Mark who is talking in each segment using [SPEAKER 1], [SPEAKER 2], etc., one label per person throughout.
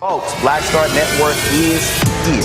[SPEAKER 1] Folks, Black Star Network is here.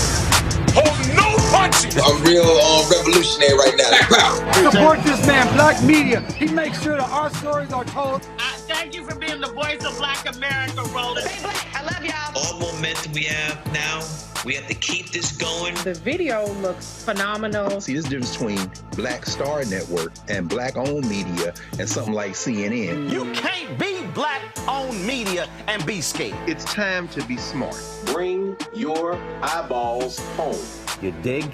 [SPEAKER 2] Hold no punches!
[SPEAKER 3] I'm real revolutionary right now.
[SPEAKER 4] Support this man, Black Media. He makes sure that our stories are told.
[SPEAKER 5] Thank you for being the voice of Black America, Roland.
[SPEAKER 6] Stay black. I love y'all.
[SPEAKER 7] All momentum we have now, we have to keep this going.
[SPEAKER 8] The video looks phenomenal.
[SPEAKER 9] See, there's a difference between Black Star Network and Black-owned media and something like CNN.
[SPEAKER 10] You can't be Black-owned media and be scared.
[SPEAKER 11] It's time to be smart.
[SPEAKER 12] Bring your eyeballs home.
[SPEAKER 10] You dig?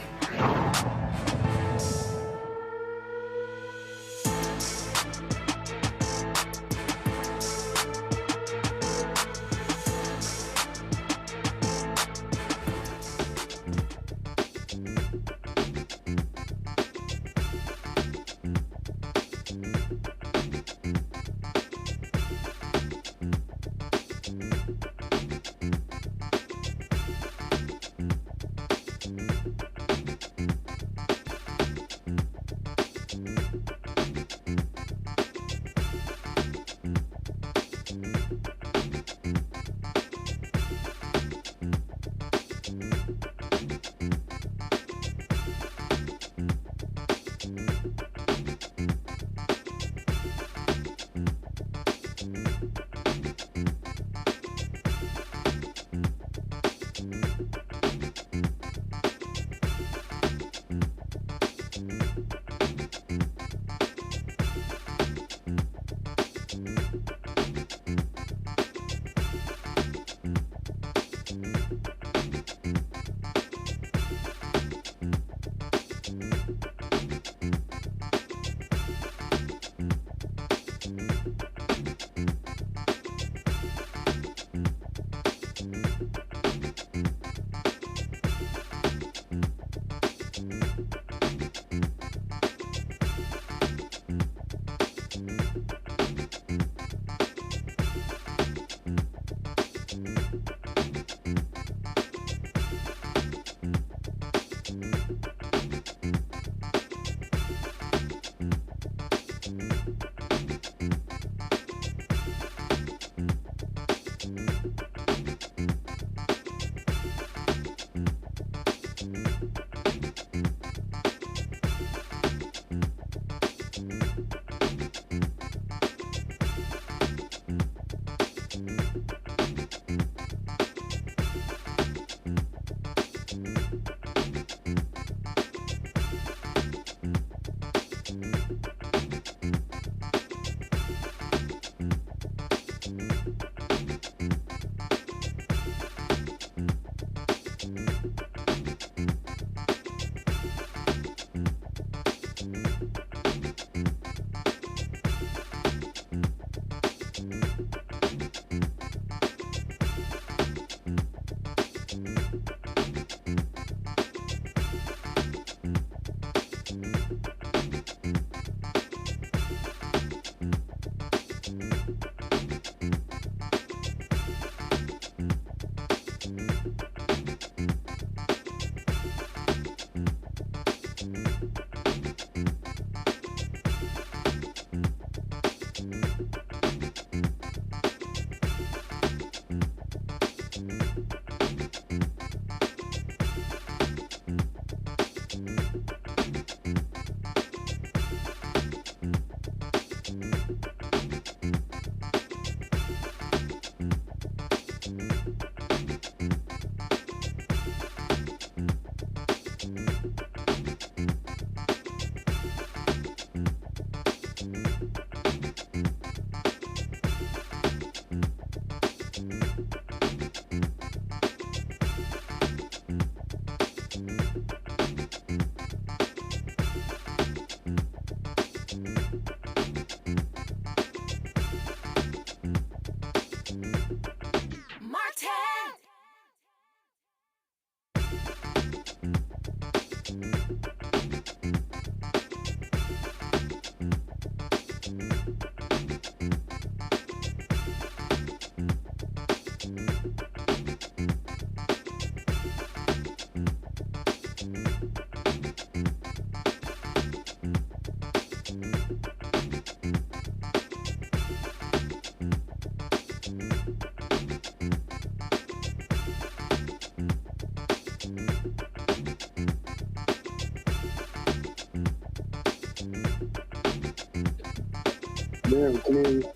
[SPEAKER 6] Yeah, we can hear you.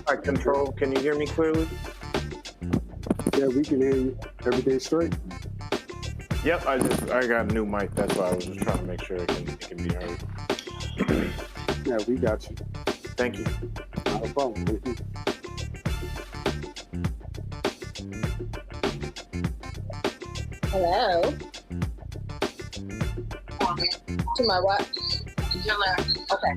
[SPEAKER 13] All right, Control, can you hear me clearly?
[SPEAKER 6] Yeah, we can hear you. Everything's straight.
[SPEAKER 13] Yep, I got a new mic. That's why I was just trying to make sure it can be heard.
[SPEAKER 6] Yeah, we got you.
[SPEAKER 13] Thank you.
[SPEAKER 6] Not a problem. Thank you.
[SPEAKER 14] Hello. To my what? Your left. Okay.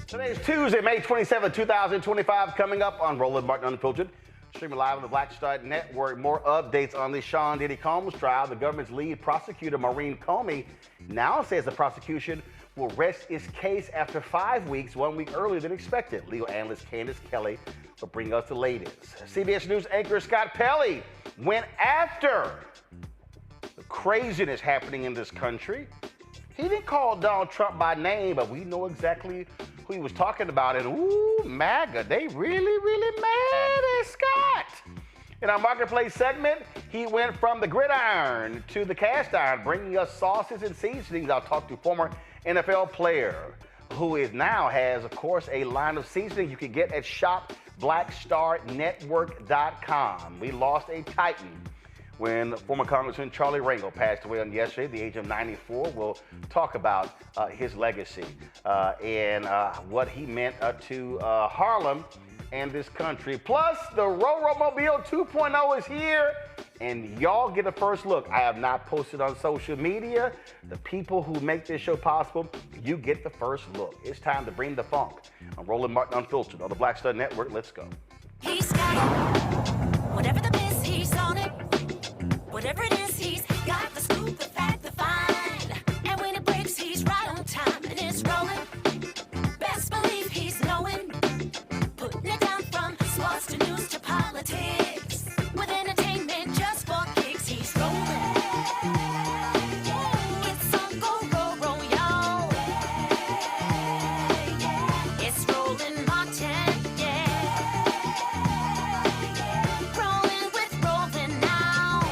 [SPEAKER 10] Today's Tuesday, May 27, 2025, coming up on Roland Martin Unfiltered. Streaming live on the Black Star Network. More updates on the Sean Diddy Combs trial. The government's lead prosecutor, Maurene Comey, now says the prosecution will rest its case after 5 weeks, 1 week earlier than expected. Legal analyst Candace Kelley will bring us the latest. CBS News anchor Scott Pelley went after the craziness happening in this country. He didn't call Donald Trump by name, but we know exactly who he was talking about. And ooh, MAGA, they really mad at Scott. In our Marketplace segment, he went from the gridiron to the cast iron, bringing us sauces and seasonings. I'll talk to former NFL player who now has, of course, a line of seasoning you can get at shopblackstarnetwork.com. We lost a titan when former Congressman Charlie Rangel passed away on yesterday at the age of 94. We'll talk about his legacy and what he meant to Harlem and this country. Plus, the Mobile 2.0 is here, and y'all get a first look. I have not posted on social media. The people who make this show possible, you get the first look. It's time to bring the funk. I'm Roland Martin Unfiltered on the Black Star Network. Let's go.
[SPEAKER 15] He's got it. Whatever the biz, he's on it. Whatever it is, he's got the scoop, the fact, the find. And when it breaks, he's right on time and it's rolling. Best believe he's knowing. Putting it down from sports to news to politics. With entertainment just for kicks, he's rolling. It's on go, roll, y'all. It's Roland Martin, Rolling with Roland now.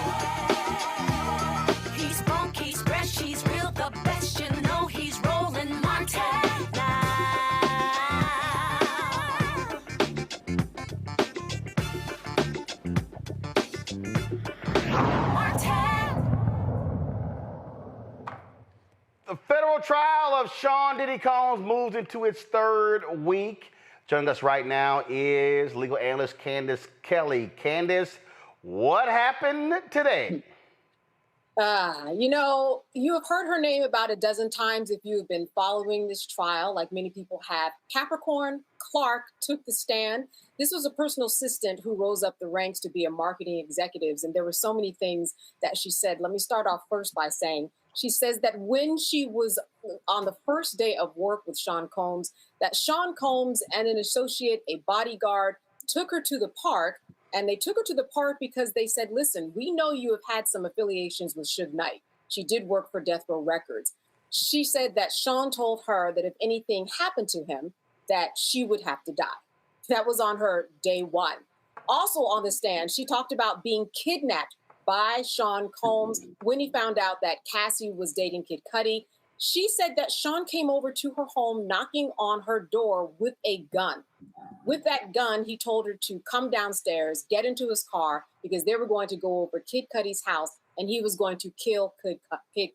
[SPEAKER 15] He's funky, he's fresh, he's real, the best, you know he's Roland Martin now.
[SPEAKER 10] The federal trial of Sean Diddy Combs moves into its third week. Joining us right now is legal analyst Candace Kelley. Candace, what happened today?
[SPEAKER 8] You have heard her name about a dozen times if you've been following this trial, like many people have. Capricorn Clark took the stand. This was a personal assistant who rose up the ranks to be a marketing executive, and there were so many things that she said. Let me start off first by saying, she says that when she was on the first day of work with Sean Combs, that Sean Combs and an associate, a bodyguard, took her to the park. And they took her to the park because they said, listen, we know you have had some affiliations with Suge Knight. She did work for Death Row Records. She said that Sean told her that if anything happened to him, that she would have to die. That was on her day one. Also on the stand, she talked about being kidnapped by Sean Combs when he found out that Cassie was dating Kid Cudi. She said that Sean came over to her home knocking on her door with a gun. With that gun, he told her to come downstairs, get into his car, because they were going to go over Kid Cudi's house and he was going to kill Kid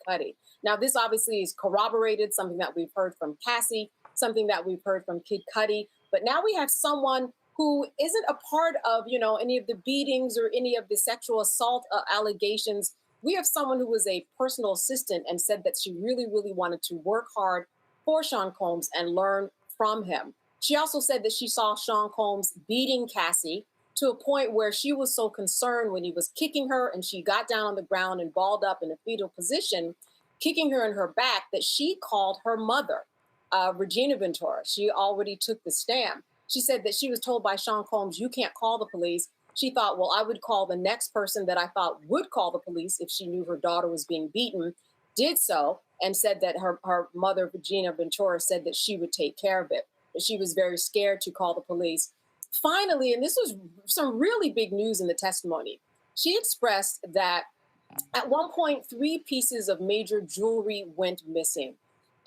[SPEAKER 8] Cudi. Now, this obviously is corroborated, something that we've heard from Cassie, something that we've heard from Kid Cudi. But now we have someone who isn't a part of, any of the beatings or any of the sexual assault allegations. We have someone who was a personal assistant and said that she really wanted to work hard for Sean Combs and learn from him. She also said that she saw Sean Combs beating Cassie to a point where she was so concerned when he was kicking her and she got down on the ground and balled up in a fetal position, kicking her in her back, that she called her mother, Regina Ventura. She already took the stand. She said that she was told by Sean Combs, you can't call the police. She thought, well, I would call the next person that I thought would call the police if she knew her daughter was being beaten, did so, and said that her mother, Regina Ventura, said that she would take care of it. But she was very scared to call the police. Finally, and this was some really big news in the testimony, she expressed that at one point, 3 pieces of major jewelry went missing.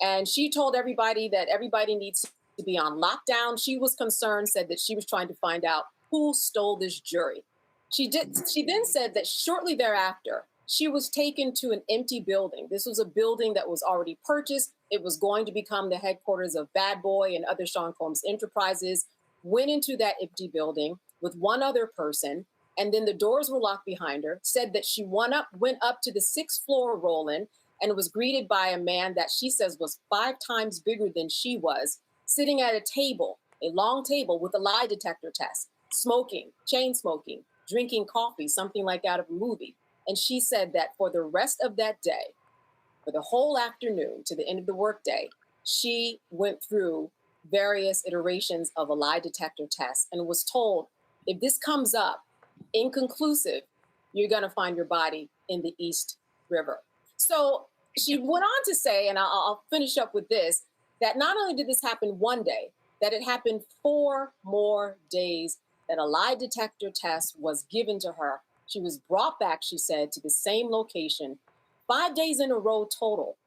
[SPEAKER 8] And she told everybody that everybody needs to be on lockdown. She was concerned, said that she was trying to find out who stole this jewelry. She then said that shortly thereafter, she was taken to an empty building. This was a building that was already purchased. It was going to become the headquarters of Bad Boy and other Sean Combs enterprises. Went into that empty building with one other person, and then the doors were locked behind her. Said that she went up to the 6th floor, Roland, and was greeted by a man that she says was 5 times bigger than she was, sitting at a table, a long table with a lie detector test, smoking, chain smoking, drinking coffee, something like out of a movie. And she said that for the rest of that day, for the whole afternoon to the end of the workday, she went through various iterations of a lie detector test and was told, if this comes up inconclusive, you're going to find your body in the East River. So she went on to say, and I'll finish up with this, that not only did this happen one day, that it happened 4 more days, that a lie detector test was given to her. She was brought back, she said, to the same location 5 days in a row total.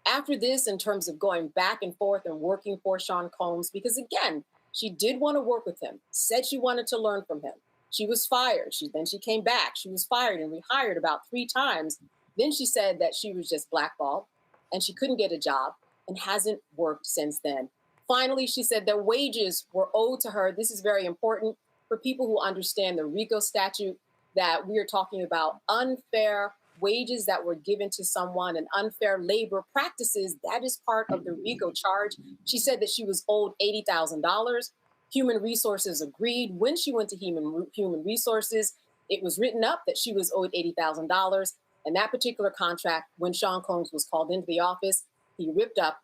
[SPEAKER 8] After this, in terms of going back and forth and working for Sean Combs, because again, she did want to work with him, said she wanted to learn from him. She was fired. Then she came back. She was fired and rehired about 3 times. Then she said that she was just blackballed and she couldn't get a job and hasn't worked since then. Finally, she said that wages were owed to her. This is very important for people who understand the RICO statute, that we are talking about unfair wages that were given to someone and unfair labor practices. That is part of the RICO charge. She said that she was owed $80,000. Human Resources agreed. When she went to Human Resources, it was written up that she was owed $80,000. And that particular contract, when Sean Combs was called into the office, he ripped up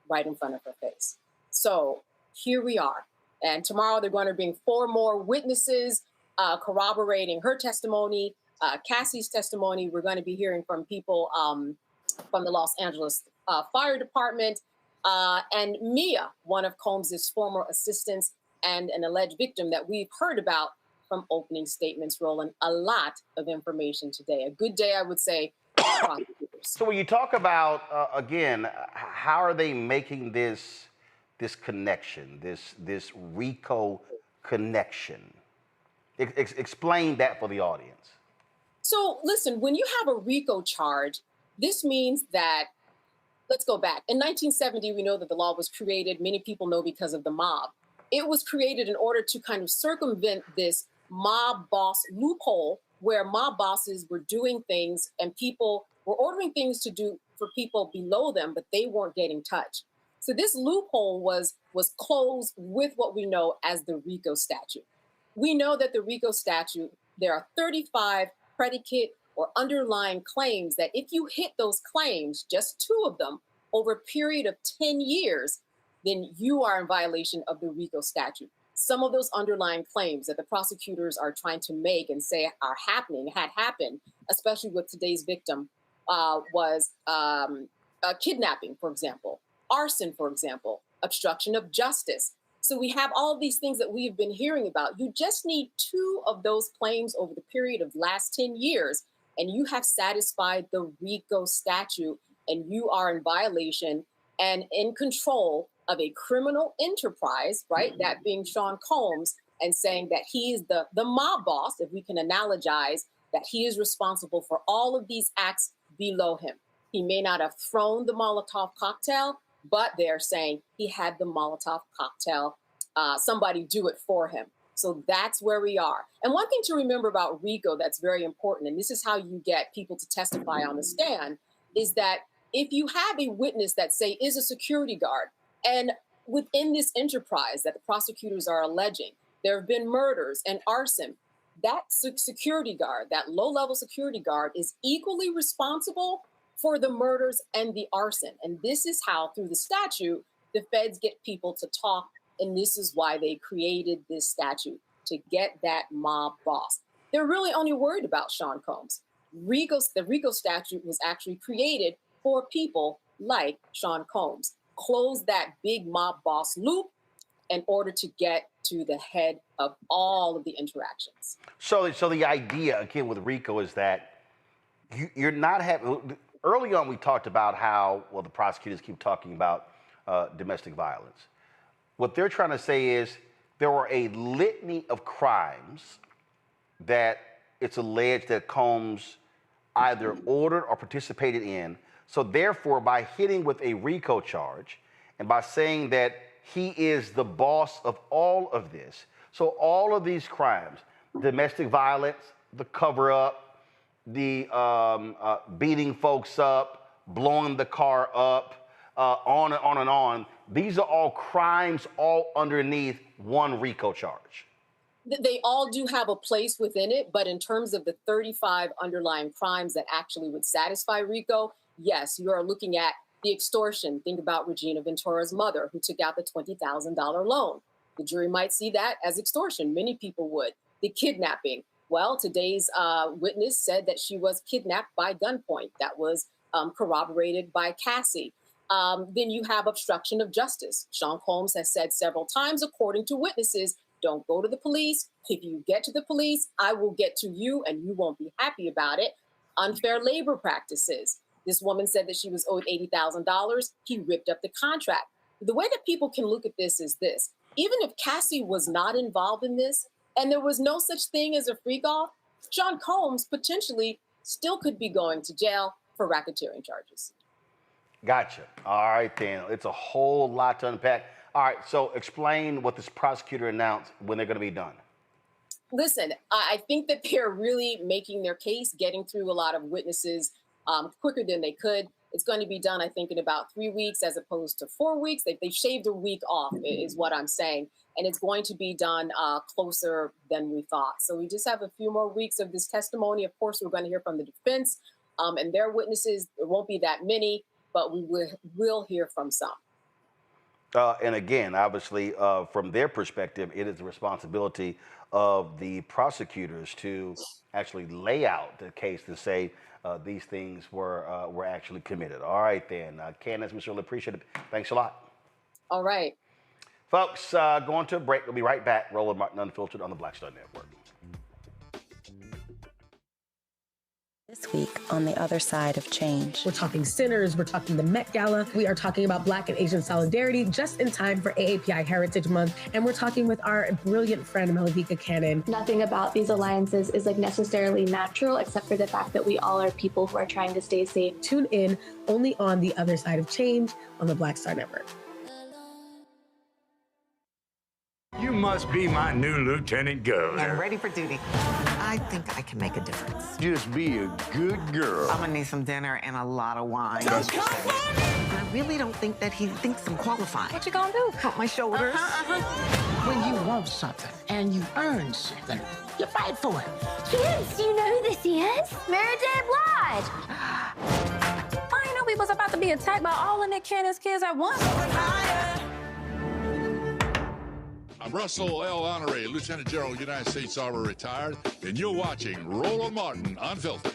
[SPEAKER 8] right in front of her face. So here we are. And tomorrow they're going to bring 4 more witnesses corroborating her testimony, Cassie's testimony. We're going to be hearing from people from the Los Angeles Fire Department, and Mia, one of Combs's former assistants and an alleged victim that we've heard about from opening statements. Roland, a lot of information today. A good day, I would say.
[SPEAKER 10] So when you talk about, again, how are they making this connection, this RICO connection? Explain that for the audience.
[SPEAKER 8] So listen, when you have a RICO charge, this means that, let's go back. In 1970, we know that the law was created. Many people know because of the mob. It was created in order to kind of circumvent this mob boss loophole where mob bosses were doing things and people were ordering things to do for people below them, but they weren't getting touched. So this loophole was closed with what we know as the RICO statute. We know that the RICO statute, there are 35 predicate or underlying claims that if you hit those claims, just 2 of them, over a period of 10 years, then you are in violation of the RICO statute. Some of those underlying claims that the prosecutors are trying to make and say are happening, had happened, especially with today's victim, was kidnapping, for example, arson, for example, obstruction of justice. So we have all of these things that we've been hearing about. You just need 2 of those claims over the period of last 10 years, and you have satisfied the RICO statute, and you are in violation and in control of a criminal enterprise, right? That being Sean Combs, and saying that he is the mob boss, if we can analogize, that he is responsible for all of these acts below him. He may not have thrown the Molotov cocktail, but they're saying he had the Molotov cocktail. Somebody do it for him. So that's where we are. And one thing to remember about RICO that's very important, and this is how you get people to testify on the stand, is that if you have a witness that, say, is a security guard, and within this enterprise that the prosecutors are alleging, there have been murders and arson, that security guard, that low-level security guard, is equally responsible for the murders and the arson. And this is how, through the statute, the feds get people to talk. And this is why they created this statute, to get that mob boss. They're really only worried about Sean Combs. The RICO statute was actually created for people like Sean Combs. Close that big mob boss loop in order to get to the head of all of the interactions.
[SPEAKER 10] So the idea, again, with RICO is that you're not having... Early on, we talked about how, well, the prosecutors keep talking about domestic violence. What they're trying to say is there were a litany of crimes that it's alleged that Combs either ordered or participated in. So therefore, by hitting with a RICO charge and by saying that he is the boss of all of this, so all of these crimes, domestic violence, the cover-up, the beating folks up, blowing the car up, on and on and on, these are all crimes all underneath one RICO charge.
[SPEAKER 8] They all do have a place within it, but in terms of the 35 underlying crimes that actually would satisfy RICO, yes, you are looking at The extortion, think about Regina Ventura's mother, who took out the $20,000 loan. The jury might see that as extortion. Many people would. The kidnapping. Well, today's witness said that she was kidnapped by gunpoint. That was corroborated by Cassie. Then you have obstruction of justice. Sean Combs has said several times, according to witnesses, don't go to the police. If you get to the police, I will get to you and you won't be happy about it. Unfair labor practices. This woman said that she was owed $80,000. He ripped up the contract. The way that people can look at this is this. Even if Cassie was not involved in this and there was no such thing as a free golf, Sean Combs potentially still could be going to jail for racketeering charges.
[SPEAKER 10] Gotcha. All right, then. It's a whole lot to unpack. All right, so explain what this prosecutor announced when they're going to be done.
[SPEAKER 8] Listen, I think that they're really making their case, getting through a lot of witnesses quicker than they could. It's going to be done, I think, in about 3 weeks as opposed to 4 weeks. They've shaved a week off, is what I'm saying. And it's going to be done closer than we thought. So we just have a few more weeks of this testimony. Of course, we're going to hear from the defense and their witnesses. There won't be that many, but we will hear from some.
[SPEAKER 10] And again, obviously, from their perspective, it is the responsibility of the prosecutors to actually lay out the case to say these things were actually committed. All right, then. Candace, we certainly appreciate it. Thanks a lot.
[SPEAKER 8] All right.
[SPEAKER 10] Folks, going to a break. We'll be right back. Roland Martin Unfiltered on the Black Star Network.
[SPEAKER 16] This week on The Other Side of Change.
[SPEAKER 17] We're talking sinners, we're talking the Met Gala, we are talking about Black and Asian solidarity just in time for AAPI Heritage Month, and we're talking with our brilliant friend Malavika Cannon.
[SPEAKER 18] Nothing about these alliances is necessarily natural, except for the fact that we all are people who are trying to stay safe.
[SPEAKER 17] Tune in only on The Other Side of Change on the Black Star Network.
[SPEAKER 2] You must be my new Lieutenant Governor.
[SPEAKER 19] I'm ready for duty. I think I can make a difference.
[SPEAKER 2] Just be a good girl.
[SPEAKER 19] I'm gonna need some dinner and a lot of wine. I really don't think that he thinks I'm qualified.
[SPEAKER 20] What you gonna do?
[SPEAKER 19] Pump my shoulders.
[SPEAKER 20] When you want something and you earn something, you fight for it.
[SPEAKER 21] Kids, do you know who this is? Mary J. Blige.
[SPEAKER 20] I didn't know we was about to be attacked by all of Nick Cannon's kids at once.
[SPEAKER 22] I'm Russell L. Honoré, Lieutenant General, United States Army, retired, and you're watching Roland Martin Unfiltered.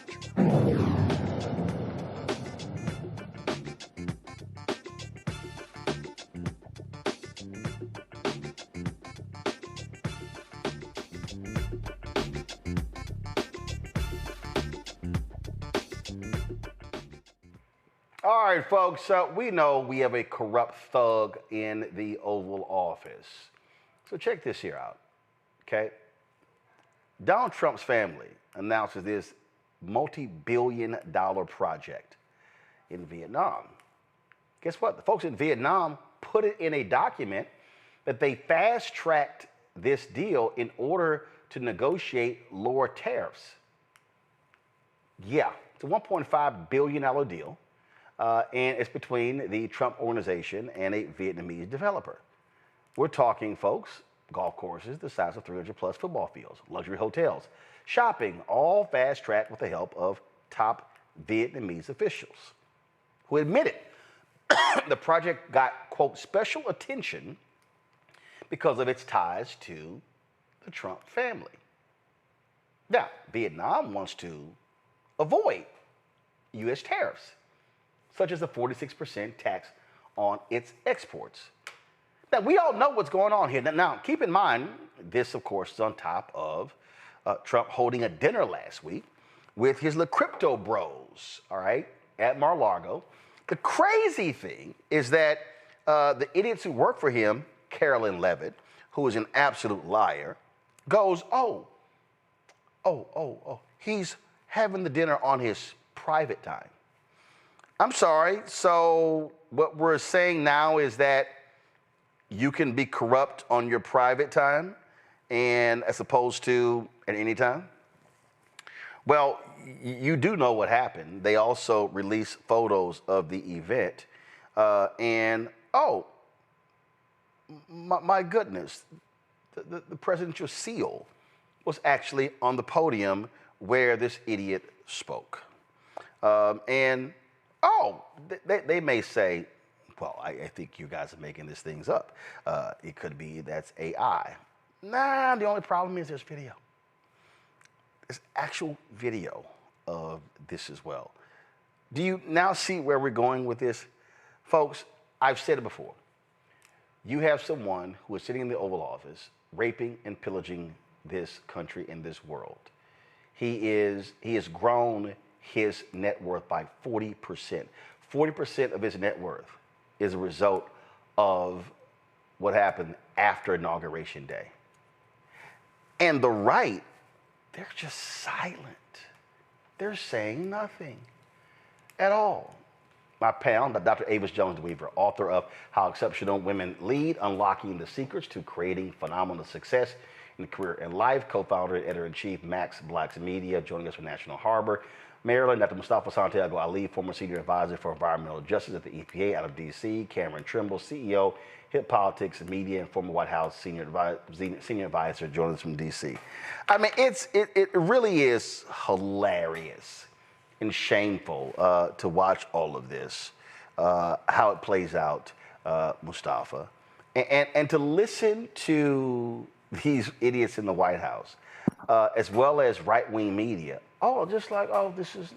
[SPEAKER 10] All right, folks, we know we have a corrupt thug in the Oval Office. So check this here out, okay? Donald Trump's family announces this multi-billion-dollar project in Vietnam. Guess what? The folks in Vietnam put it in a document that they fast-tracked this deal in order to negotiate lower tariffs. Yeah, it's a $1.5 billion deal, and it's between the Trump organization and a Vietnamese developer. We're talking, folks, golf courses the size of 300-plus football fields, luxury hotels, shopping, all fast-tracked with the help of top Vietnamese officials who admitted the project got, quote, special attention because of its ties to the Trump family. Now, Vietnam wants to avoid U.S. tariffs, such as a 46% tax on its exports. Now, we all know what's going on here. Now, keep in mind, this, of course, is on top of Trump holding a dinner last week with his little crypto bros, all right, at Mar-a-Lago. The crazy thing is that the idiots who work for him, Carolyn Levitt, who is an absolute liar, goes, he's having the dinner on his private time. I'm sorry, so what we're saying now is that you can be corrupt on your private time and as opposed to at any time? Well, you do know what happened. They also released photos of the event. My goodness, the presidential seal was actually on the podium where this idiot spoke. And Oh, they may say, well, I think you guys are making these things up. It could be that's AI. Nah, the only problem is there's video. There's actual video of this as well. Do you now see where we're going with this? Folks, I've said it before. You have someone who is sitting in the Oval Office raping and pillaging this country and this world. He has grown his net worth by 40%. 40% of his net worth is a result of what happened after Inauguration Day. And the right, they're just silent. They're saying nothing at all. My pal, Dr. Avis Jones-DeWeaver, author of How Exceptional Women Lead, Unlocking the Secrets to Creating Phenomenal Success in Career and Life, co-founder and editor-in-chief, Max Blacks Media, joining us from National Harbor, Maryland. Dr. Mustafa Santiago Ali, former senior advisor for environmental justice at the EPA out of D.C., Cameron Trimble, CEO, Hip Politics and Media, and former White House senior advisor, joining us from D.C. I mean, it really is hilarious and shameful to watch all of this, how it plays out, Mustafa, and to listen to these idiots in the White House, as well as right-wing media. Oh, just like, oh, this is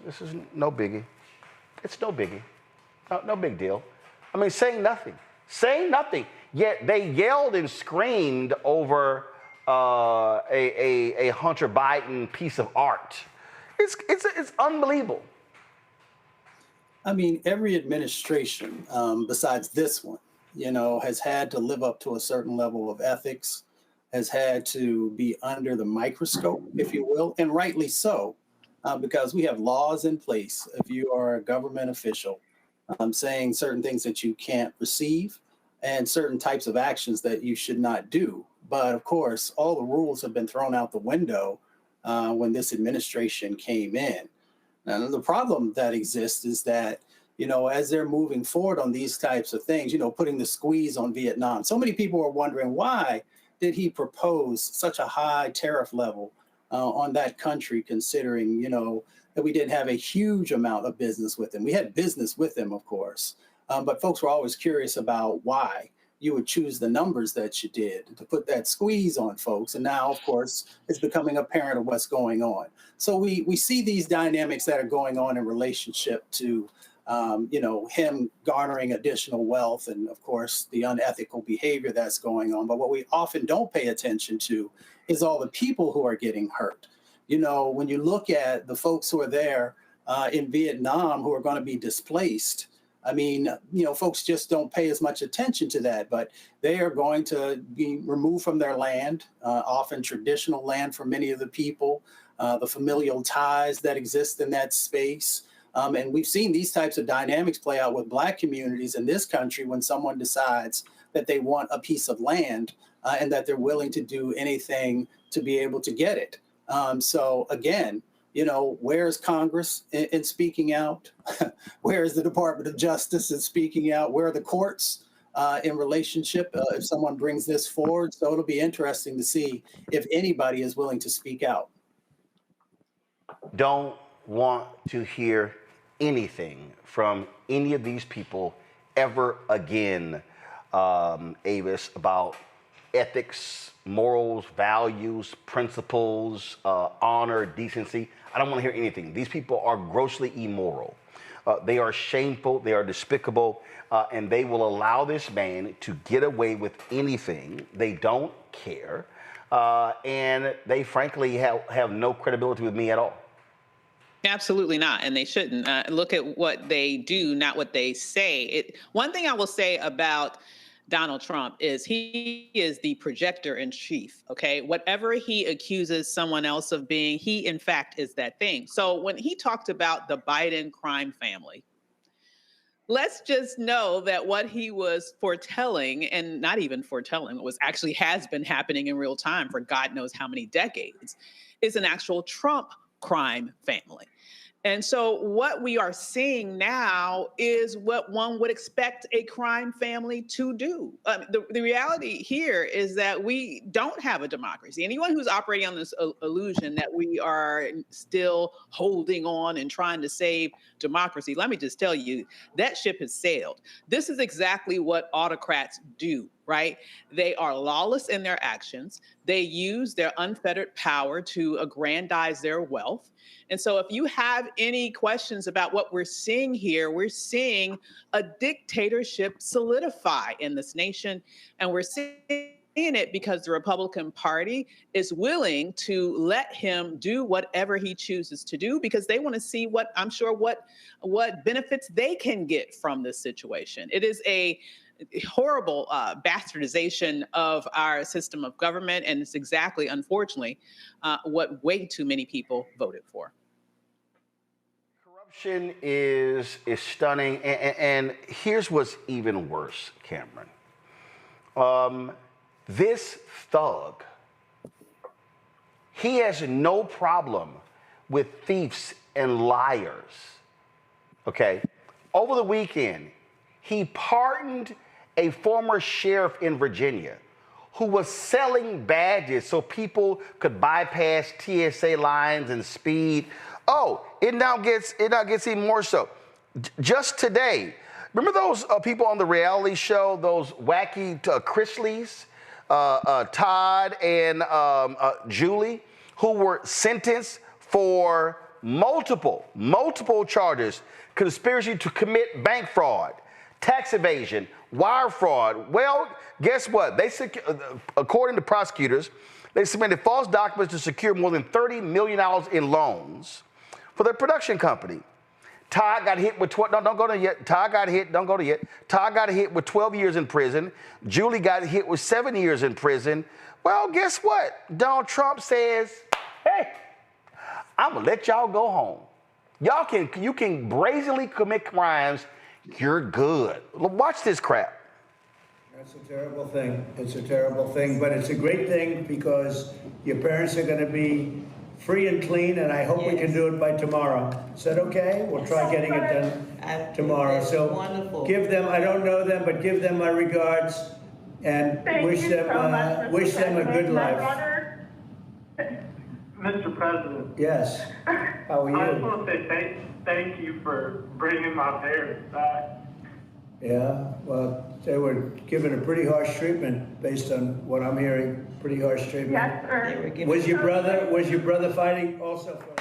[SPEAKER 10] no biggie. It's no biggie, no big deal. I mean, saying nothing. Yet they yelled and screamed over a Hunter Biden piece of art. It's unbelievable.
[SPEAKER 1] I mean, every administration, besides this one, has had to live up to a certain level of ethics, has had to be under the microscope, if you will, and rightly so, because we have laws in place. If you are a government official, saying certain things that you can't receive and certain types of actions that you should not do. But of course, all the rules have been thrown out the window when this administration came in. Now, the problem that exists is that, as they're moving forward on these types of things, putting the squeeze on Vietnam, so many people are wondering, why did he propose such a high tariff level on that country, considering, that we didn't have a huge amount of business with him? We had business with him, of course, but folks were always curious about why you would choose the numbers that you did to put that squeeze on folks. And now, of course, it's becoming apparent of what's going on. So we see these dynamics that are going on in relationship to, him garnering additional wealth and, of course, the unethical behavior that's going on. But what we often don't pay attention to is all the people who are getting hurt. When you look at the folks who are there in Vietnam who are going to be displaced, I mean, folks just don't pay as much attention to that, but they are going to be removed from their land, often traditional land for many of the people, the familial ties that exist in that space. And we've seen these types of dynamics play out with Black communities in this country when someone decides that they want a piece of land and that they're willing to do anything to be able to get it. So again, where's Congress in speaking out? Where is the Department of Justice in speaking out? Where are the courts in relationship if someone brings this forward? So it'll be interesting to see if anybody is willing to speak out.
[SPEAKER 10] Don't want to hear anything from any of these people ever again, Avis, about ethics, morals, values, principles, honor, decency. I don't want to hear anything. These people are grossly immoral. They are shameful. They are despicable. And they will allow this man to get away with anything. They don't care. And they frankly have no credibility with me at all.
[SPEAKER 3] Absolutely not, and they shouldn't. Look at what they do, not what they say. One thing I will say about Donald Trump is he is the projector in chief, okay? Whatever he accuses someone else of being, he in fact is that thing. So when he talked about the Biden crime family, let's just know that what he was foretelling, and not even foretelling, was actually has been happening in real time for God knows how many decades, is an actual Trump crime family. And so what we are seeing now is what one would expect a crime family to do. The reality here is that we don't have a democracy. Anyone who's operating on this illusion that we are still holding on and trying to save democracy, let me just tell you, that ship has sailed. This is exactly what autocrats do, right? They are lawless in their actions. They use their unfettered power to aggrandize their wealth. And so if you have any questions about what we're seeing here, we're seeing a dictatorship solidify in this nation. And we're seeing it because the Republican Party is willing to let him do whatever he chooses to do, because they want to see what benefits they can get from this situation. It is a horrible bastardization of our system of government, and it's exactly, unfortunately, what way too many people voted for.
[SPEAKER 10] Corruption is stunning, and here's what's even worse, Cameron. This thug, he has no problem with thieves and liars, okay? Over the weekend, he pardoned a former sheriff in Virginia who was selling badges so people could bypass TSA lines and speed. Oh, it now gets even more so. Just today, remember those people on the reality show, those wacky Chrisleys, Todd and Julie, who were sentenced for multiple charges: conspiracy to commit bank fraud, tax evasion, wire fraud. Well, guess what? According to prosecutors, they submitted false documents to secure more than $30 million in loans for their production company. Todd got hit with Todd got hit with 12 years in prison. Julie got hit with 7 years in prison. Well, guess what? Donald Trump says, hey, I'm gonna let y'all go home. You can brazenly commit crimes. You're good. Watch this crap.
[SPEAKER 4] That's a terrible thing. It's a terrible thing, but it's a great thing because your parents are going to be free and clean, and I hope we can do it by tomorrow. Is that okay? We'll try getting it done tomorrow. So wonderful. Give them, I don't know them, but give them my regards and wish them a good life.
[SPEAKER 5] Mr. President.
[SPEAKER 4] Yes. How are you?
[SPEAKER 5] I just want to say thank you for bringing my parents back.
[SPEAKER 4] Yeah, well, they were given a pretty harsh treatment based on what I'm hearing. Pretty harsh treatment.
[SPEAKER 5] Yes, sir.
[SPEAKER 4] Was your brother fighting also for?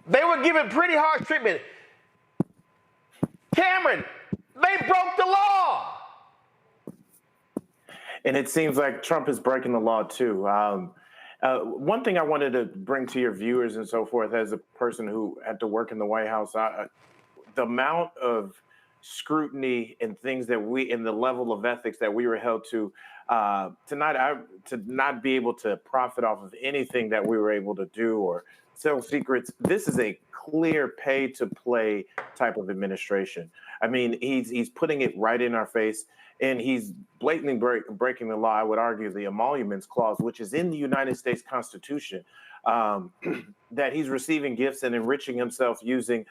[SPEAKER 10] They were given pretty harsh treatment. Cameron, they broke the law.
[SPEAKER 13] And it seems like Trump is breaking the law too. One thing I wanted to bring to your viewers and so forth, as a person who had to work in the White House, the amount of scrutiny and things that in the level of ethics that we were held to not be able to profit off of anything that we were able to do or sell secrets. This is a clear pay to play type of administration. I mean, he's putting it right in our face, and he's blatantly breaking the law. I would argue the emoluments clause, which is in the United States Constitution, that he's receiving gifts and enriching himself using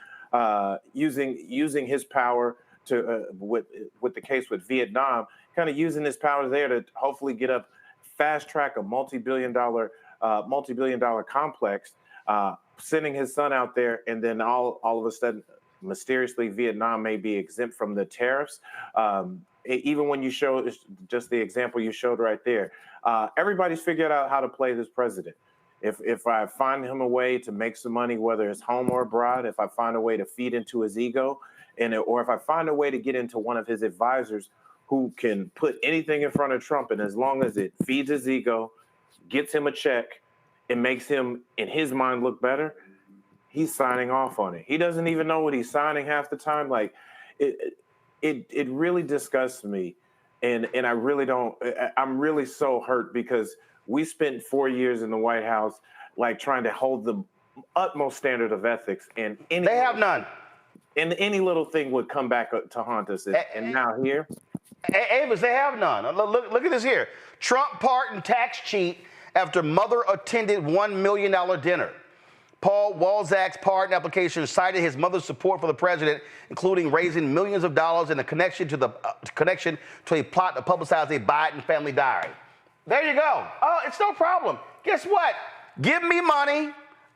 [SPEAKER 13] his power to with the case with Vietnam, kind of using his power there to hopefully get up fast track a multi-billion dollar complex, sending his son out there, and then all of a sudden, mysteriously, Vietnam may be exempt from the tariffs. Even when you show just the example you showed right there, everybody's figured out how to play this president. If I find him a way to make some money, whether it's home or abroad, if I find a way to feed into his ego, or if I find a way to get into one of his advisors who can put anything in front of Trump, and as long as it feeds his ego, gets him a check, and makes him, in his mind, look better, he's signing off on it. He doesn't even know what he's signing half the time. Like, it really disgusts me, and I really don't. I'm really so hurt because we spent 4 years in the White House, like trying to hold the utmost standard of ethics, and they
[SPEAKER 10] have none.
[SPEAKER 13] And any little thing would come back to haunt us. And now here,
[SPEAKER 10] Avis, they have none. Look at this here. Trump pardoned tax cheat after mother attended $1 million dinner. Paul Walzak's pardon application cited his mother's support for the president, including raising millions of dollars in a connection to a plot to publicize a Biden family diary. There you go. Oh, it's no problem. Guess what? Give me money.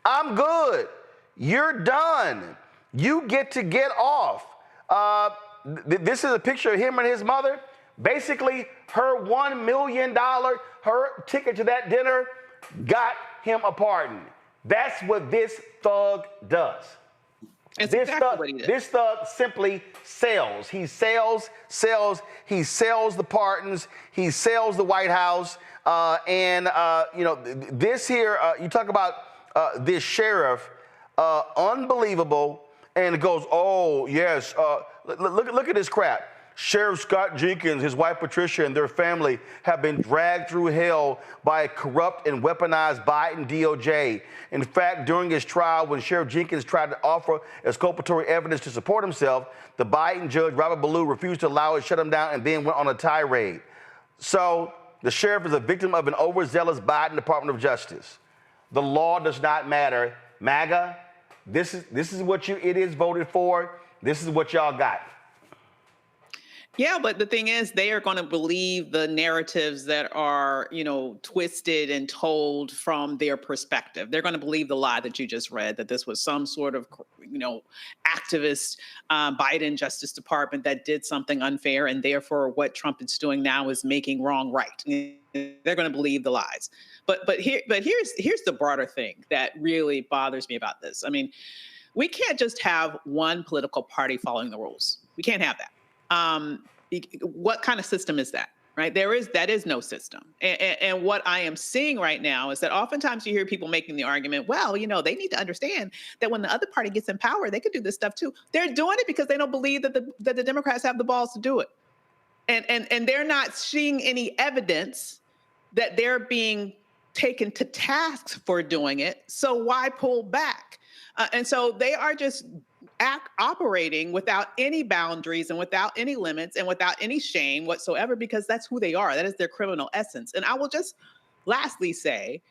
[SPEAKER 10] I'm good. You're done. You get to get off. This is a picture of him and his mother. Basically, her $1 million, her ticket to that dinner got him a pardon. That's what this thug does. This thug simply sells. He sells. He sells the pardons. He sells the White House. This here, you talk about this sheriff, unbelievable. And it goes, oh, yes. Look at this crap. Sheriff Scott Jenkins, his wife Patricia, and their family have been dragged through hell by a corrupt and weaponized Biden DOJ. In fact, during his trial, when Sheriff Jenkins tried to offer exculpatory evidence to support himself, the Biden judge, Robert Ballou, refused to allow it, shut him down, and then went on a tirade. So the sheriff is a victim of an overzealous Biden Department of Justice. The law does not matter. MAGA, this is what it is voted for. This is what y'all got.
[SPEAKER 3] Yeah, but the thing is, they are going to believe the narratives that are, twisted and told from their perspective. They're going to believe the lie that you just read, that this was some sort of, activist Biden Justice Department that did something unfair, and therefore what Trump is doing now is making wrong right. They're going to believe the lies. But here's the broader thing that really bothers me about this. I mean, we can't just have one political party following the rules. We can't have that. What kind of system is that, right? That is no system. And what I am seeing right now is that oftentimes you hear people making the argument, well, they need to understand that when the other party gets in power, they could do this stuff too. They're doing it because they don't believe that the Democrats have the balls to do it. And they're not seeing any evidence that they're being taken to task for doing it. So why pull back? And so they are just operating without any boundaries and without any limits and without any shame whatsoever, because that's who they are. That is their criminal essence. And I will just lastly say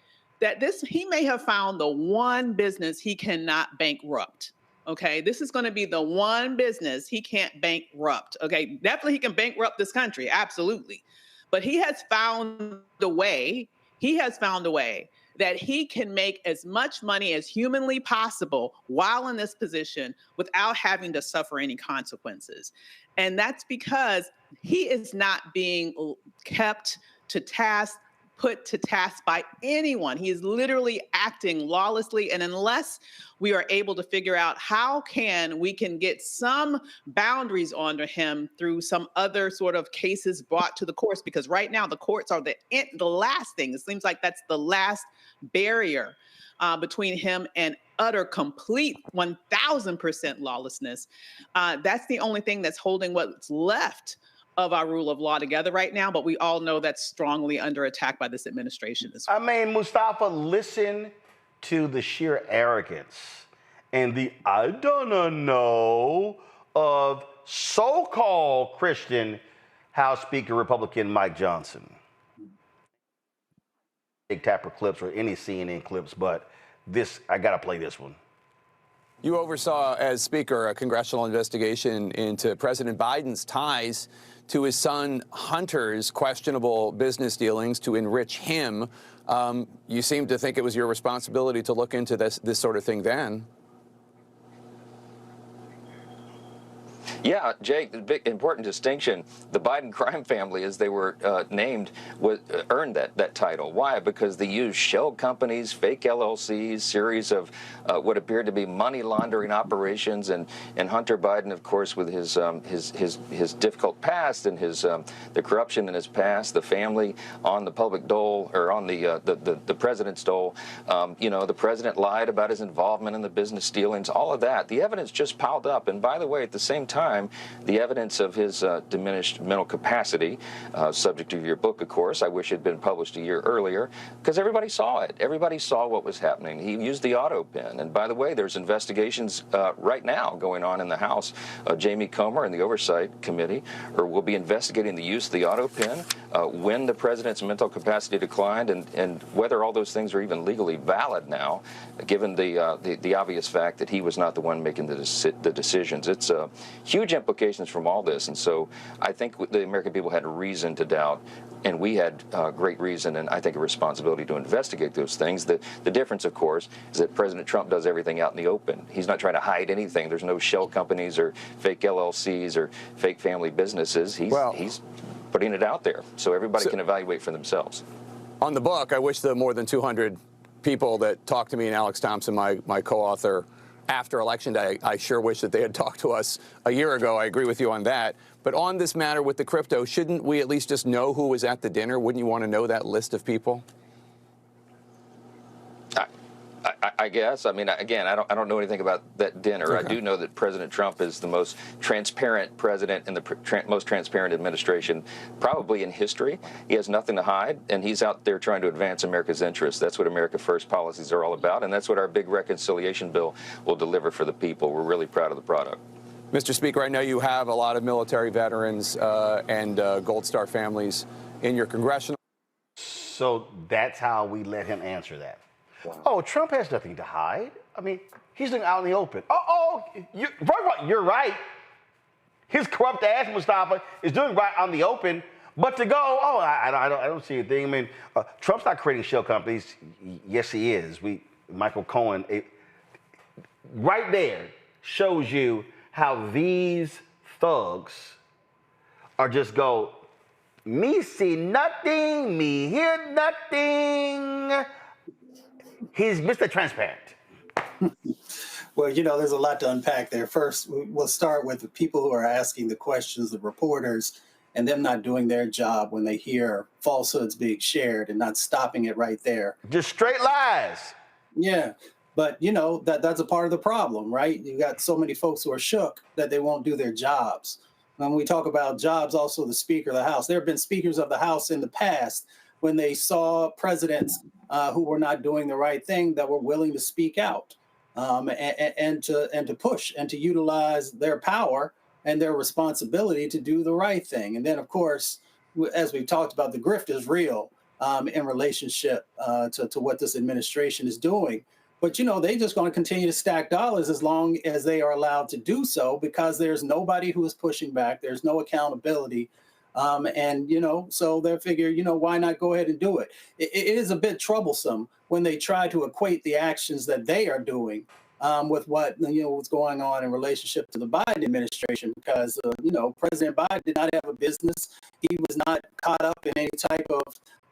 [SPEAKER 3] that he may have found the one business he cannot bankrupt. Okay, this is going to be the one business he can't bankrupt. Okay, definitely he can bankrupt this country, absolutely. But he has found a way. He has found a way that he can make as much money as humanly possible while in this position without having to suffer any consequences. And that's because he is not being kept to task, put to task by anyone. He is literally acting lawlessly. And unless we are able to figure out how we can get some boundaries onto him through some other sort of cases brought to the courts, because right now the courts are the last thing. It seems like that's the last barrier between him and utter, complete 1,000% lawlessness. That's the only thing that's holding what's left of our rule of law together right now. But we all know that's strongly under attack by this administration as well.
[SPEAKER 10] I mean, Mustafa, listen to the sheer arrogance and the I don't know of so-called Christian House Speaker Republican Mike Johnson. Big Tapper clips or any CNN clips, but I got to play this one.
[SPEAKER 7] You oversaw, as Speaker, a congressional investigation into President Biden's ties to his son Hunter's questionable business dealings to enrich him. You seem to think it was your responsibility to look into this sort of thing then.
[SPEAKER 9] Yeah, Jake, the big important distinction, the Biden crime family, as they were named, earned that title. Why? Because they used shell companies, fake LLCs, series of what appeared to be money laundering operations, and Hunter Biden, of course, with his difficult past and the corruption in his past, the family on the public dole, or on the president's dole. The president lied about his involvement in the business dealings, all of that. The evidence just piled up. And by the way, at the same time, time, the evidence of his diminished mental capacity, subject to your book, of course. I wish it had been published a year earlier, because everybody saw it. Everybody saw what was happening. He used the auto pen. And by the way, there's investigations right now going on in the House. Jamie Comer and the Oversight Committee will be investigating the use of the auto pen, when the president's mental capacity declined, and whether all those things are even legally valid now, given the obvious fact that he was not the one making the decisions. It's huge implications from all this. And so I think the American people had reason to doubt, and we had great reason and I think a responsibility to investigate those things. The difference, of course, is that President Trump does everything out in the open. He's not trying to hide anything. There's no shell companies or fake LLCs or fake family businesses. He's putting it out there so everybody can evaluate for themselves.
[SPEAKER 7] On the book, I wish the more than 200 people that talked to me and Alex Thompson, my co-author, after Election Day, I sure wish that they had talked to us a year ago. I agree with you on that. But on this matter with the crypto, shouldn't we at least just know who was at the dinner? Wouldn't you want to know that list of people?
[SPEAKER 9] I guess. I mean, again, I don't know anything about that dinner.
[SPEAKER 7] Okay.
[SPEAKER 9] I do know that President Trump is the most transparent president in the most transparent administration probably in history. He has nothing to hide, and he's out there trying to advance America's interests. That's what America First policies are all about, and that's what our big reconciliation bill will deliver for the people. We're really proud of the product.
[SPEAKER 7] Mr. Speaker, I know you have a lot of military veterans and Gold Star families in your congressional.
[SPEAKER 10] So that's how we let him answer that. Wow. Oh, Trump has nothing to hide. I mean, he's doing out in the open. You're right. His corrupt ass, Mustafa, is doing right on the open. But to go, I don't see a thing. I mean, Trump's not creating shell companies. Yes, he is. Michael Cohen, right there shows you how these thugs are just go, me see nothing, me hear nothing. He's Mr. Transparent.
[SPEAKER 1] Well, you know, there's a lot to unpack there. First, we'll start with the people who are asking the questions, the reporters, and them not doing their job when they hear falsehoods being shared and not stopping it right there.
[SPEAKER 10] Just straight lies.
[SPEAKER 1] Yeah. But, you know, that's a part of the problem, right? You got so many folks who are shook that they won't do their jobs. When we talk about jobs, also the Speaker of the House, there have been speakers of the House in the past when they saw presidents who were not doing the right thing that were willing to speak out and to push and to utilize their power and their responsibility to do the right thing. And then, of course, as we've talked about, the grift is real in relationship to what this administration is doing. But, you know, they're just going to continue to stack dollars as long as they are allowed to do so, because there's nobody who is pushing back. There's no accountability. And, you know, so they figure, you know, why not go ahead and do it? It is a bit troublesome when they try to equate the actions that they are doing with what, you know, what's going on in relationship to the Biden administration, because, you know, President Biden did not have a business. He was not caught up in any type of,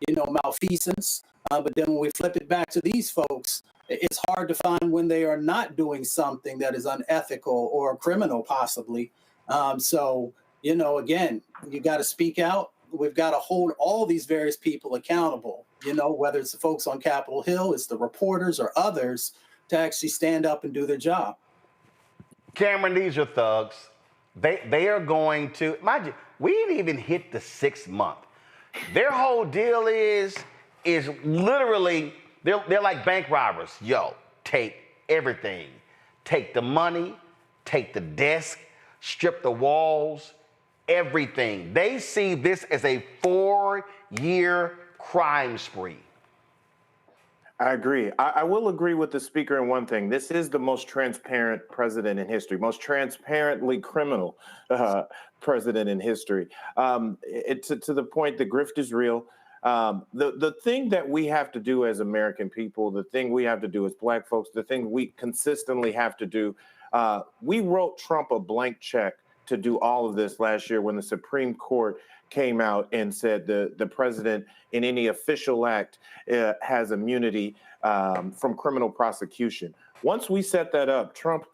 [SPEAKER 1] you know, malfeasance. But then when we flip it back to these folks, it's hard to find when they are not doing something that is unethical or criminal, possibly. So, you know, again, you got to speak out. We've got to hold all these various people accountable, you know, whether it's the folks on Capitol Hill, it's the reporters or others, to actually stand up and do their job.
[SPEAKER 10] Cameron, these are thugs. They are going to, mind you, we didn't even hit the 6th month. Their whole deal is literally, they're like bank robbers. Yo, take everything. Take the money, take the desk, strip the walls, everything. They see this as a 4-year crime spree.
[SPEAKER 13] I agree. I will agree with the speaker in one thing. This is the most transparent president in history, most transparently criminal president in history. To the point, the grift is real. The thing that we have to do as American people, the thing we have to do as Black folks, the thing we consistently have to do, we wrote Trump a blank check to do all of this last year when the Supreme Court came out and said the president in any official act has immunity from criminal prosecution. Once we set that up, Trump,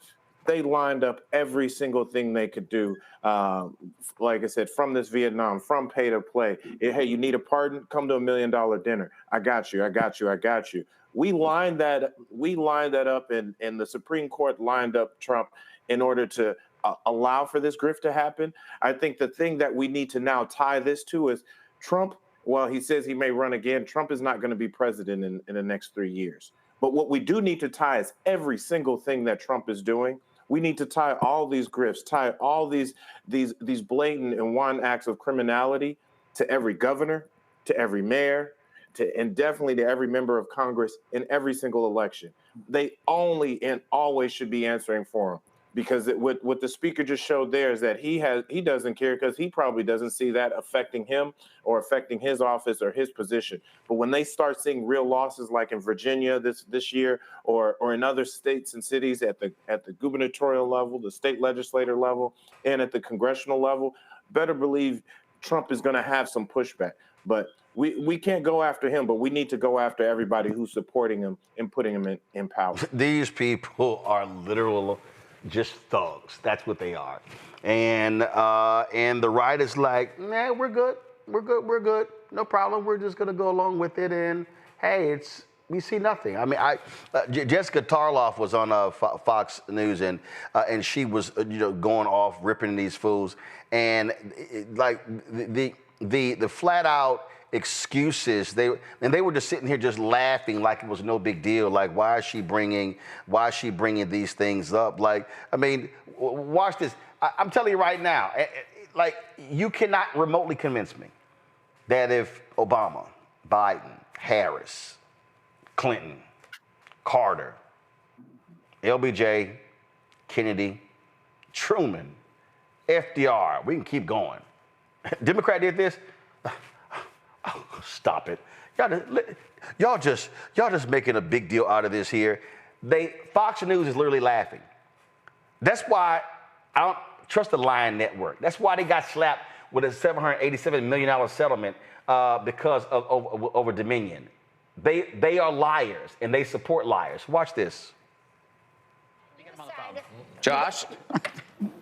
[SPEAKER 13] they lined up every single thing they could do. Like I said, from this Vietnam, from pay to play. Hey, you need a pardon? Come to $1 million dinner. I got you. I got you. I got you. We lined that up, and the Supreme Court lined up Trump in order to allow for this grift to happen. I think the thing that we need to now tie this to is Trump. Well, he says he may run again. Trump is not going to be president in the next 3 years. But what we do need to tie is every single thing that Trump is doing. We need to tie all these grifts, tie all these blatant and wanton acts of criminality to every governor, to every mayor, and definitely to every member of Congress in every single election. They only and always should be answering for him, because what the speaker just showed there is that he doesn't care, because he probably doesn't see that affecting him or affecting his office or his position. But when they start seeing real losses, like in Virginia this year, or in other states and cities at the gubernatorial level, the state legislator level, and at the congressional level, better believe Trump is going to have some pushback. But we can't go after him, but we need to go after everybody who's supporting him and putting him in power.
[SPEAKER 10] These people are literal just thugs. That's what they are. And the right is like, nah, we're good. No problem. We're just going to go along with it. And hey, we see nothing. I mean, Jessica Tarloff was on Fox News, and she was going off ripping these fools, and like the flat out excuses, they were just sitting here just laughing like it was no big deal. Like, why is she bringing these things up? Like, I mean, watch this. I'm telling you right now, like, you cannot remotely convince me that if Obama, Biden, Harris, Clinton, Carter, LBJ, Kennedy, Truman, FDR, we can keep going. Democrat did this. Oh, stop it. Y'all just making a big deal out of this here. Fox News is literally laughing. That's why I don't trust the Lion Network. That's why they got slapped with a $787 million settlement because of over Dominion. They are liars, and they support liars. Watch this.
[SPEAKER 7] Josh?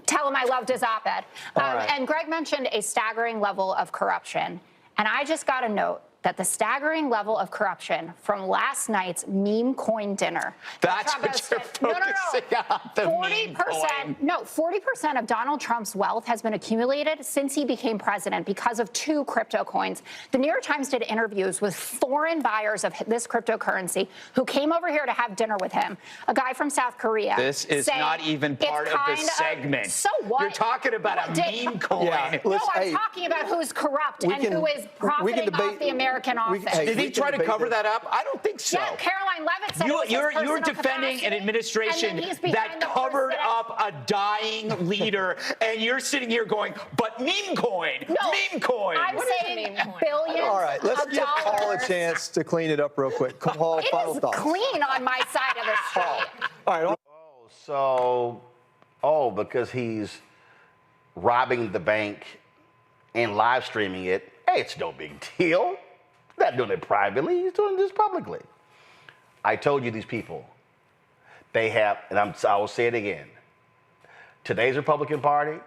[SPEAKER 11] Tell him I loved his op-ed.
[SPEAKER 7] Right.
[SPEAKER 11] And Greg mentioned a staggering level of corruption. And I just got to note that the staggering level of corruption from last night's meme coin dinner.
[SPEAKER 7] That's what you're focusing on, the
[SPEAKER 11] 40%. No, 40% of Donald Trump's wealth has been accumulated since he became president because of 2 crypto coins. The New York Times did interviews with foreign buyers of this cryptocurrency who came over here to have dinner with him. A guy from South Korea.
[SPEAKER 12] This is not even part of the segment.
[SPEAKER 11] So what?
[SPEAKER 12] You're talking about a meme coin.
[SPEAKER 11] Yeah, no, I'm talking about who's corrupt and who is profiting off the American office.
[SPEAKER 12] Did he try to cover that up? I don't think so.
[SPEAKER 11] Yeah, Caroline Levitt said
[SPEAKER 12] you're defending
[SPEAKER 11] capacity,
[SPEAKER 12] an administration that covered up a dying leader, and you're sitting here going, but meme coin, meme coin.
[SPEAKER 11] I'm saying billions.
[SPEAKER 23] All right, let's give Paul a chance to clean it up real quick. Paul, final thoughts.
[SPEAKER 11] Clean on my side of the street.
[SPEAKER 23] All right.
[SPEAKER 10] Because he's robbing the bank and live streaming it. Hey, it's no big deal. He's not doing it privately. He's doing this publicly. I told you these people, they have, and I will say it again, today's Republican Party,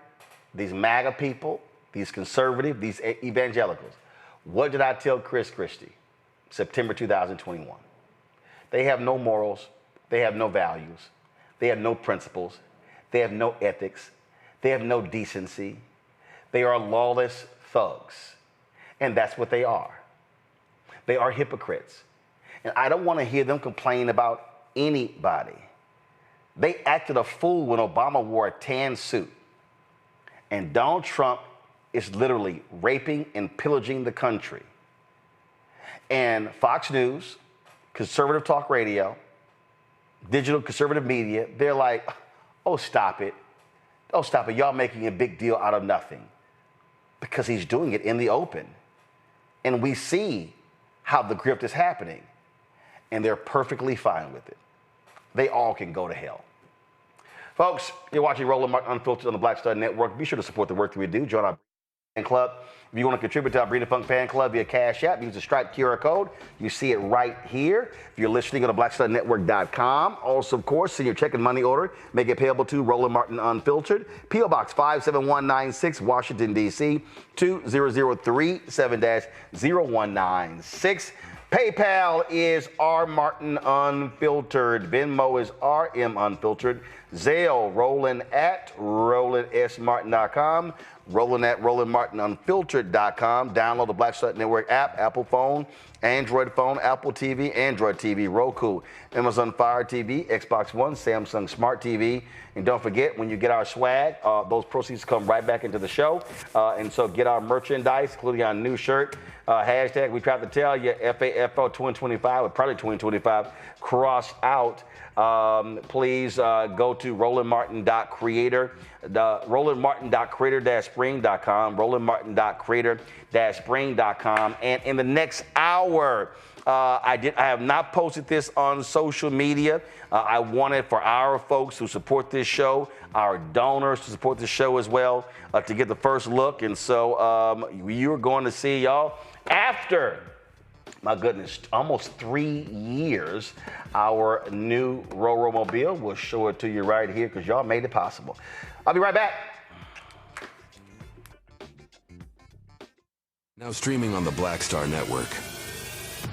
[SPEAKER 10] these MAGA people, these conservative, these evangelicals. What did I tell Chris Christie? September 2021. They have no morals. They have no values. They have no principles. They have no ethics. They have no decency. They are lawless thugs. And that's what they are. They are hypocrites. And I don't want to hear them complain about anybody. They acted a fool when Obama wore a tan suit. And Donald Trump is literally raping and pillaging the country. And Fox News, conservative talk radio, digital conservative media, they're like, oh, stop it. Oh, stop it. Y'all making a big deal out of nothing. Because he's doing it in the open. And we see how the grift is happening. And they're perfectly fine with it. They all can go to hell. Folks, you're watching Roland Martin Unfiltered on the Black Star Network. Be sure to support the work that we do. Join our fan club. If you want to contribute to our Breeding Funk fan club via Cash App, use the Stripe QR code. You see it right here. If you're listening, go to blackstarnetwork.com. Also, of course, send your check and money order. Make it payable to Roland Martin Unfiltered. P.O. Box 57196, Washington, D.C. 20037-0196. PayPal is R Martin Unfiltered. Venmo is RM Unfiltered. Zelle, Roland at RolandSMartin.com. Roland at RolandMartinUnfiltered.com. Download the Black Slut Network app, Apple phone, Android phone, Apple TV, Android TV, Roku, Amazon Fire TV, Xbox One, Samsung Smart TV. And don't forget, when you get our swag, those proceeds come right back into the show. And so get our merchandise, including our new shirt. Hashtag, we tried to tell you, FAFO 2025, or probably 2025, crossed out. Please go to RolandMartin.creator, RolandMartin.creator-spring.com, RolandMartin.creator-spring.com. And in the next hour, I have not posted this on social media. I wanted for our folks who support this show, our donors to support the show as well, to get the first look. And so you're going to see, y'all, after, my goodness, almost 3 years, our new Roro-mobile. We'll show it to you right here because y'all made it possible. I'll be right back.
[SPEAKER 6] Now streaming on the Black Star Network.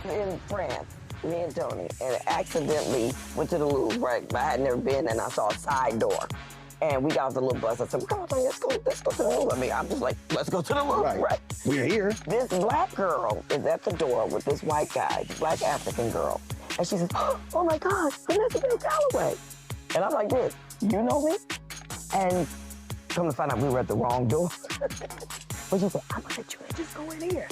[SPEAKER 14] In France, me and Tony, and accidentally went to the Louvre, right? But I had never been, and I saw a side door. And we got off the little bus. I said, come on, Tony, let's go to the Louvre. I mean, I'm just like, let's go to the Louvre, right?
[SPEAKER 23] We're here.
[SPEAKER 14] This black girl is at the door with this white guy, black African girl. And she says, oh my God, Vanessa Bell Calloway. And I'm like this, you know me? And come to find out we were at the wrong door. But she said, I'm gonna let you just go in here.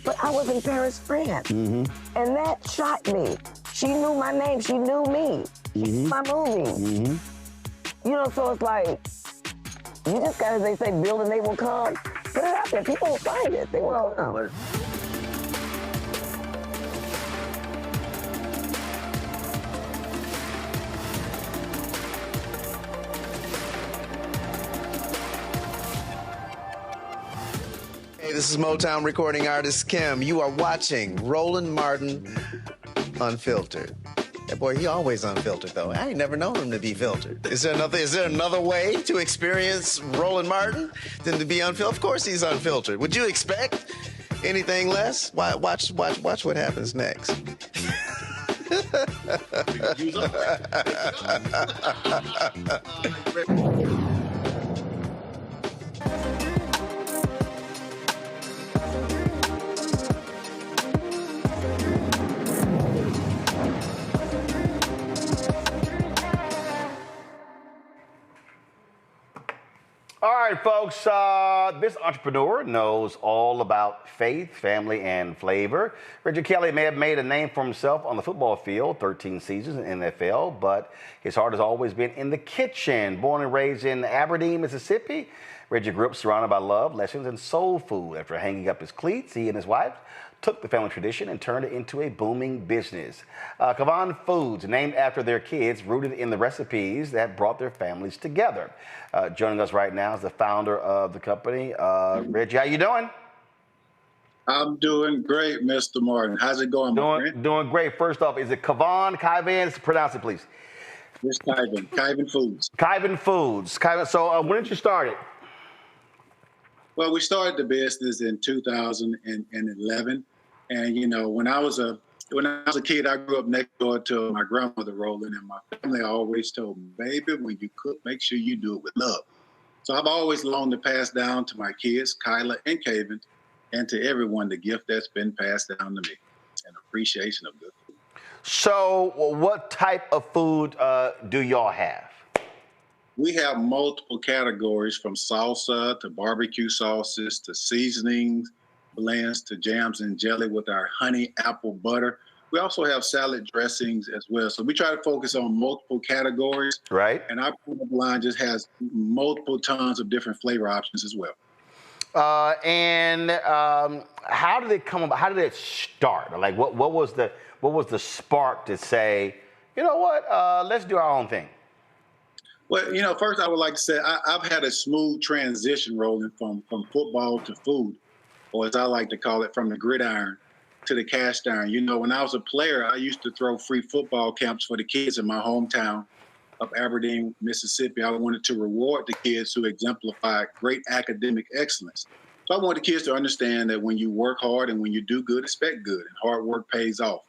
[SPEAKER 14] But I was in Paris, France. And that shocked me. She knew my name, she knew me. She knew my movie. You know, so it's like, you just gotta, they say, build and they will come. Put it out there, people will find it, they will come.
[SPEAKER 23] Hey, this is Motown recording artist Kim. You are watching Roland Martin Unfiltered. That boy, he always unfiltered though. I ain't never known him to be filtered. Is there another way to experience Roland Martin than to be unfiltered? Of course he's unfiltered. Would you expect anything less? Watch what happens next.
[SPEAKER 10] All right, folks, this entrepreneur knows all about faith, family, and flavor. Reggie Kelly may have made a name for himself on the football field, 13 seasons in the NFL, but his heart has always been in the kitchen. Born and raised in Aberdeen, Mississippi, Reggie grew up surrounded by love, lessons, and soul food. After hanging up his cleats, he and his wife took the family tradition and turned it into a booming business. Kyvan Foods, named after their kids, rooted in the recipes that brought their families together. Joining us right now is the founder of the company, Reggie. How you doing?
[SPEAKER 15] I'm doing great, Mr. Martin. How's it going, my friend?
[SPEAKER 10] Doing great. First off, is it Kyvan? Pronounce it, please.
[SPEAKER 15] It's Kyvan Foods.
[SPEAKER 10] Kyvan Foods. So when did you start it?
[SPEAKER 15] Well, we started the business in 2011, and you know, when I was a kid, I grew up next door to my grandmother Roland, and my family always told me, "Baby, when you cook, make sure you do it with love." So I've always longed to pass down to my kids, Kyla and Kyvan, and to everyone the gift that's been passed down to me, an appreciation of good food.
[SPEAKER 10] So, what type of food do y'all have?
[SPEAKER 15] We have multiple categories, from salsa to barbecue sauces to seasonings, blends to jams and jelly with our honey apple butter. We also have salad dressings as well. So we try to focus on multiple categories.
[SPEAKER 10] Right.
[SPEAKER 15] And our product line just has multiple tons of different flavor options as well.
[SPEAKER 10] How did it come about? How did it start? Like, what was the spark to say, you know what, let's do our own thing?
[SPEAKER 15] Well, you know, first I would like to say I've had a smooth transition rolling from football to food, or as I like to call it, from the gridiron to the cast iron. You know, when I was a player, I used to throw free football camps for the kids in my hometown of Aberdeen, Mississippi. I wanted to reward the kids who exemplified great academic excellence. So I want the kids to understand that when you work hard and when you do good, expect good, and hard work pays off.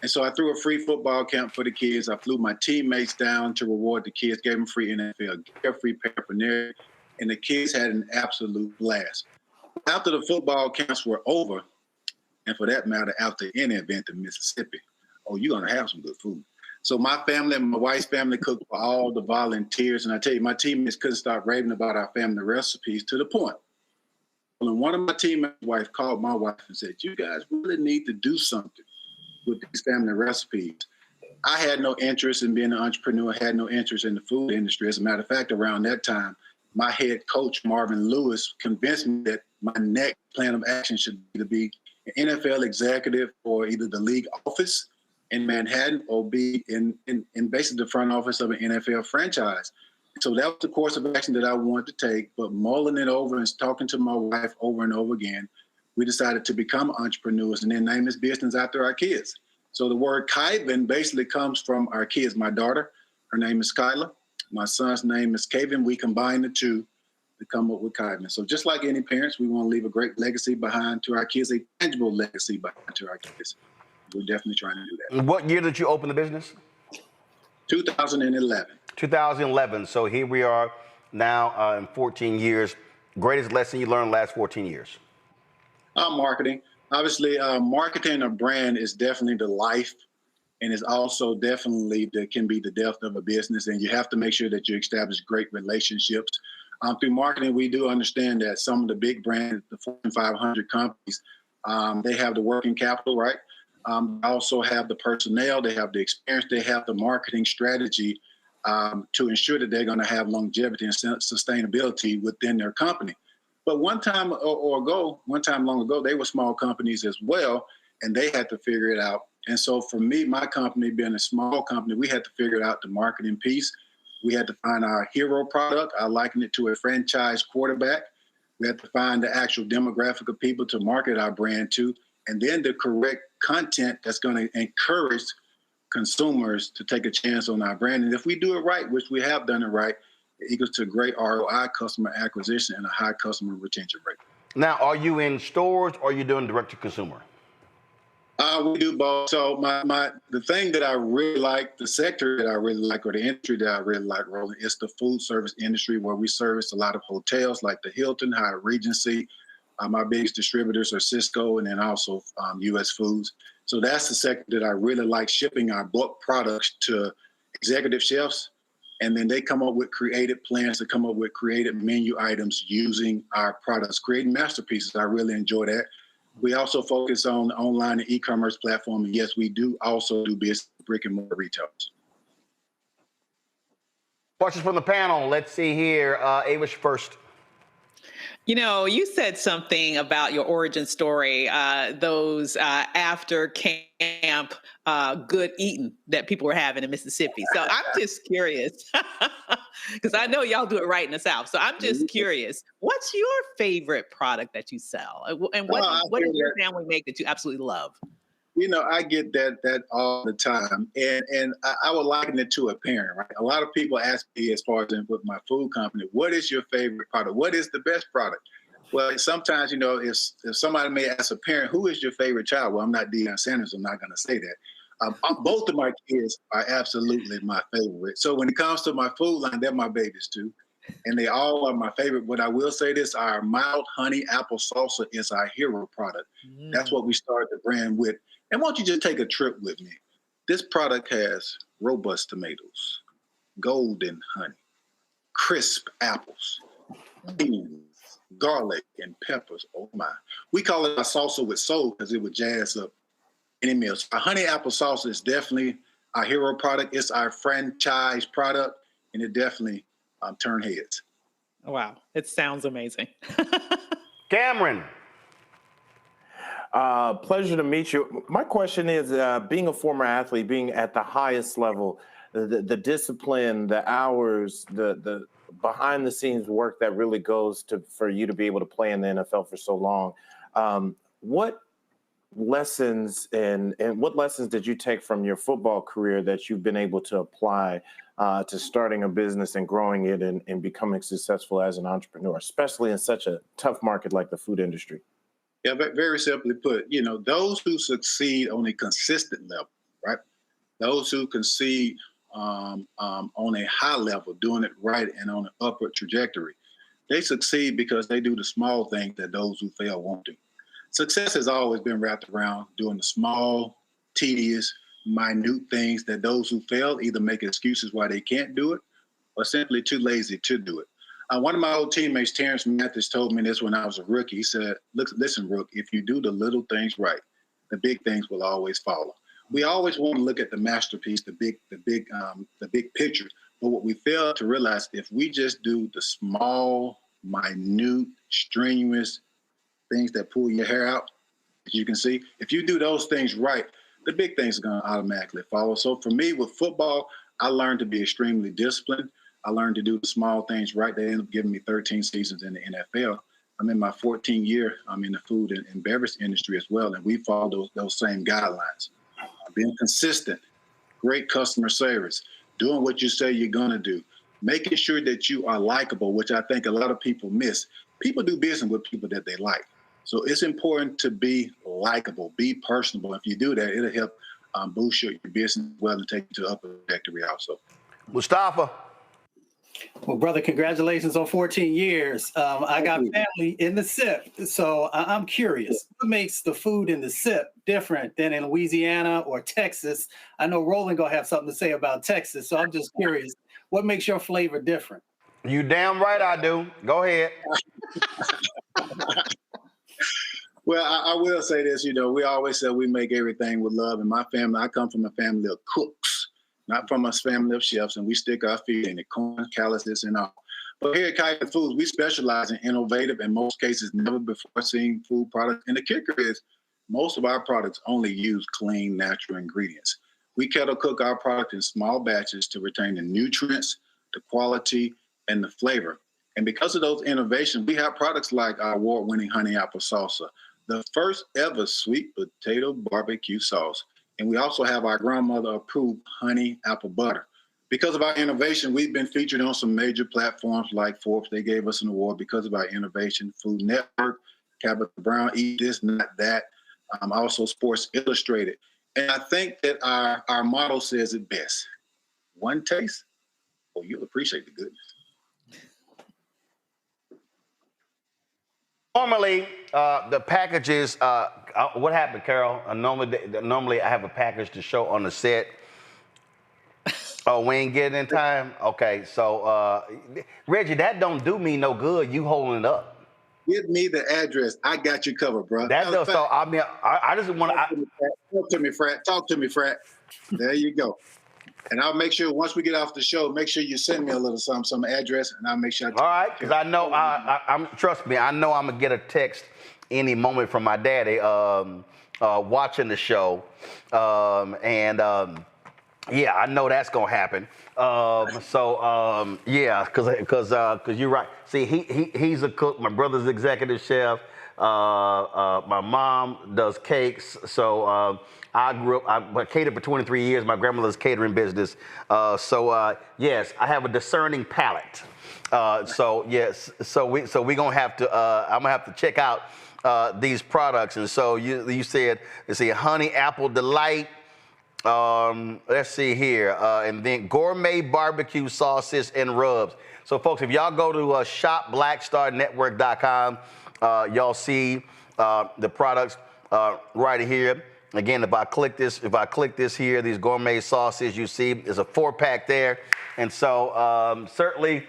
[SPEAKER 15] And so I threw a free football camp for the kids. I flew my teammates down to reward the kids, gave them free NFL gear, free paraphernalia, and the kids had an absolute blast. After the football camps were over, and for that matter, after any event in Mississippi, oh, you're going to have some good food. So my family and my wife's family cooked for all the volunteers. And I tell you, my teammates couldn't stop raving about our family recipes to the point. When one of my teammates' wife called my wife and said, you guys really need to do something with these family recipes. I had no interest in being an entrepreneur, had no interest in the food industry. As a matter of fact, around that time, my head coach, Marvin Lewis, convinced me that my next plan of action should be an NFL executive or either the league office in Manhattan or be in basically the front office of an NFL franchise. So that was the course of action that I wanted to take, but mulling it over and talking to my wife over and over again, we decided to become entrepreneurs and then name this business after our kids. So the word Kyvan basically comes from our kids. My daughter, her name is Kyla. My son's name is Kyvan. We combined the two to come up with Kyvan. So just like any parents, we want to leave a great legacy behind to our kids, a tangible legacy behind to our kids. We're definitely trying to do that.
[SPEAKER 10] What year did you open the business?
[SPEAKER 15] 2011.
[SPEAKER 10] 2011. So here we are now in 14 years. Greatest lesson you learned last 14 years?
[SPEAKER 15] Marketing. Obviously, marketing a brand is definitely the life, and it's also definitely can be the death of a business. And you have to make sure that you establish great relationships. Through marketing, we do understand that some of the big brands, the Fortune 500 companies, they have the working capital, right? Also have the personnel, they have the experience, they have the marketing strategy to ensure that they're going to have longevity and sustainability within their company. But one time long ago, they were small companies as well, and they had to figure it out. And so for me, my company being a small company, we had to figure out the marketing piece. We had to find our hero product. I liken it to a franchise quarterback. We had to find the actual demographic of people to market our brand to, and then the correct content that's going to encourage consumers to take a chance on our brand. And if we do it right, which we have done it right, it equals to great ROI, customer acquisition, and a high customer retention rate.
[SPEAKER 10] Now, are you in stores or are you doing direct to consumer?
[SPEAKER 15] We do both. So the thing that I really like, the sector that I really like, or the industry that I really like, Roland, is the food service industry, where we service a lot of hotels like the Hilton, Hyatt Regency. My biggest distributors are Cisco and then also U.S. Foods. So that's the sector that I really like, shipping our bulk products to executive chefs. And then they come up with creative plans to come up with creative menu items using our products, creating masterpieces. I really enjoy that. We also focus on online and e-commerce platform. And yes, we do also do business with brick and mortar retailers.
[SPEAKER 10] Questions from the panel. Let's see here. Avish first.
[SPEAKER 3] You know, you said something about your origin story, those after camp good eating that people were having in Mississippi. So I'm just curious, because I know y'all do it right in the South. So I'm just curious, what's your favorite product that you sell? And what does your family make that you absolutely love?
[SPEAKER 15] You know, I get that all the time. And I would liken it to a parent, right? A lot of people ask me, as far as with my food company, what is your favorite product? What is the best product? Well, sometimes, you know, if somebody may ask a parent, who is your favorite child? Well, I'm not Deion Sanders. I'm not going to say that. Both of my kids are absolutely my favorite. So when it comes to my food line, they're my babies too. And they all are my favorite. But I will say this, our mild honey apple salsa is our hero product. That's what we started the brand with. And why don't you just take a trip with me? This product has robust tomatoes, golden honey, crisp apples, beans, garlic, and peppers. Oh my. We call it a salsa with soul because it would jazz up any meal. So our honey apple salsa is definitely our hero product. It's our franchise product, and it definitely turned heads.
[SPEAKER 3] Wow. It sounds amazing.
[SPEAKER 10] Cameron.
[SPEAKER 13] Pleasure to meet you. My question is, being a former athlete, being at the highest level, the discipline, the hours, the behind the scenes work that really goes for you to be able to play in the NFL for so long. What lessons and what lessons did you take from your football career that you've been able to apply to starting a business and growing it and becoming successful as an entrepreneur, especially in such a tough market like the food industry?
[SPEAKER 15] Yeah, very simply put, those who succeed on a consistent level, right? Those who succeed on a high level, doing it right and on an upward trajectory, they succeed because they do the small things that those who fail won't do. Success has always been wrapped around doing the small, tedious, minute things that those who fail either make excuses why they can't do it or simply too lazy to do it. One of my old teammates, Terrence Mathis, told me this when I was a rookie. He said, listen, Rook, if you do the little things right, the big things will always follow. We always want to look at the masterpiece, the big picture. But what we fail to realize, if we just do the small, minute, strenuous things that pull your hair out, as you can see, if you do those things right, the big things are going to automatically follow. So for me, with football, I learned to be extremely disciplined. I learned to do the small things right. They ended up giving me 13 seasons in the NFL. I'm in my 14th year. I'm in the food and beverage industry as well, and we follow those same guidelines. Being consistent, great customer service, doing what you say you're going to do, making sure that you are likable, which I think a lot of people miss. People do business with people that they like. So it's important to be likable, be personable. If you do that, it'll help boost your business well and take you to upper trajectory also.
[SPEAKER 10] Mustafa.
[SPEAKER 1] Well, brother, congratulations on 14 years. I got family in the SIP, so I'm curious. What makes the food in the SIP different than in Louisiana or Texas? I know Roland gonna have something to say about Texas, so I'm just curious. What makes your flavor different?
[SPEAKER 10] You damn right I do. Go ahead.
[SPEAKER 15] Well, I will say this, we always say we make everything with love. In my family, I come from a family of cooks, not from a family of chefs, and we stick our feet in the corn, calluses, and all. But here at Kyvan Foods, we specialize in innovative, in most cases, never before seen food products. And the kicker is most of our products only use clean, natural ingredients. We kettle cook our product in small batches to retain the nutrients, the quality, and the flavor. And because of those innovations, we have products like our award-winning honey apple salsa, the first ever sweet potato barbecue sauce. And we also have our grandmother-approved honey apple butter. Because of our innovation, we've been featured on some major platforms like Forbes. They gave us an award because of our innovation. Food Network, Tabitha Brown, Eat This, Not That. Also Sports Illustrated. And I think that our motto says it best. One taste, or you'll appreciate the goodness.
[SPEAKER 10] Normally, the packages, what happened, Carol? Normally I have a package to show on the set. Oh, we ain't getting in time? Okay, so, Reggie, that don't do me no good. You holding it up.
[SPEAKER 15] Give me the address. I got you covered, bro.
[SPEAKER 10] That does, so, I mean, I just want to.
[SPEAKER 15] Talk to me, Frat. Talk to me, Frat. There you go. And I'll make sure once we get off the show, make sure you send me a little some address, and I'll make sure.
[SPEAKER 10] All right, because I know I'm trust me, I know I'm gonna get a text any moment from my daddy watching the show, yeah, I know that's gonna happen. Yeah, because you're right. See, he's a cook. My brother's executive chef. My mom does cakes, so. I grew up, I catered for 23 years, my grandmother's catering business. Yes, I have a discerning palate. So we gonna have to, I'm gonna have to check out these products. And so you said, let's see, Honey Apple Delight, let's see here, and then gourmet barbecue sauces and rubs. So folks, if y'all go to shopblackstarnetwork.com, y'all see the products right here. Again, if I click this here, these gourmet sauces, you see there's a 4-pack there. And so certainly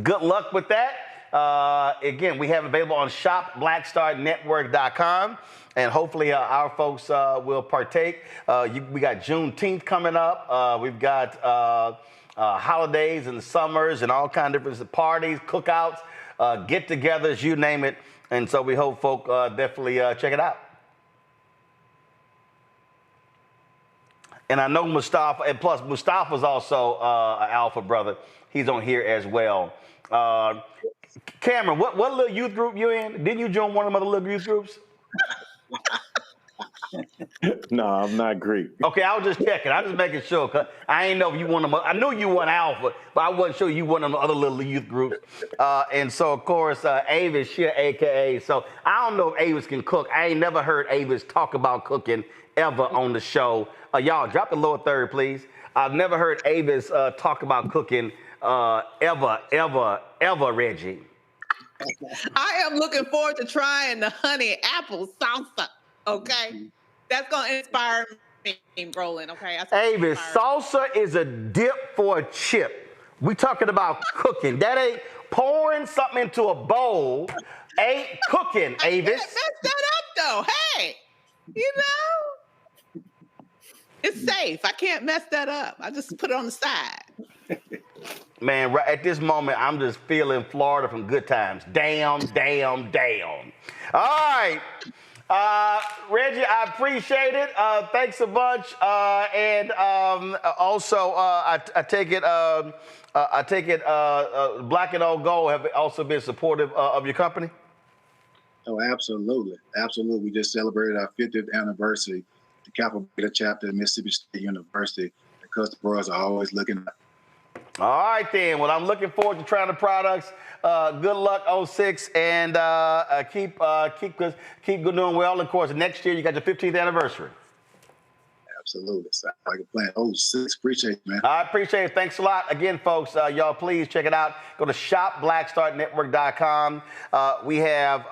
[SPEAKER 10] good luck with that. Again, we have it available on shopblackstarnetwork.com. And hopefully our folks will partake. We got Juneteenth coming up. We've got holidays and summers and all kinds of different parties, cookouts, get-togethers, you name it. And so we hope folk definitely check it out. And I know Mustafa, and plus Mustafa's also an alpha brother. He's on here as well. Cameron, what little youth group you in? Didn't you join one of them other little youth groups?
[SPEAKER 13] No, I'm not Greek.
[SPEAKER 10] Okay, I was just checking. I was just making sure, because I ain't know if you one of them. I knew you won Alpha, but I wasn't sure you one of the other little youth groups. And so, of course, Avis, she AKA. So I don't know if Avis can cook. I ain't never heard Avis talk about cooking ever on the show. Y'all, drop the lower third, please. I've never heard Avis talk about cooking ever, Reggie.
[SPEAKER 3] I am looking forward to trying the honey apple salsa. Okay, that's gonna inspire me, Roland. Okay,
[SPEAKER 10] Avis, salsa is a dip for a chip. We talking about cooking. That ain't pouring something into a bowl. Ain't cooking, Avis.
[SPEAKER 3] Mess that up though. Hey, you know, it's safe. I can't mess that up. I just put it on the side.
[SPEAKER 10] Man, right at this moment, I'm just feeling Florida from Good Times. Damn. All right. Reggie, I appreciate it. Thanks a bunch. And also, I take it Black and Old Gold have also been supportive of your company?
[SPEAKER 15] Oh, absolutely. Absolutely. We just celebrated our 50th anniversary, the Capital Beta chapter at Mississippi State University. The customers are always looking at.
[SPEAKER 10] All right, then. Well, I'm looking forward to trying the products. Good luck, 06, and keep doing well. Of course, next year you got your 15th anniversary.
[SPEAKER 15] Absolutely. Sounds like a plan. 06, appreciate it, man.
[SPEAKER 10] I appreciate it. Thanks a lot. Again, folks, y'all, please check it out. Go to shopblackstarnetwork.com. We have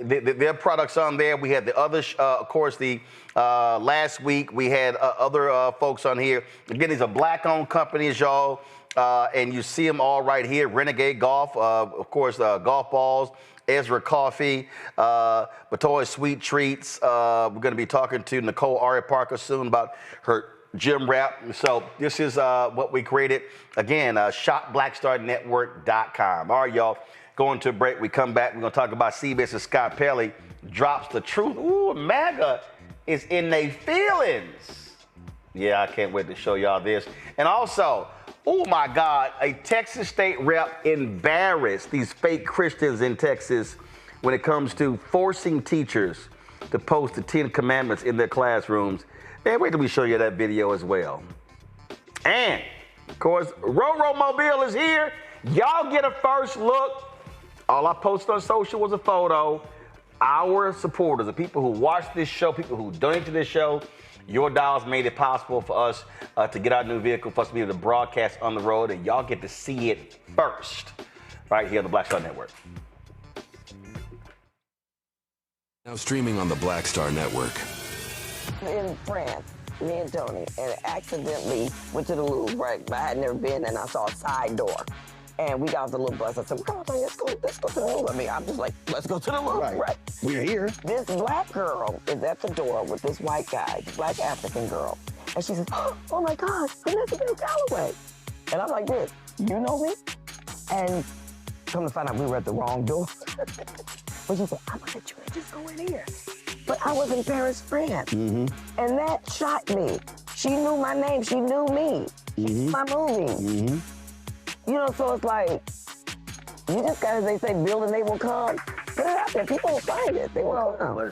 [SPEAKER 10] their products on there. We had the other, of course, the last week we had other folks on here. Again, these are Black-owned companies, y'all, and you see them all right here. Renegade Golf, of course, golf balls. Ezra Coffee, Batoy Sweet Treats. We're going to be talking to Nicole Ari Parker soon about her gym wrap. So this is what we created. Again, shopblackstarnetwork.com. All right, y'all, going to a break. We come back. We're going to talk about CBS's Scott Pelley drops the truth. Ooh, MAGA is in their feelings. Yeah, I can't wait to show y'all this. And also, oh my God, a Texas state rep embarrassed these fake Christians in Texas when it comes to forcing teachers to post the 10 Commandments in their classrooms. Man, wait till we show you that video as well. And, of course, Roro Mobile is here. Y'all get a first look. All I posted on social was a photo. Our supporters, the people who watch this show, people who donate to this show, your dollars made it possible for us to get our new vehicle, for us to be able to broadcast on the road, and y'all get to see it first right here on the Black Star Network.
[SPEAKER 6] Now streaming on the Black Star Network.
[SPEAKER 14] In France, me and Tony, and accidentally went to the Louvre, right? But I had never been, and I saw a side door. And we got off the little bus. I said, come on, Tony, let's go to the Louvre. I mean, I'm just like, let's go to the Louvre, right?
[SPEAKER 23] We're here.
[SPEAKER 14] This black girl is at the door with this white guy, black African girl. And she says, oh my God, Vanessa Bill Calloway. And I'm like this, you know me? And come to find out we were at the wrong door. But she said, I'm gonna let you just go in here. But I was in Paris, France. And that shocked me. She knew my name, she knew me. My movie. You know, so it's like, you just gotta, they say, build and they will come. Put it out there, people will find it, they will come.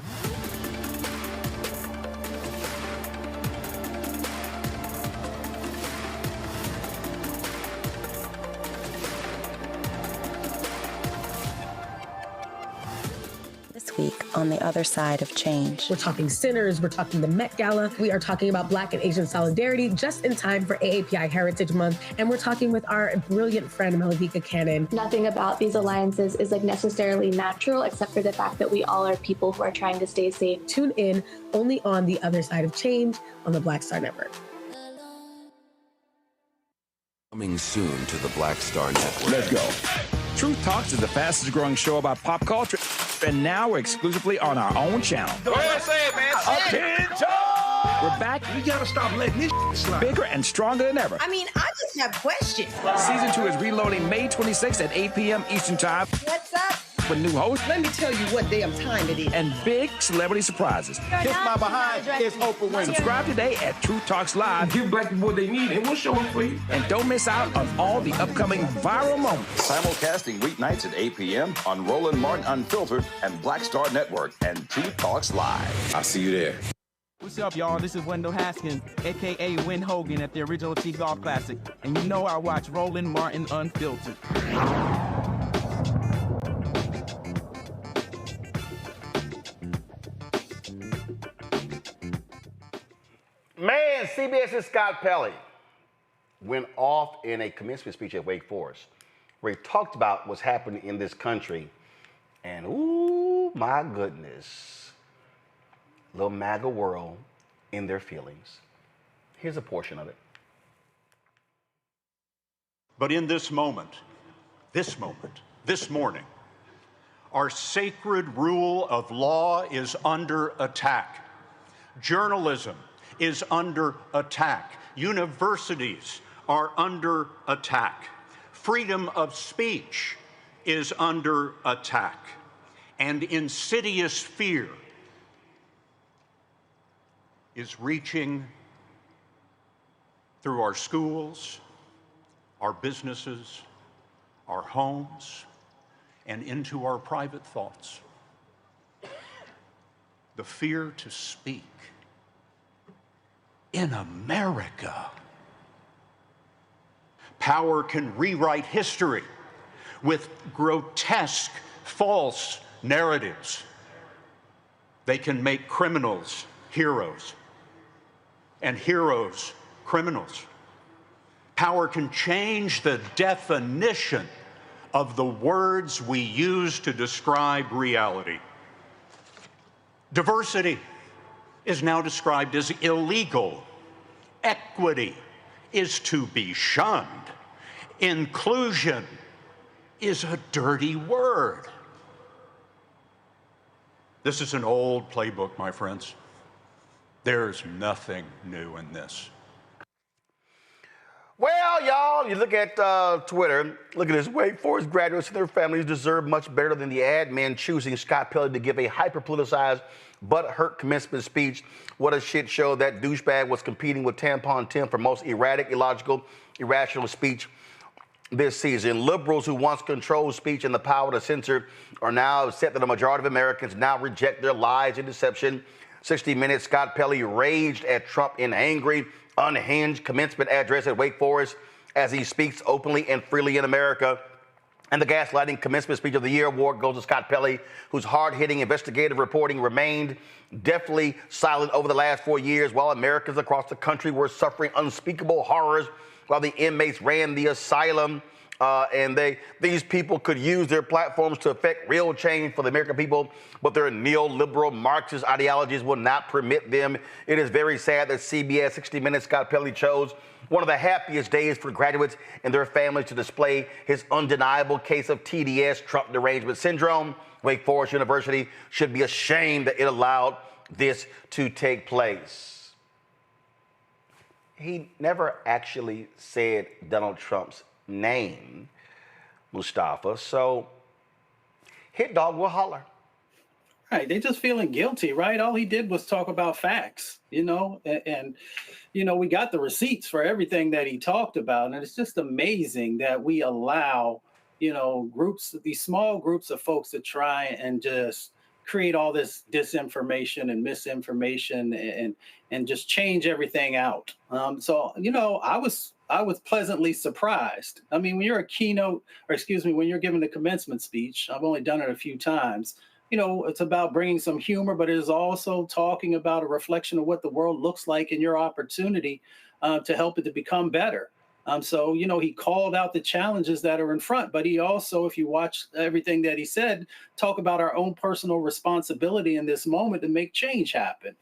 [SPEAKER 8] This week on The Other Side of Change.
[SPEAKER 17] We're talking sinners, we're talking the Met Gala, we are talking about Black and Asian solidarity just in time for AAPI Heritage Month, and we're talking with our brilliant friend Maurene Comey.
[SPEAKER 16] Nothing about these alliances is like necessarily natural, except for the fact that we all are people who are trying to stay safe.
[SPEAKER 17] Tune in only on The Other Side of Change on the Black Star Network.
[SPEAKER 6] Coming soon to the Black Star Network.
[SPEAKER 18] Let's go. Truth Talks is the fastest growing show about pop culture, and now we're exclusively on our own channel.
[SPEAKER 2] Go ahead, say it, man.
[SPEAKER 18] Attention! We're back. We gotta stop letting this slide. Bigger and stronger than ever.
[SPEAKER 24] I mean, I just have questions.
[SPEAKER 18] Season 2 is reloading May 26th at 8 p.m. Eastern Time.
[SPEAKER 24] What's up?
[SPEAKER 18] with new hosts.
[SPEAKER 19] Let me tell you what damn time it is.
[SPEAKER 18] And big celebrity surprises.
[SPEAKER 19] Kiss my behind. It's Oprah Winfrey.
[SPEAKER 18] Subscribe today at Truth Talks Live.
[SPEAKER 19] Give black people what they need, and we'll show them for you.
[SPEAKER 18] And don't miss out on all the upcoming viral moments.
[SPEAKER 20] Simulcasting weeknights at 8 p.m. on Roland Martin Unfiltered and Black Star Network and Truth Talks Live. I'll see you there.
[SPEAKER 21] What's up, y'all? This is Wendell Haskins, a.k.a. Win Hogan at the original T-Golf Classic. And you know I watch Roland Martin Unfiltered.
[SPEAKER 10] Man, CBS's Scott Pelley went off in a commencement speech at Wake Forest where he talked about what's happening in this country. And, ooh, my goodness. Little MAGA world in their feelings. Here's a portion of it.
[SPEAKER 24] But in this moment, this morning, our sacred rule of law is under attack. Journalism is under attack. Universities are under attack. Freedom of speech is under attack. And insidious fear is reaching through our schools, our businesses, our homes, and into our private thoughts. The fear to speak in America. Power can rewrite history with grotesque, false narratives. They can make criminals heroes and heroes criminals. Power can change the definition of the words we use to describe reality. Diversity is now described as illegal. Equity is to be shunned. Inclusion is a dirty word. This is an old playbook, my friends. There's nothing new in this.
[SPEAKER 10] Well, y'all, you look at Twitter, look at this. Wake Forest graduates and their families deserve much better than the admin choosing Scott Pelley to give a hyper-politicized, butt-hurt commencement speech. What a shit show. That douchebag was competing with Tampon Tim for most erratic, illogical, irrational speech this season. Liberals who once controlled speech and the power to censor are now upset that a majority of Americans now reject their lies and deception. 60 Minutes, Scott Pelley raged at Trump in angry, unhinged commencement address at Wake Forest as he speaks openly and freely in America. And the gaslighting commencement speech of the year award goes to Scott Pelley, whose hard-hitting investigative reporting remained deathly silent over the last 4 years while Americans across the country were suffering unspeakable horrors while the inmates ran the asylum. These people could use their platforms to affect real change for the American people, but their neoliberal Marxist ideologies will not permit them. It is very sad that CBS 60 Minutes Scott Pelley chose one of the happiest days for graduates and their families to display his undeniable case of TDS, Trump derangement syndrome. Wake Forest University should be ashamed that it allowed this to take place. He never actually said Donald Trump's name, Mustafa, so hit dog will holler.
[SPEAKER 1] Right, they just feeling guilty, right? All he did was talk about facts, and we got the receipts for everything that he talked about, and it's just amazing that we allow, these small groups of folks to try and just create all this disinformation and misinformation and just change everything out. I was pleasantly surprised. I mean, when you're when you're giving a commencement speech, I've only done it a few times. It's about bringing some humor, but it is also talking about a reflection of what the world looks like and your opportunity to help it to become better. He called out the challenges that are in front, but he also, if you watch everything that he said, talk about our own personal responsibility in this moment to make change happen.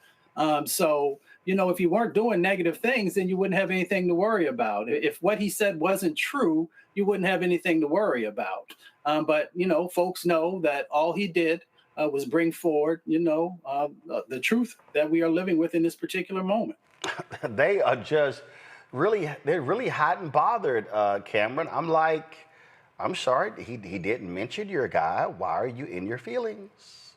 [SPEAKER 1] If you weren't doing negative things, then you wouldn't have anything to worry about. If what he said wasn't true, you wouldn't have anything to worry about. But folks know that all he did was bring forward, the truth that we are living with in this particular moment.
[SPEAKER 10] They are just they're really hot and bothered, Cameron. I'm like, I'm sorry, he didn't mention your guy. Why are you in your feelings?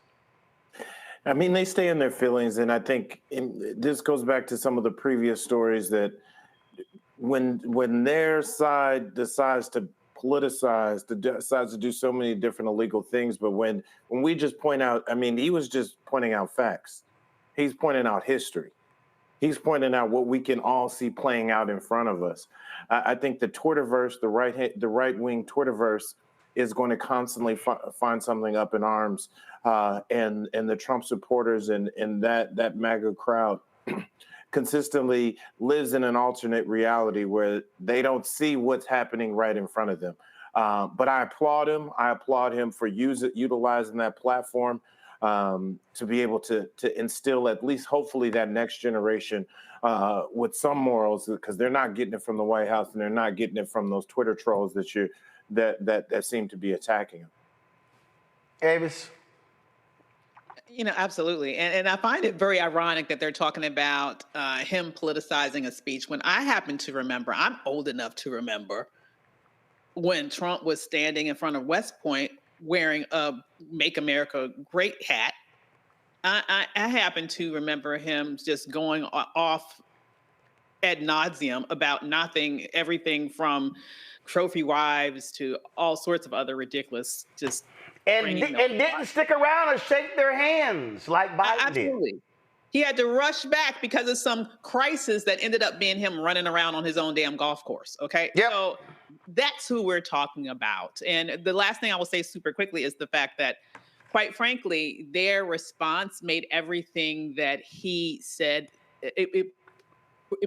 [SPEAKER 13] I mean, they stay in their feelings, and I think this goes back to some of the previous stories that when their side decides to politicize, decides to do so many different illegal things, but when we just point out, I mean, he was just pointing out facts. He's pointing out history. He's pointing out what we can all see playing out in front of us. I think the Twitterverse, the right-wing Twitterverse, is going to constantly find something up in arms, and the Trump supporters and that MAGA crowd consistently lives in an alternate reality where they don't see what's happening right in front of them. But I applaud him. I applaud him for utilizing that platform to be able to instill at least hopefully that next generation with some morals, because they're not getting it from the White House and they're not getting it from those Twitter trolls that seem to be attacking him.
[SPEAKER 10] Avis?
[SPEAKER 3] You know, absolutely. And I find it very ironic that they're talking about him politicizing a speech when I happen to remember, I'm old enough to remember when Trump was standing in front of West Point wearing a Make America Great hat. I happen to remember him just going off ad nauseum about nothing, everything from trophy wives to all sorts of other ridiculous
[SPEAKER 10] and didn't stick around and shake their hands like Biden
[SPEAKER 3] absolutely
[SPEAKER 10] did.
[SPEAKER 3] He had to rush back because of some crisis that ended up being him running around on his own damn golf course. Okay.
[SPEAKER 10] Yep.
[SPEAKER 3] So that's who we're talking about. And the last thing I will say super quickly is the fact that, quite frankly, their response made everything that he said, it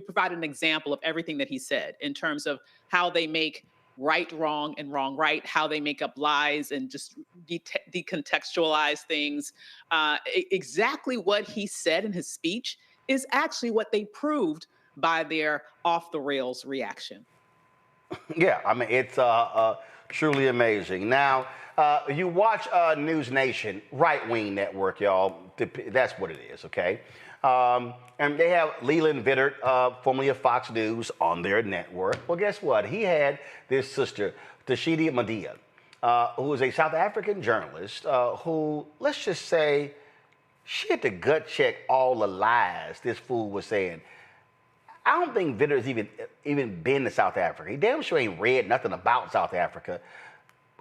[SPEAKER 3] provided an example of everything that he said in terms of how they make right wrong and wrong right, how they make up lies and just decontextualize things. Exactly what he said in his speech is actually what they proved by their off the rails reaction.
[SPEAKER 10] Yeah, I mean, it's truly amazing. Now, you watch News Nation, right-wing network, y'all. That's what it is, okay? And they have Leland Vittert, formerly of Fox News, on their network. Well, guess what? He had this sister, Tashidi Madia, who is a South African journalist who, let's just say, she had to gut check all the lies this fool was saying. I don't think Vitter's even been to South Africa. He damn sure ain't read nothing about South Africa.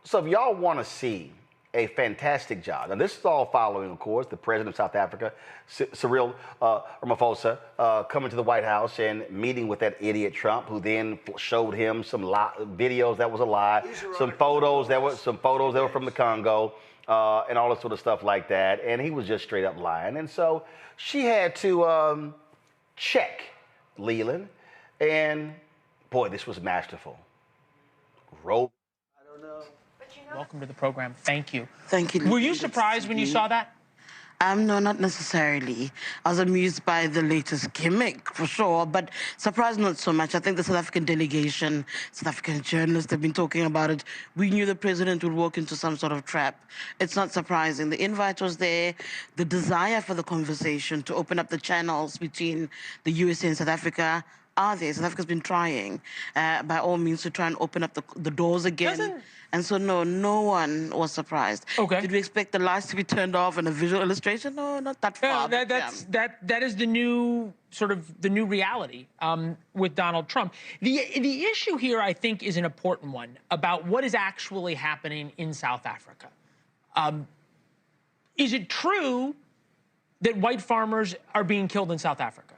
[SPEAKER 10] So if y'all want to see a fantastic job, now this is all following, of course, the president of South Africa, Cyril Ramaphosa, coming to the White House and meeting with that idiot Trump, who then showed him some videos that was a lie, some photos that were from the Congo, and all this sort of stuff like that. And he was just straight up lying. And so she had to check Leland, and boy, this was masterful.
[SPEAKER 4] Welcome to the program. Thank you.
[SPEAKER 5] Thank you.
[SPEAKER 4] Were you surprised when you saw that?
[SPEAKER 5] No, not necessarily. I was amused by the latest gimmick, for sure, but surprised not so much. I think the South African delegation, South African journalists have been talking about it. We knew the president would walk into some sort of trap. It's not surprising. The invite was there. The desire for the conversation to open up the channels between the USA and South Africa are there. South Africa's been trying, by all means, to try and open up the doors again. And so, no one was surprised.
[SPEAKER 4] Okay.
[SPEAKER 5] Did we expect the lights to be turned off and a visual illustration? No, not that far.
[SPEAKER 4] That is the new reality with Donald Trump. The issue here, I think, is an important one about what is actually happening in South Africa. Is it true that white farmers are being killed in South Africa?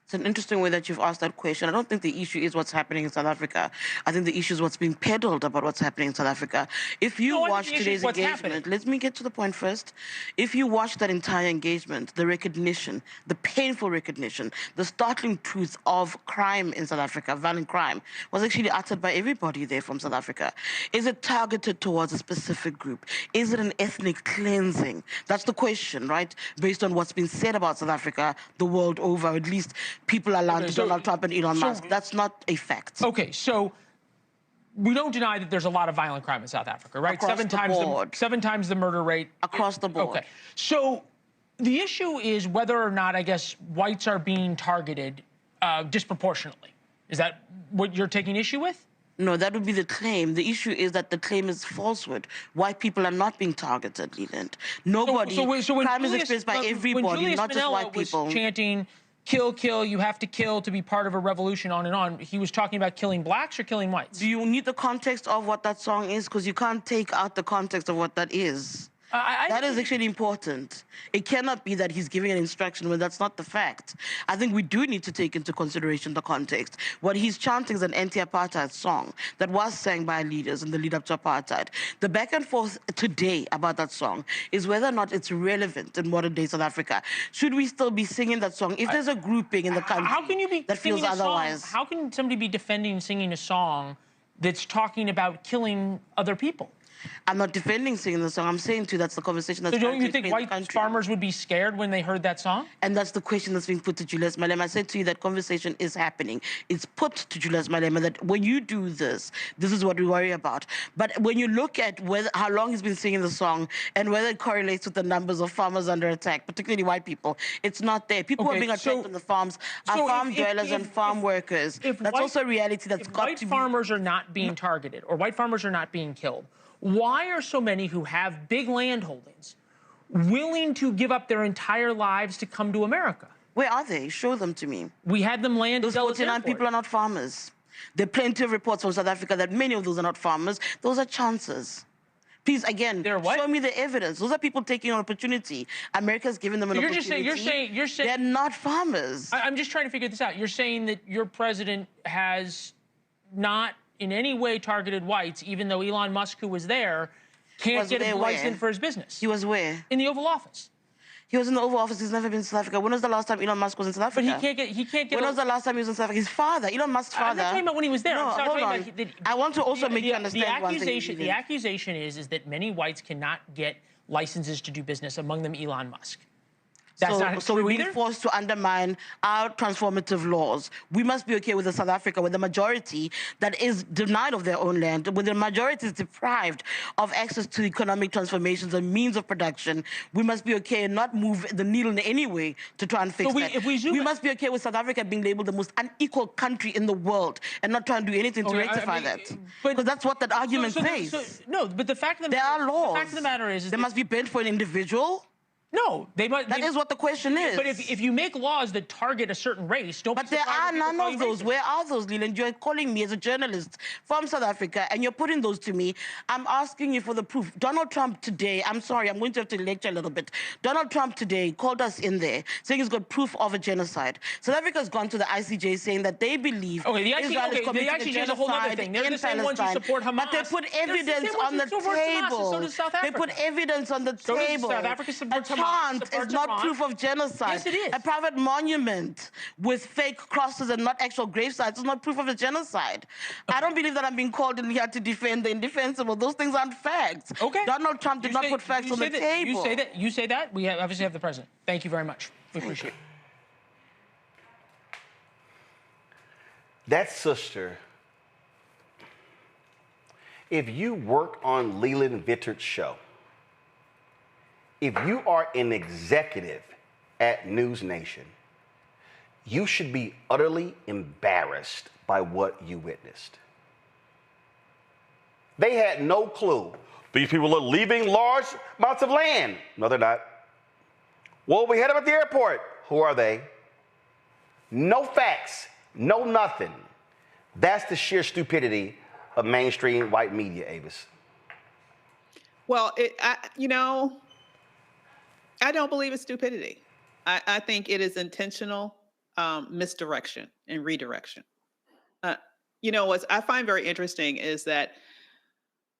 [SPEAKER 5] It's an interesting way that you've asked that question. I don't think the issue is what's happening in South Africa. I think the issue is what's being peddled about what's happening in South Africa. If you watch today's engagement, let me get to the point first. If you watch that entire engagement, the recognition, the painful recognition, the startling truth of crime in South Africa, violent crime, was actually uttered by everybody there from South Africa. Is it targeted towards a specific group? Is it an ethnic cleansing? That's the question, right? Based on what's been said about South Africa the world over, at least people aligned to Donald Trump and Elon Musk. That's not a fact.
[SPEAKER 4] Okay, so we don't deny that there's a lot of violent crime in South Africa, right?
[SPEAKER 5] Across
[SPEAKER 4] seven times the murder rate.
[SPEAKER 5] Across the board.
[SPEAKER 4] Okay, so the issue is whether or not, I guess, whites are being targeted disproportionately. Is that what you're taking issue with?
[SPEAKER 5] No, that would be the claim. The issue is that the claim is falsehood. White people are not being targeted, Leland. Nobody.
[SPEAKER 4] So when
[SPEAKER 5] crime is
[SPEAKER 4] Julius-
[SPEAKER 5] experienced by
[SPEAKER 4] when
[SPEAKER 5] everybody,
[SPEAKER 4] Julius
[SPEAKER 5] not just
[SPEAKER 4] Malema
[SPEAKER 5] white people.
[SPEAKER 4] was chanting, kill, kill, you have to kill to be part of a revolution, on and on. He was talking about killing blacks or killing whites?
[SPEAKER 5] Do you need the context of what that song is? Because you can't take out the context of what that is. That is actually important. It cannot be that he's giving an instruction when that's not the fact. I think we do need to take into consideration the context. What he's chanting is an anti-apartheid song that was sang by leaders in the lead up to apartheid. The back and forth today about that song is whether or not it's relevant in modern day South Africa. Should we still be singing that song? If there's a grouping in the country
[SPEAKER 4] how can you be
[SPEAKER 5] that feels otherwise.
[SPEAKER 4] How can somebody be defending singing a song that's talking about killing other people?
[SPEAKER 5] I'm not defending singing the song. I'm saying to you that's the conversation that's.
[SPEAKER 4] So don't you think white farmers would be scared when they heard that song?
[SPEAKER 5] And that's the question that's being put to Julius Malema. I said to you that conversation is happening. It's put to Julius Malema that when you do this, this is what we worry about. But when you look at how long he's been singing the song and whether it correlates with the numbers of farmers under attack, particularly white people, it's not there. People who are being attacked on the farms are farm dwellers and farm workers. That's also a reality that's got to be.
[SPEAKER 4] White farmers are not being targeted or white farmers are not being killed. Why are so many who have big land holdings willing to give up their entire lives to come to America?
[SPEAKER 5] Where are they? Show them to me.
[SPEAKER 4] We had them land.
[SPEAKER 5] Those 49 people are not farmers. There are plenty of reports from South Africa that many of those are not farmers. Those are chances. Please, again, show me the evidence. Those are people taking an opportunity. America's giving them an opportunity.
[SPEAKER 4] You're saying
[SPEAKER 5] they're not farmers.
[SPEAKER 4] I'm just trying to figure this out. You're saying that your president has not in any way targeted whites, even though Elon Musk, who was there, can't get a license for his business.
[SPEAKER 5] He was where?
[SPEAKER 4] In the Oval Office.
[SPEAKER 5] He was in the Oval Office. He's never been to South Africa. When was the last time Elon Musk was in South Africa?
[SPEAKER 4] But he can't get.
[SPEAKER 5] When was the last time he was in South Africa? His father, Elon Musk's father.
[SPEAKER 4] I'm not talking about when he was there.
[SPEAKER 5] No, hold on. I want to also make you understand one thing.
[SPEAKER 4] The accusation is that many whites cannot get licenses to do business, among them Elon Musk.
[SPEAKER 5] So we're being forced to undermine our transformative laws. We must be okay with a South Africa with a majority that is denied of their own land, with the majority is deprived of access to economic transformations and means of production. We must be okay and not move the needle in any way to try and fix that. We must be okay with South Africa being labeled the most unequal country in the world and not try and do anything to rectify that. Because that's what that argument says.
[SPEAKER 4] No, but the fact of the
[SPEAKER 5] matter, there are laws.
[SPEAKER 4] The fact of the matter is
[SPEAKER 5] there must be bent for an individual.
[SPEAKER 4] No,
[SPEAKER 5] That is what the question is.
[SPEAKER 4] But if you make laws that target a certain race, don't.
[SPEAKER 5] But there are none of those. Where are those, Leland? You're calling me as a journalist from South Africa, and you're putting those to me. I'm asking you for the proof. Donald Trump today, I'm sorry, I'm going to have to lecture a little bit. Donald Trump today called us in there, saying he's got proof of a genocide. South Africa's gone to the ICJ saying that they believe Israel is committing a genocide in Palestine. But they put evidence on the table. They put evidence on the table. Is not proof of genocide.
[SPEAKER 4] Yes, it is.
[SPEAKER 5] A private monument with fake crosses and not actual grave sites is not proof of a genocide. I don't believe that I'm being called in here to defend the indefensible. Those things aren't facts.
[SPEAKER 4] Okay.
[SPEAKER 5] Donald Trump did not put facts on the table.
[SPEAKER 4] You say that. We obviously have the president. Thank you very much. We appreciate it.
[SPEAKER 10] That sister, if you work on Leland Vitterd's show, if you are an executive at News Nation, you should be utterly embarrassed by what you witnessed. They had no clue. These people are leaving large amounts of land. No, they're not. Well, we had them at the airport. Who are they? No facts, no nothing. That's the sheer stupidity of mainstream white media, Avis.
[SPEAKER 3] Well, I don't believe it's stupidity. I think it is intentional misdirection and redirection. What I find very interesting is that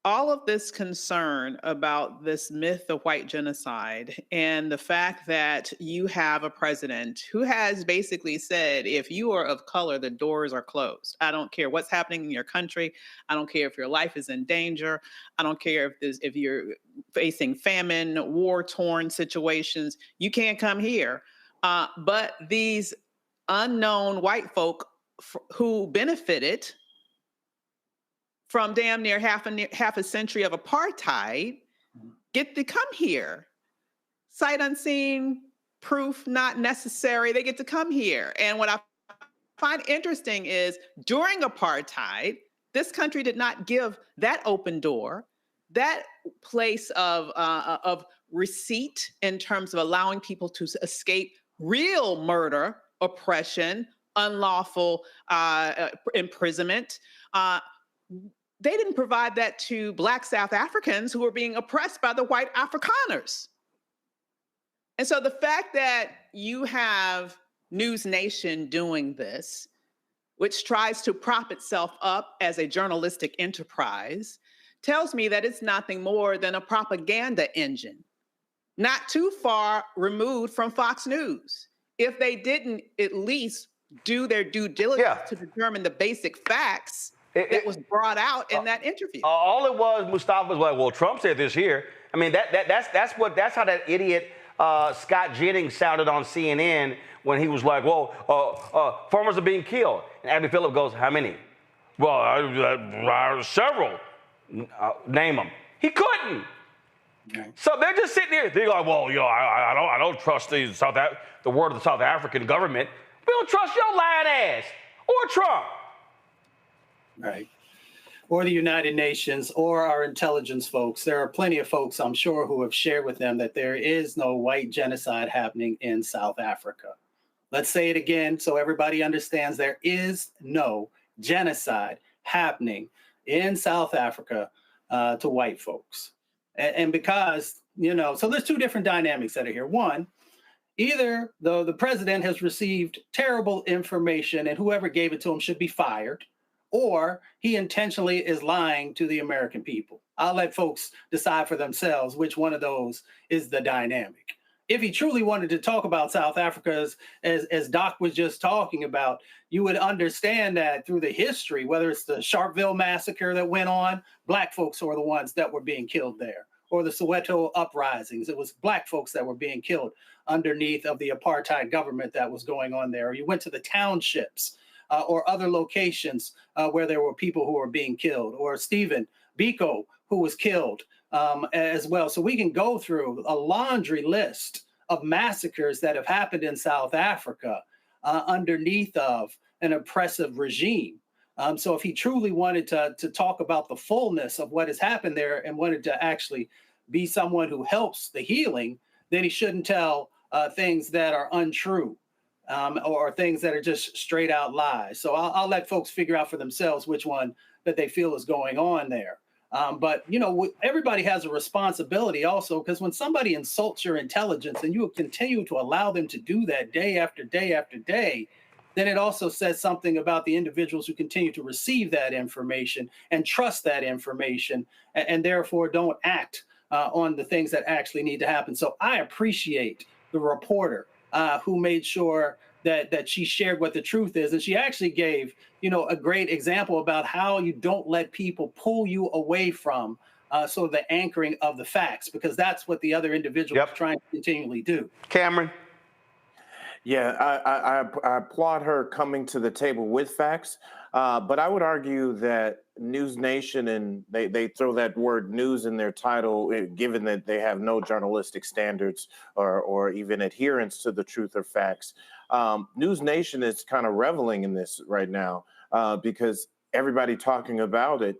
[SPEAKER 3] all of this concern about this myth of white genocide and the fact that you have a president who has basically said, if you are of color, the doors are closed. I don't care what's happening in your country. I don't care if your life is in danger. I don't care if you're facing famine, war-torn situations. You can't come here. But these unknown white folk who benefited from damn near half a century of apartheid get to come here. Sight unseen, proof not necessary. They get to come here. And what I find interesting is during apartheid, This country did not give that open door, that place of receipt in terms of allowing people to escape real murder, oppression, unlawful imprisonment. They didn't provide that to Black South Africans who were being oppressed by the white Afrikaners. And so the fact that you have News Nation doing this, which tries to prop itself up as a journalistic enterprise, tells me that it's nothing more than a propaganda engine, not too far removed from Fox News. If they didn't at least do their due diligence to determine the basic facts that was brought out in that interview.
[SPEAKER 10] All it was, Mustafa, was like, well, Trump said this here. I mean, that's how that idiot Scott Jennings sounded on CNN when he was like, well, farmers are being killed. And Abby Phillip goes, how many? Well, several. Name them. He couldn't. Okay. So they're just sitting there. They're like, well, I don't trust the word of the South African government. We don't trust your lying ass or Trump.
[SPEAKER 1] Right. Or the United Nations or our intelligence folks. There are plenty of folks, I'm sure, who have shared with them that there is no white genocide happening in South Africa. Let's say it again so everybody understands there is no genocide happening in South Africa to white folks. And because, so there's two different dynamics that are here. One, either the president has received terrible information and whoever gave it to him should be fired, or he intentionally is lying to the American people. I'll let folks decide for themselves which one of those is the dynamic. If he truly wanted to talk about South Africa, as Doc was just talking about, you would understand that through the history, whether it's the Sharpeville massacre that went on, Black folks were the ones that were being killed there, or the Soweto uprisings. It was Black folks that were being killed underneath of the apartheid government that was going on there. Or you went to the townships or other locations where there were people who were being killed, or Stephen Biko, who was killed as well. So we can go through a laundry list of massacres that have happened in South Africa underneath of an oppressive regime. So if he truly wanted to talk about the fullness of what has happened there and wanted to actually be someone who helps the healing, then he shouldn't tell things that are untrue or things that are just straight out lies. So I'll let folks figure out for themselves which one that they feel is going on there. But, everybody has a responsibility also, because when somebody insults your intelligence and you continue to allow them to do that day after day after day, then it also says something about the individuals who continue to receive that information and trust that information and therefore don't act on the things that actually need to happen. So I appreciate the reporter who made sure that she shared what the truth is. And she actually gave, a great example about how you don't let people pull you away from sort of the anchoring of the facts, because that's what the other individual is trying to continually do.
[SPEAKER 10] Cameron?
[SPEAKER 13] Yeah, I applaud her coming to the table with facts, but I would argue that News Nation, and they throw that word news in their title, given that they have no journalistic standards or even adherence to the truth or facts. News Nation is kind of reveling in this right now because everybody talking about it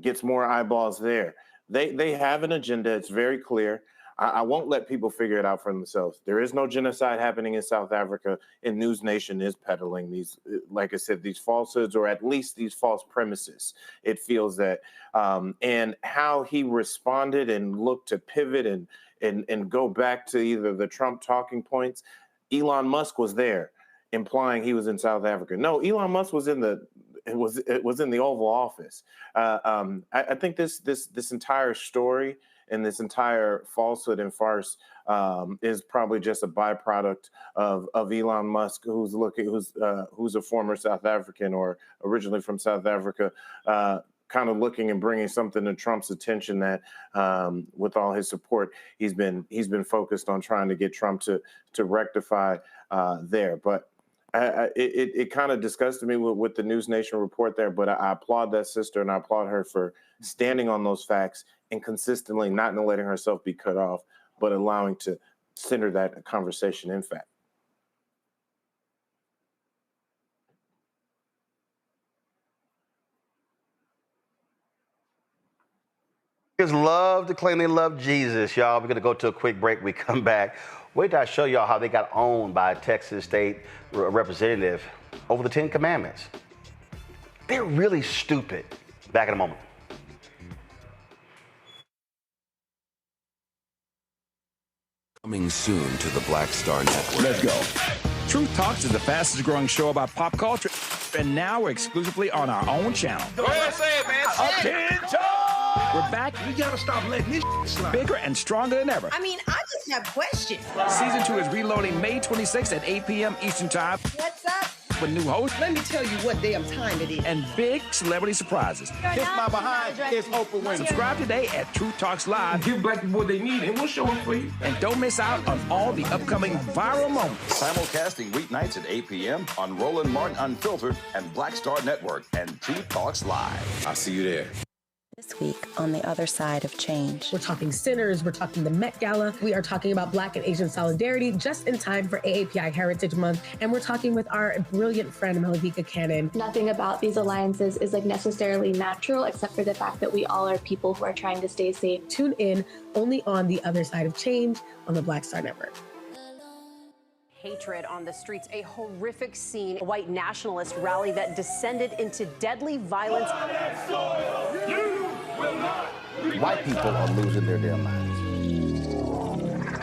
[SPEAKER 13] gets more eyeballs there. They have an agenda. It's very clear. I won't let people figure it out for themselves. There is no genocide happening in South Africa, and News Nation is peddling these, like I said, these falsehoods, or at least these false premises. It feels that, and how he responded and looked to pivot and go back to either the Trump talking points. Elon Musk was there, implying he was in South Africa. No, Elon Musk was in the Oval Office. I think this entire story and this entire falsehood and farce is probably just a byproduct of Elon Musk, who's a former South African or originally from South Africa, kind of looking and bringing something to Trump's attention that, with all his support, he's been focused on trying to get Trump to rectify there. But it kind of disgusted me with the News Nation report there, but I applaud that sister and I applaud her for standing on those facts and consistently not letting herself be cut off, but allowing to center that conversation in fact.
[SPEAKER 10] Just love to claim they love Jesus, y'all. We're going to go to a quick break. We come back. Wait till I show y'all how they got owned by a Texas state representative over the 10 Commandments. They're really stupid. Back in a moment.
[SPEAKER 6] Coming soon to the Black Star Network. Let's go.
[SPEAKER 18] Truth Talks is the fastest growing show about pop culture, and now we're exclusively on our own channel.
[SPEAKER 19] Go ahead, say it, man.
[SPEAKER 18] Attention! We're back.
[SPEAKER 19] We gotta stop letting this slide.
[SPEAKER 18] Bigger and stronger than ever.
[SPEAKER 7] I mean, I just have questions.
[SPEAKER 18] Season 2 is reloading May 26th at 8 p.m. Eastern Time.
[SPEAKER 7] What's up?
[SPEAKER 18] With new hosts.
[SPEAKER 19] Let me tell you what damn time it is.
[SPEAKER 18] And big celebrity surprises.
[SPEAKER 19] Kiss my behind. It's Oprah Winfrey.
[SPEAKER 18] Subscribe today at Truth Talks Live.
[SPEAKER 19] Give black people what they need, and we'll show them for you.
[SPEAKER 18] And don't miss out on all the upcoming viral moments.
[SPEAKER 20] Simulcasting weeknights at 8 p.m. on Roland Martin Unfiltered and Black Star Network and Truth Talks Live.
[SPEAKER 6] I'll see you there.
[SPEAKER 8] This week on The Other Side of Change.
[SPEAKER 17] We're talking sinners, we're talking the Met Gala, we are talking about Black and Asian solidarity just in time for AAPI Heritage Month, and we're talking with our brilliant friend Maurene Comey.
[SPEAKER 16] Nothing about these alliances is necessarily natural, except for the fact that we all are people who are trying to stay safe.
[SPEAKER 17] Tune in only on The Other Side of Change on the Black Star Network.
[SPEAKER 9] Hatred on the streets, a horrific scene, a white nationalist rally that descended into deadly violence.
[SPEAKER 12] White people are losing their damn minds.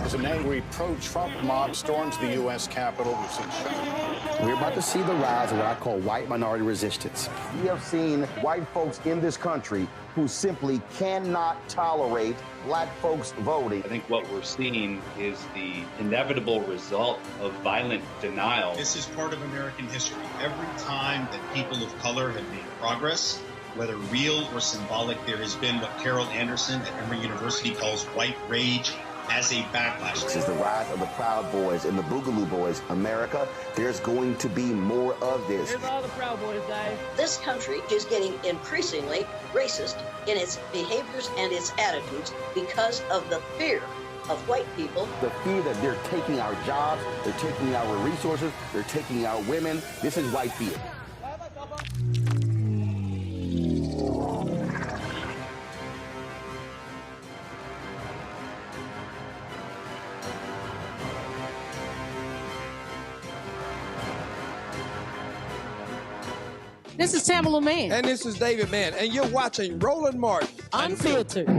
[SPEAKER 22] As an angry pro-Trump mob storms the U.S. Capitol, we've seen shooting.
[SPEAKER 12] We're about to see the rise of what I call white minority resistance. We have seen white folks in this country who simply cannot tolerate black folks voting.
[SPEAKER 25] I think what we're seeing is the inevitable result of violent denial.
[SPEAKER 26] This is part of American history. Every time that people of color have made progress, whether real or symbolic, there has been what Carol Anderson at Emory University calls white rage as a backlash.
[SPEAKER 12] This is the rise of the Proud Boys and the Boogaloo Boys. America, there's going to be more of this.
[SPEAKER 27] Here's all the Proud Boys, guys.
[SPEAKER 28] This country is getting increasingly racist in its behaviors and its attitudes because of the fear of white people.
[SPEAKER 12] The fear that they're taking our jobs, they're taking our resources, they're taking our women. This is white fear.
[SPEAKER 27] This is Tamala Mann.
[SPEAKER 19] And this is David Mann. And you're watching Roland Martin
[SPEAKER 27] Unfiltered.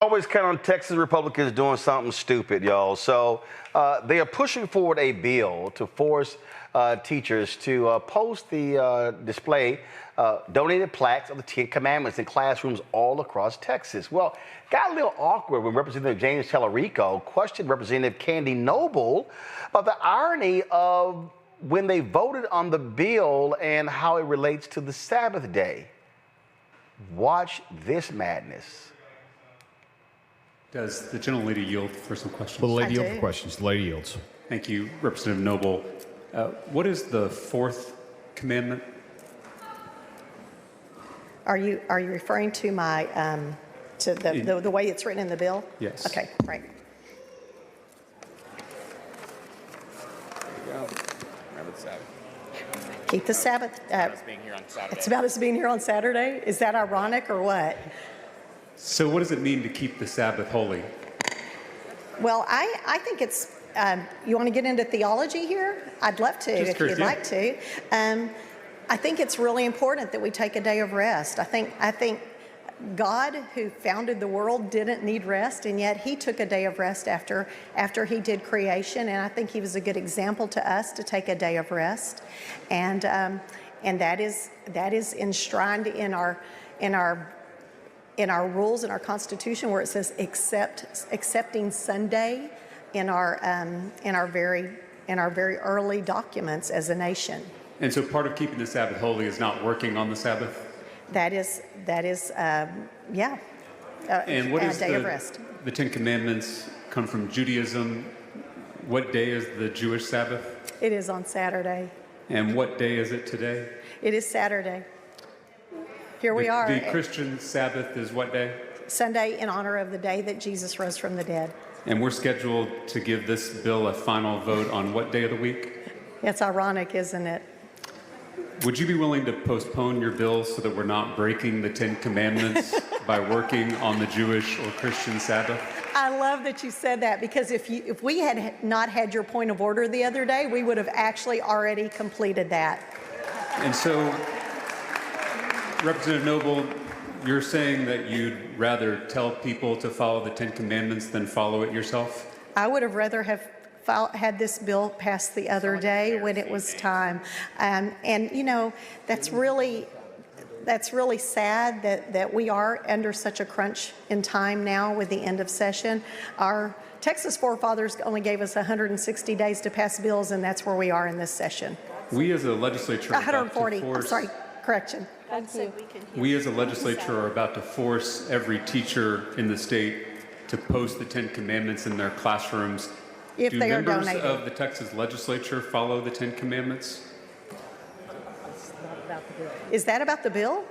[SPEAKER 10] Always count on Texas Republicans doing something stupid, y'all. So they are pushing forward a bill to force teachers to post the display donated plaques of the 10 Commandments in classrooms all across Texas. Well, got a little awkward when Representative James Tellerico questioned Representative Candy Noble about the irony of when they voted on the bill and how it relates to the Sabbath day. Watch this madness.
[SPEAKER 29] Does the gentlelady yield for some questions?
[SPEAKER 30] The lady yields for questions. The lady yields.
[SPEAKER 29] Thank you, Representative Noble. What is the fourth commandment?
[SPEAKER 31] Are you referring to my to the way it's written in the bill?
[SPEAKER 29] Yes.
[SPEAKER 31] Okay, right.
[SPEAKER 30] There you go. Remember the Sabbath.
[SPEAKER 31] Keep the Sabbath.
[SPEAKER 30] Being here on Saturday.
[SPEAKER 31] It's about us being here on Saturday. Is that ironic or what?
[SPEAKER 29] So what does it mean to keep the Sabbath holy?
[SPEAKER 31] Well, I think it's, you want to get into theology here? I'd love to, if you'd like to. I think it's really important that we take a day of rest. I think God, who founded the world, didn't need rest, and yet he took a day of rest after he did creation, and I think he was a good example to us to take a day of rest. And that is enshrined in our rules, in our Constitution, where it says accepting Sunday in our very early documents as a nation.
[SPEAKER 29] And so part of keeping the Sabbath holy is not working on the Sabbath?
[SPEAKER 31] That is yeah.
[SPEAKER 29] And what
[SPEAKER 31] a
[SPEAKER 29] is
[SPEAKER 31] day of rest.
[SPEAKER 29] The 10 Commandments come from Judaism. what day is the Jewish Sabbath?
[SPEAKER 31] It is on Saturday.
[SPEAKER 29] And what day is it today?
[SPEAKER 31] It is Saturday. Here we are.
[SPEAKER 29] The Christian Sabbath is what day?
[SPEAKER 31] Sunday, in honor of the day that Jesus rose from the dead.
[SPEAKER 29] And we're scheduled to give this bill a final vote on what day of the week?
[SPEAKER 31] It's ironic, isn't it?
[SPEAKER 29] Would you be willing to postpone your bill so that we're not breaking the Ten Commandments by working on the Jewish or Christian Sabbath?
[SPEAKER 31] I love that you said that, because if we had not had your point of order the other day, we would have actually already completed that.
[SPEAKER 29] And so, Representative Noble, you're saying that you'd rather tell people to follow the Ten Commandments than follow it yourself?
[SPEAKER 31] I would have rather have had this bill passed the other day when it was time. And you know, that's really sad that we are under such a crunch in time now with the end of session. Our Texas forefathers only gave us 160 days to pass bills, and that's where we are in this session.
[SPEAKER 29] We as a legislature are
[SPEAKER 31] 140,
[SPEAKER 29] about to force,
[SPEAKER 31] I'm sorry, correction.
[SPEAKER 29] We as a legislature are about to force every teacher in the state to post the Ten Commandments in their classrooms.
[SPEAKER 31] If they are donated.
[SPEAKER 29] Do members of the Texas legislature follow the Ten Commandments?
[SPEAKER 31] Is that about the bill?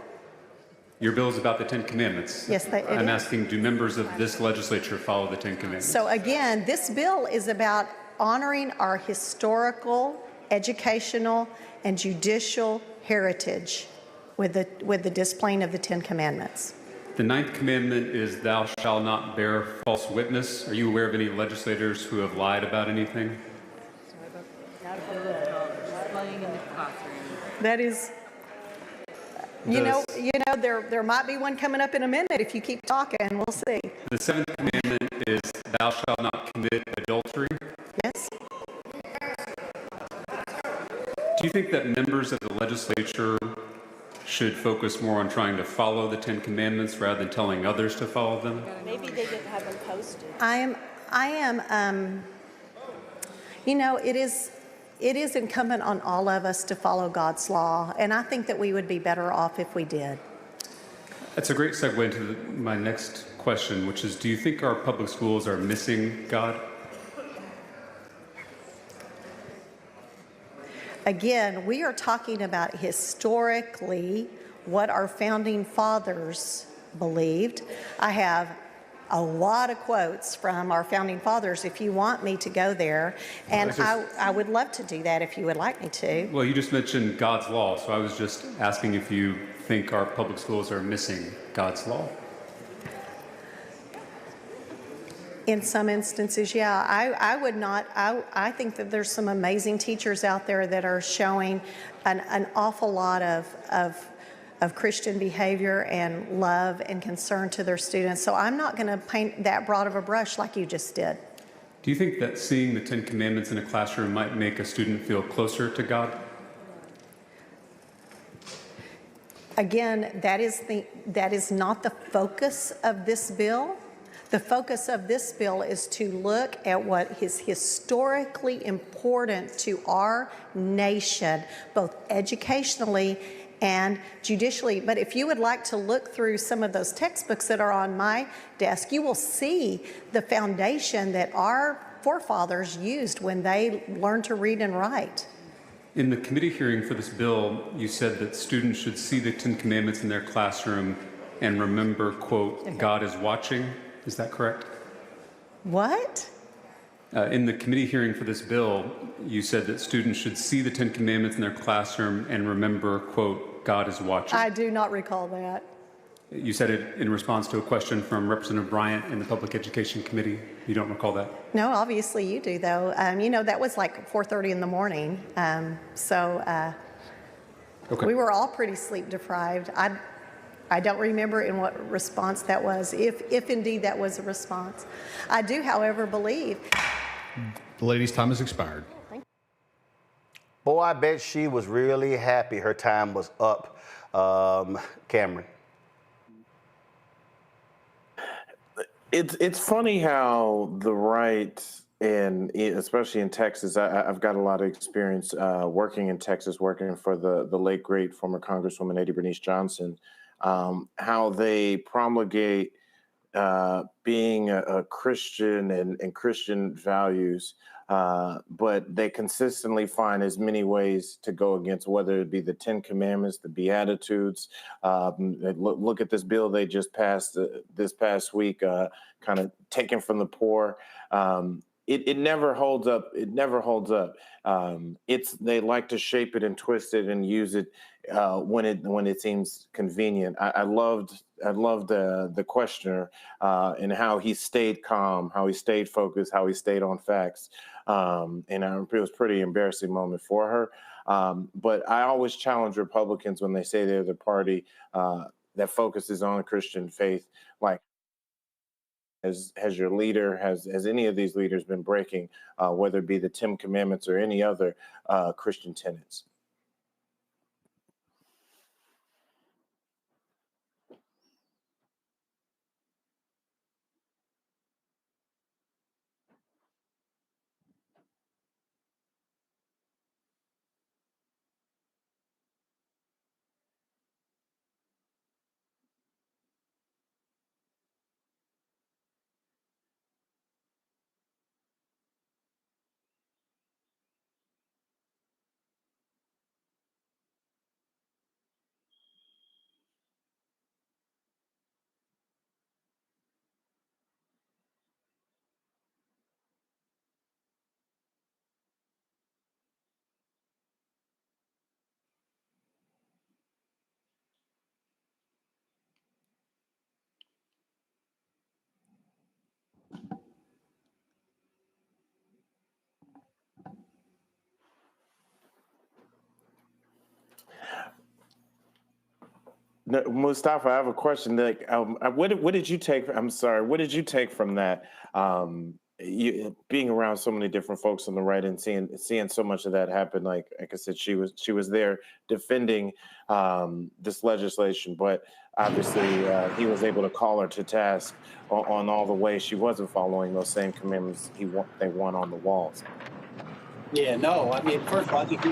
[SPEAKER 29] Your bill is about the Ten Commandments.
[SPEAKER 31] Yes,
[SPEAKER 29] I'm asking, do members of this legislature follow the Ten Commandments?
[SPEAKER 31] So again, this bill is about honoring our historical, educational, and judicial heritage with the displaying of the Ten Commandments.
[SPEAKER 29] The ninth commandment is thou shalt not bear false witness. Are you aware of any legislators who have lied about anything?
[SPEAKER 31] That is, you know, there might be one coming up in a minute if you keep talking. We'll see.
[SPEAKER 29] The seventh commandment is thou shalt not commit adultery.
[SPEAKER 31] Yes.
[SPEAKER 29] Do you think that members of the legislature should focus more on trying to follow the Ten Commandments rather than telling others to follow them?
[SPEAKER 8] Maybe they didn't have them posted.
[SPEAKER 31] I am, you know, it is incumbent on all of us to follow God's law, and I think that we would be better off if we did.
[SPEAKER 29] That's a great segue into my next question, which is, do you think our public schools are missing God?
[SPEAKER 31] Again, we are talking about historically what our founding fathers believed. I have a lot of quotes from our founding fathers if you want me to go there, and I would love to do that if you would like me to.
[SPEAKER 29] Well, you just mentioned God's law, so I was just asking if you think our public schools are missing God's law.
[SPEAKER 31] In some instances, yeah. I would not. I think that there's some amazing teachers out there that are showing an awful lot of Christian behavior and love and concern to their students. So I'm not going to paint that broad of a brush like you just did.
[SPEAKER 29] Do you think that seeing the Ten Commandments in a classroom might make a student feel closer to God?
[SPEAKER 31] Again, that is not the focus of this bill. The focus of this bill is to look at what is historically important to our nation, both educationally and judicially. But if you would like to look through some of those textbooks that are on my desk, you will see the foundation that our forefathers used when they learned to read and write.
[SPEAKER 29] In the committee hearing for this bill, you said that students should see the Ten Commandments in their classroom and remember, quote, God is watching. Is that correct?
[SPEAKER 31] What?
[SPEAKER 29] In the committee hearing for this bill, you said that students should see the Ten Commandments in their classroom and remember, quote, God is watching.
[SPEAKER 31] I do not recall that.
[SPEAKER 29] You said it in response to a question from Representative Bryant in the Public Education Committee. You don't recall that?
[SPEAKER 31] No, obviously you do, though. You know, that was like 4:30 in the morning.
[SPEAKER 29] Okay.
[SPEAKER 31] We were all pretty sleep deprived. I don't remember in what response that was, if indeed that was a response. I do, however, believe.
[SPEAKER 22] The lady's time has expired.
[SPEAKER 10] Boy, I bet she was really happy her time was up. Cameron.
[SPEAKER 13] It's funny how the right, and especially in Texas, I've got a lot of experience working in Texas, working for the late, great former Congresswoman Eddie Bernice Johnson, how they promulgate being a Christian and Christian values, but they consistently find as many ways to go against, whether it be the 10 Commandments, the Beatitudes. Look at this bill they just passed this past week, kind of taken from the poor. It never holds up. It never holds up. They like to shape it and twist it and use it when it seems convenient. I loved the questioner and how he stayed calm, how he stayed focused, how he stayed on facts. And it was a pretty embarrassing moment for her. But I always challenge Republicans when they say they're the party that focuses on Christian faith, like, has your leader, has any of these leaders been breaking, whether it be the 10 Commandments or any other Christian tenets? No, Mustafa, I have a question. Like, what did you take? I'm sorry. What did you take from that? You being around so many different folks on the right and seeing so much of that happen. Like I said, she was there defending this legislation, but obviously he was able to call her to task on all the ways she wasn't following those same commandments they want on the walls.
[SPEAKER 1] Yeah, no, I mean, first of all, I think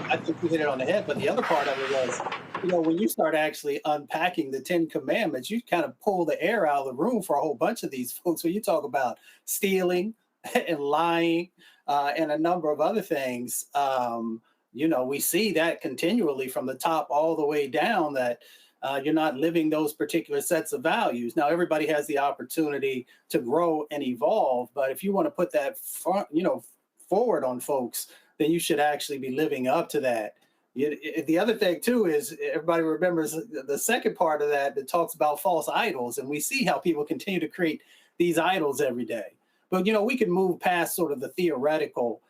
[SPEAKER 1] you hit it on the head, but the other part of it was, when you start actually unpacking the 10 Commandments, you kind of pull the air out of the room for a whole bunch of these folks. When you talk about stealing and lying and a number of other things, we see that continually from the top all the way down, that you're not living those particular sets of values. Now, everybody has the opportunity to grow and evolve, but if you want to put that forward on folks, then you should actually be living up to that. The other thing, too, is everybody remembers the second part of that talks about false idols. And we see how people continue to create these idols every day. But, we can move past sort of the theoretical,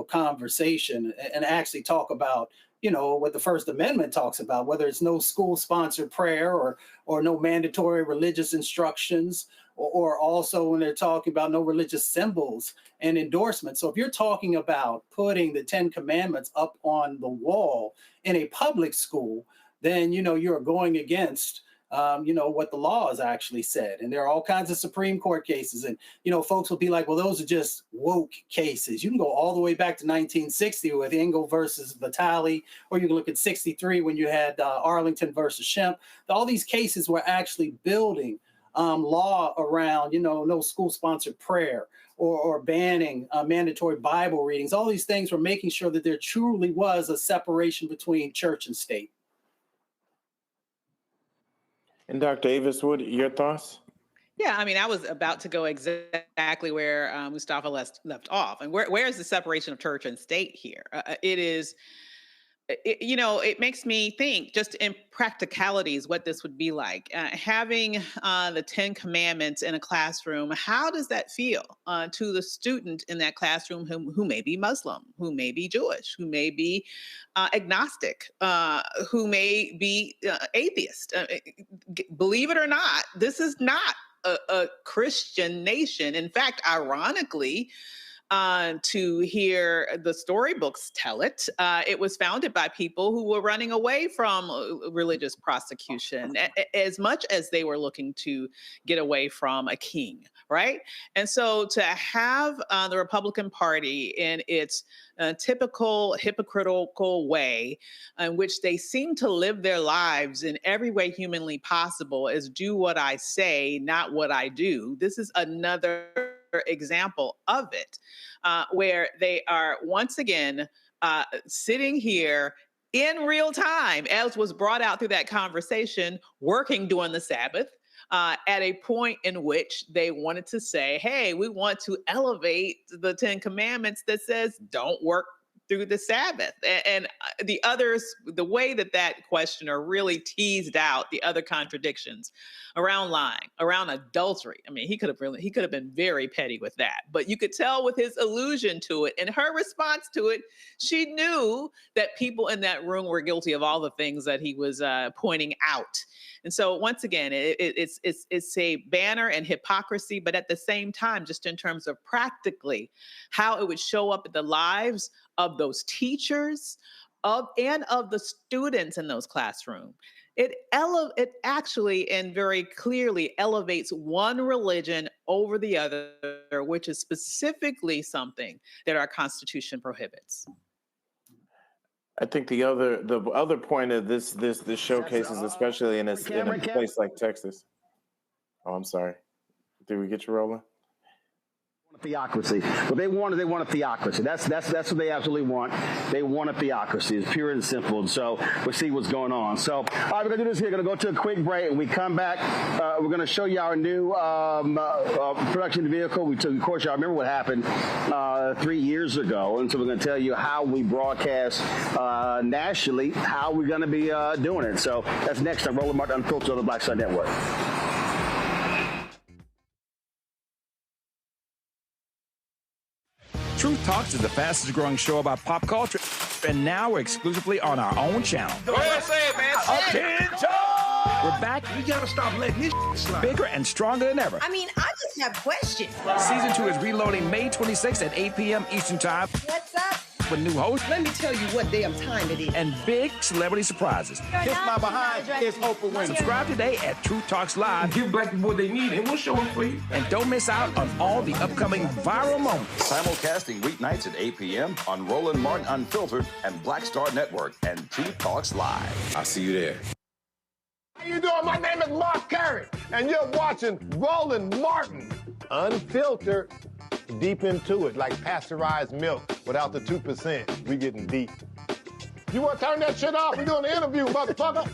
[SPEAKER 1] conversation and actually talk about, what the First Amendment talks about, whether it's no school-sponsored prayer or no mandatory religious instructions, or also when they're talking about no religious symbols and endorsements. So if you're talking about putting the 10 Commandments up on the wall in a public school, then, you're going against, what the law has actually said. And there are all kinds of Supreme Court cases. And, folks will be like, well, those are just woke cases. You can go all the way back to 1960 with Engel versus Vitale, or you can look at 63 when you had Arlington versus Shemp. All these cases were actually building law around, no school-sponsored prayer or banning mandatory Bible readings. All these things were making sure that there truly was a separation between church and state.
[SPEAKER 13] And Dr. Avis, what are your thoughts?
[SPEAKER 2] Yeah, I mean, I was about to go exactly where Mustafa left off. And where is the separation of church and state here? It makes me think just in practicalities what this would be like. Having the 10 Commandments in a classroom, how does that feel to the student in that classroom who may be Muslim, who may be Jewish, who may be agnostic, who may be atheist? Believe it or not, this is not a Christian nation. In fact, ironically, to hear the storybooks tell it. It was founded by people who were running away from religious prosecution as much as they were looking to get away from a king, right? And so to have the Republican Party in its typical hypocritical way in which they seem to live their lives in every way humanly possible is do what I say, not what I do. This is another example of it, where they are once again sitting here in real time, as was brought out through that conversation, working during the Sabbath, at a point in which they wanted to say, hey, we want to elevate the 10 Commandments that says don't work through the Sabbath. And the others, the way that questioner really teased out the other contradictions around lying, around adultery. I mean, he could have been very petty with that, but you could tell with his allusion to it and her response to it, she knew that people in that room were guilty of all the things that he was pointing out. And so once again, it's a banner and hypocrisy, but at the same time, just in terms of practically how it would show up in the lives of those teachers and of the students in those classrooms. It actually and very clearly elevates one religion over the other, which is specifically something that our Constitution prohibits.
[SPEAKER 13] I think the other point of this showcases, especially in a place like Texas. Oh, I'm sorry. Did we get you rolling?
[SPEAKER 12] Theocracy. What they want a theocracy. That's what they absolutely want. They want a theocracy. It's pure and simple. And so we'll see what's going on. So, all right, we're going to do this here. We're going to go to a quick break. And we come back, we're going to show you our new production vehicle. Of course, y'all remember what happened 3 years ago. And so we're going to tell you how we broadcast nationally, how we're going to be doing it. So that's next on Roland Martin Unfiltered on the Black Star Network.
[SPEAKER 20] Truth Talks is the fastest growing show about pop culture, and now we're exclusively on our own channel.
[SPEAKER 19] Go ahead, say it, man.
[SPEAKER 20] Attention! We're back.
[SPEAKER 19] We gotta stop letting this slide.
[SPEAKER 20] Bigger and stronger than ever.
[SPEAKER 3] I mean, I just have questions.
[SPEAKER 20] Season 2 is reloading May 26th at 8 p.m. Eastern Time.
[SPEAKER 3] What's up?
[SPEAKER 20] With new hosts.
[SPEAKER 19] Let me tell you what damn time it is.
[SPEAKER 20] And big celebrity surprises.
[SPEAKER 19] Kiss my behind. It's Oprah Winfrey.
[SPEAKER 20] Subscribe today at Truth Talks Live.
[SPEAKER 19] Give black people what they need, and we'll show them for you.
[SPEAKER 20] And don't miss out on all the upcoming viral moments. Simulcasting weeknights at 8 p.m. on Roland Martin Unfiltered and Black Star Network and Truth Talks Live.
[SPEAKER 19] I'll see you there.
[SPEAKER 4] How you doing? My name is Mark Carey, and you're watching Roland Martin Unfiltered. Deep into it, like pasteurized milk without the 2%. We getting deep. You want to turn that shit off? We're doing an interview, motherfucker.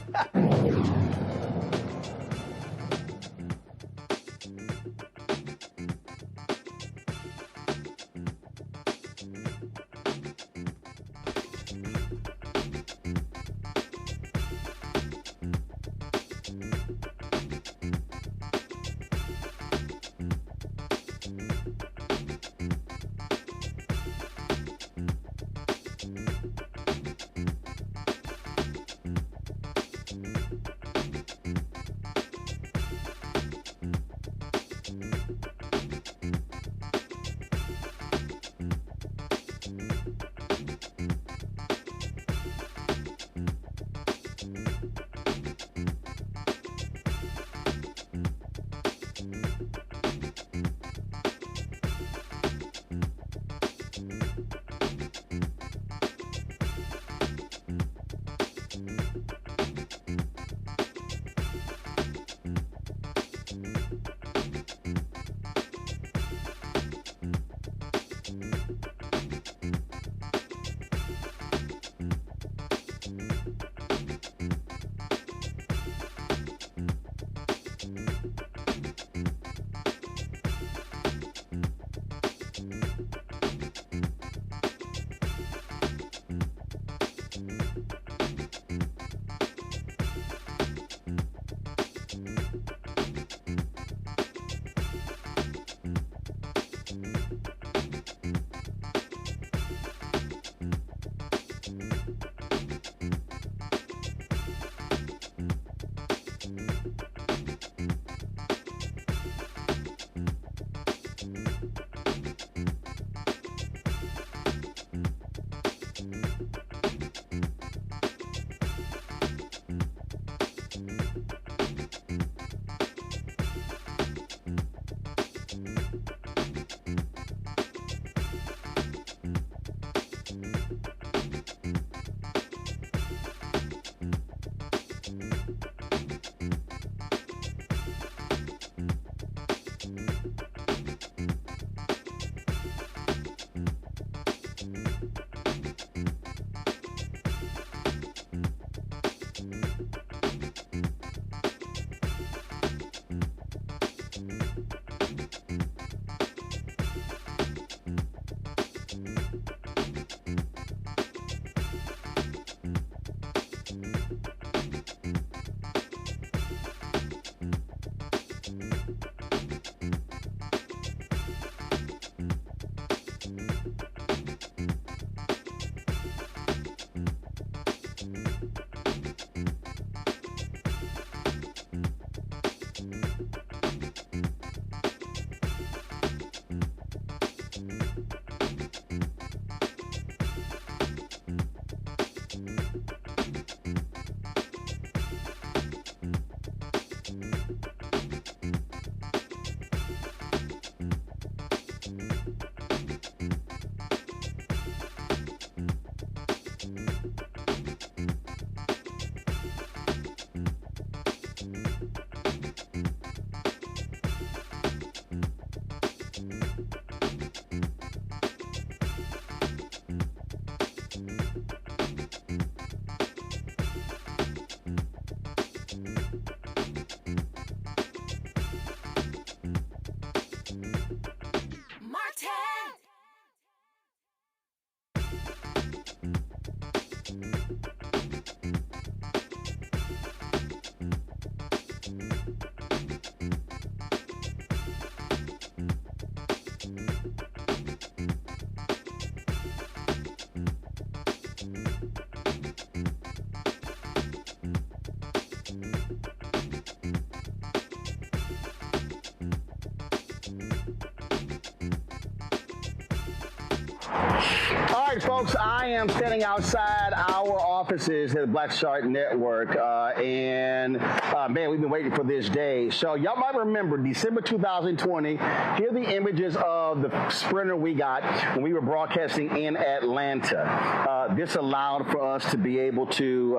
[SPEAKER 12] folks, I am standing outside our offices at the Black Star Network, and man, we've been waiting for this day. So y'all might remember December 2020, here are the images of the sprinter we got when we were broadcasting in Atlanta. This allowed for us to be able to,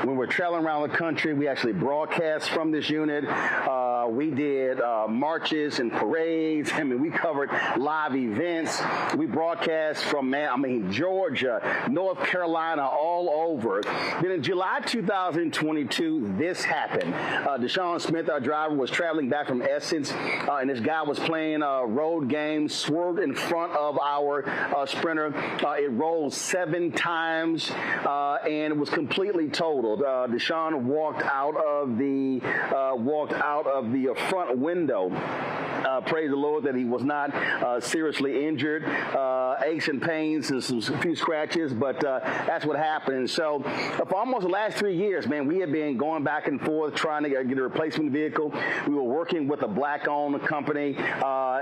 [SPEAKER 12] when we're traveling around the country, we actually broadcast from this unit. We did marches and parades. I mean, we covered live events. We broadcast from, Georgia, North Carolina, all over. Then in July 2022, this happened. Deshaun Smith, our driver, was traveling back from Essence, and this guy was playing road games, swerved in front of our sprinter. It rolled 7 times, and it was completely totaled. Deshaun walked out of the front window. Praise the Lord that he was not seriously injured. Aches and pains and a few scratches, but that's what happened. And so for almost the last 3 years, man, we have been going back and forth trying to get a replacement vehicle. We were working with a black-owned company,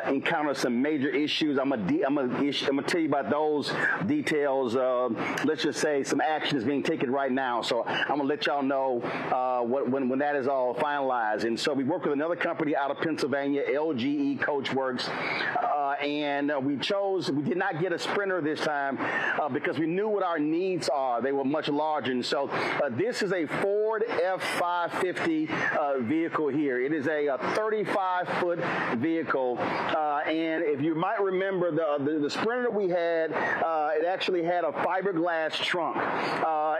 [SPEAKER 12] encountered some major issues. I'm gonna tell you about those details. Let's just say some action is being taken right now. So I'm gonna let y'all know when that is all finalized. And so we worked with another company out of Pennsylvania, LGE Coachworks, and we did not get a sprinter this time because we knew what our needs are. They were much larger. And so this is a Ford F550 vehicle here. It is a 35-foot vehicle. And if you might remember, the sprinter we had, it actually had a fiberglass trunk.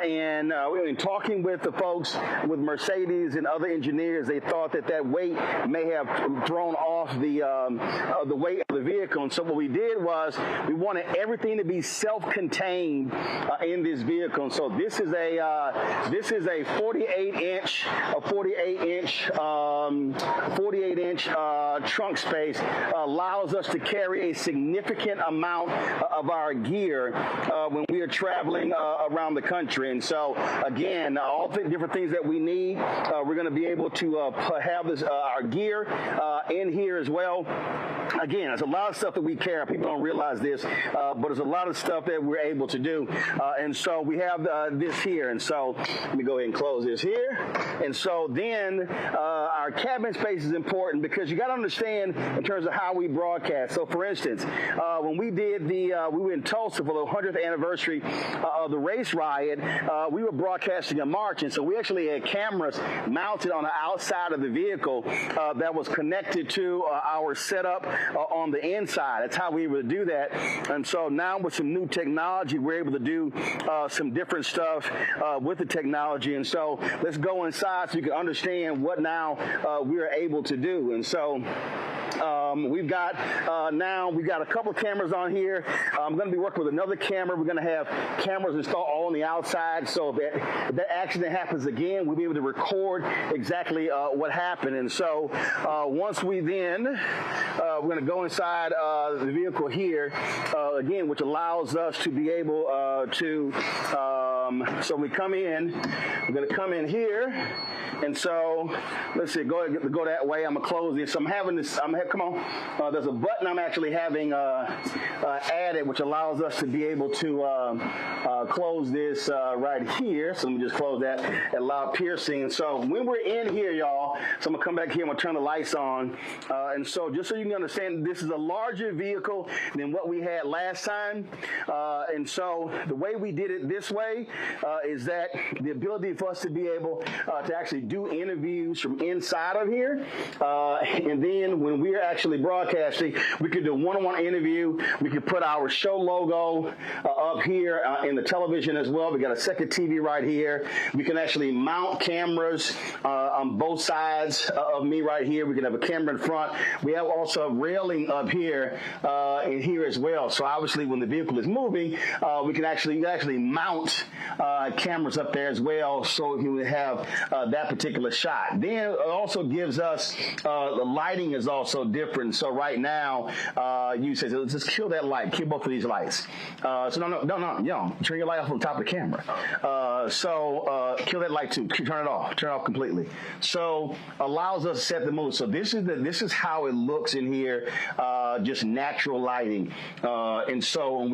[SPEAKER 12] And in talking with the folks with Mercedes and other engineers, they thought that weight may have thrown off the weight of the vehicle. And so what we did was we wanted everything to be self-contained in this vehicle. And so this is a 48 inch trunk space. Allows us to carry a significant amount of our gear when we are traveling around the country. And so again, all the different things that we need, we're going to be able to have this our gear in here as well. Again, there's a lot of stuff that we carry. People don't realize this, but there's a lot of stuff that we're able to do. And so we have this here. And so let me go ahead and close this here. And so then our cabin space is important because you got to understand in terms of how we broadcast. So for instance, when we did we were in Tulsa for the 100th anniversary of the race riot, we were broadcasting a march. And so we actually had cameras mounted on the outside of the vehicle that was connected to our setup on the inside. That's how we were able to do that. And so now with some new technology, we're able to do some different stuff with the technology. And so let's go inside so you can understand what now we are able to do. And so we've got a couple of cameras on here. I'm going to be working with another camera. We're going to have cameras installed all on the outside. So if that accident happens again, we'll be able to record exactly what happened. And so once we then, we're going to go inside the vehicle here, again, which allows us to be able to, so we come in, we're going to come in here. And so, let's see, go that way. I'm going to close this. Come on. There's a button I'm actually having added, which allows us to be able to close this right here. So let me just close that and allow piercing. So when we're in here, y'all, so I'm going to come back here and I'm going to turn the lights on. And so just so you can understand, this is a larger vehicle than what we had last time. And so the way we did it this way is that the ability for us to be able to actually do interviews from inside of here. And then when we're actually broadcasting, we could do a one-on-one interview. We could put our show logo up here in the television as well. We got a second TV right here. We can actually mount cameras on both sides of me right here. We can have a camera in front. We have also a railing up here in here as well. So obviously when the vehicle is moving, we can actually mount cameras up there as well. So you would have that particular shot. Then it also gives us, the lighting is also different. So right now, you say, just kill that light, kill both of these lights. So no, turn your light off on top of the camera. Kill that light too, turn it off completely. So allows us to set the mood. So this is how it looks in here, just natural lighting. And so when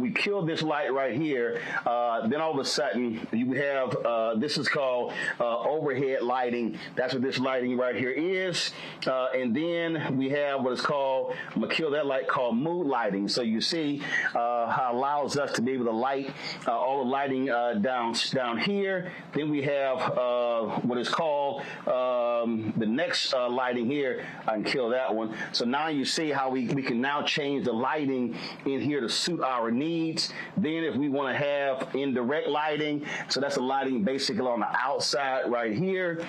[SPEAKER 12] we kill this light right here, then all of a sudden you have, this is called overhead lighting. That's what this lighting right here is. And then we have what is called, I'm gonna kill that light, called mood lighting. So you see how it allows us to be able to light all the lighting down here. Then we have what is called the next lighting here. I can kill that one. So now you see how we can now change the lighting in here to suit our needs. Then if we want to have indirect lighting, so that's the lighting basically on the outside right here.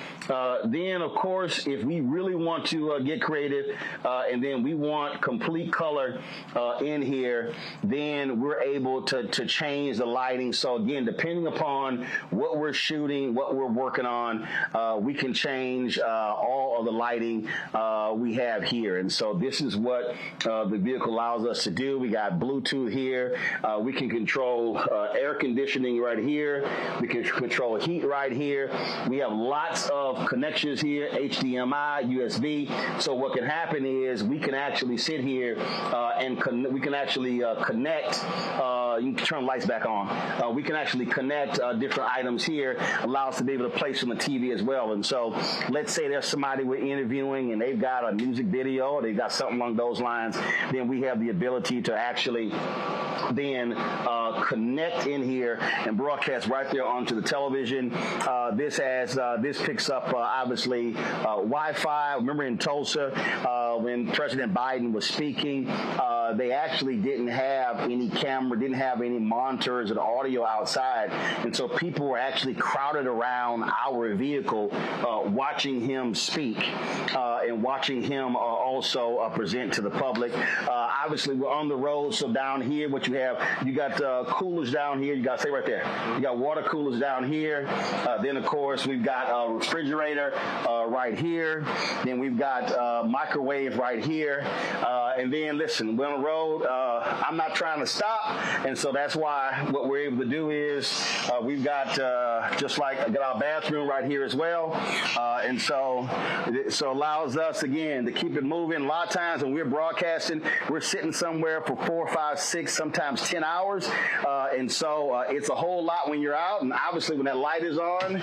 [SPEAKER 12] Then of course, if we really want to get creative, and then we want complete color in here, then we're able to change the lighting. So again, depending upon what we're shooting, what we're working on, we can change all of the lighting we have here. And so this is what the vehicle allows us to do. We got Bluetooth here. We can control air conditioning right here. We can control heat right here. We have lots of connections here, HDMI, USB. So what can happen is we can actually sit here and we can actually connect. You can turn lights back on. We can actually connect different items here, allow us to be able to place on the TV as well. And so let's say there's somebody we're interviewing and they've got a music video, or they've got something along those lines, then we have the ability to actually then connect in here and broadcast right there onto the television. This picks up obviously Wi-Fi. Remember in Tulsa when President Biden was speaking, they actually didn't have any camera, didn't have any monitors and audio outside, and so people were actually crowded around our vehicle watching him speak and watching him also present to the public. Obviously, we're on the road, so down here, what you have, you got coolers down here. You got, stay right there. You got water coolers down here. Then, of course, we've got a refrigerator right here. Then we've got microwave right here. And then, listen, we're on the road. I'm not trying to stop, and so that's why what we're able to do is we've got just like got our bathroom right here as well, and so allows us again to keep it moving. A lot of times when we're broadcasting, we're sitting somewhere for 4, 5, 6, sometimes 10 hours, and so it's a whole lot when you're out, and obviously when that light is on,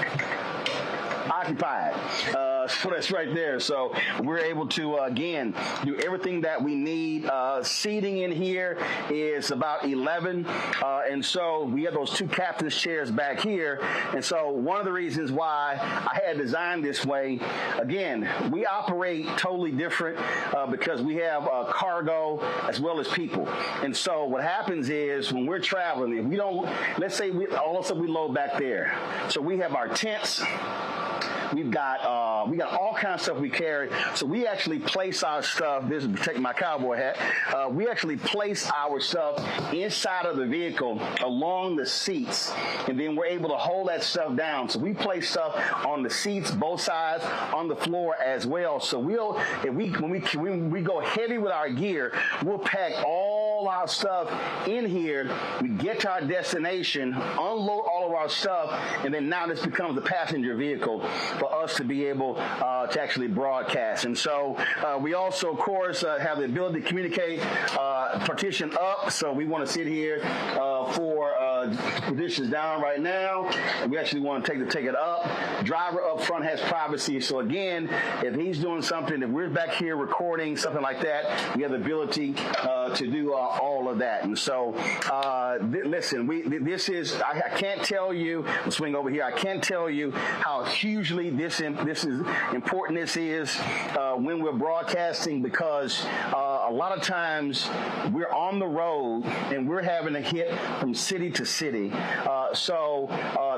[SPEAKER 12] occupied. So that's right there. So we're able to, again, do everything that we need. Seating in here is about 11. And so we have those 2 captain's chairs back here. And so one of the reasons why I had designed this way, again, we operate totally different because we have cargo as well as people. And so what happens is when we're traveling, if we don't, let's say all of a sudden we load back there. So we have our tents. We've got all kinds of stuff we carry. So we actually place our stuff. This is protecting my cowboy hat. We actually place our stuff inside of the vehicle along the seats, and then we're able to hold that stuff down. So we place stuff on the seats, both sides, on the floor as well. So when we go heavy with our gear, we'll pack all our stuff in here. We get to our destination, unload all of our stuff, and then now this becomes the passenger vehicle for us to be able to actually broadcast. And so we also, of course, have the ability to communicate partition up. So we want to sit here for partitions down right now. And we actually want to take it up. Driver up front has privacy. So again, if he's doing something, if we're back here recording, something like that, we have the ability to do all of that. And so, listen, I can't tell you, we'll swing over here, I can't tell you how hugely this is important this is when we're broadcasting, because a lot of times we're on the road and we're having to hit from city to city. So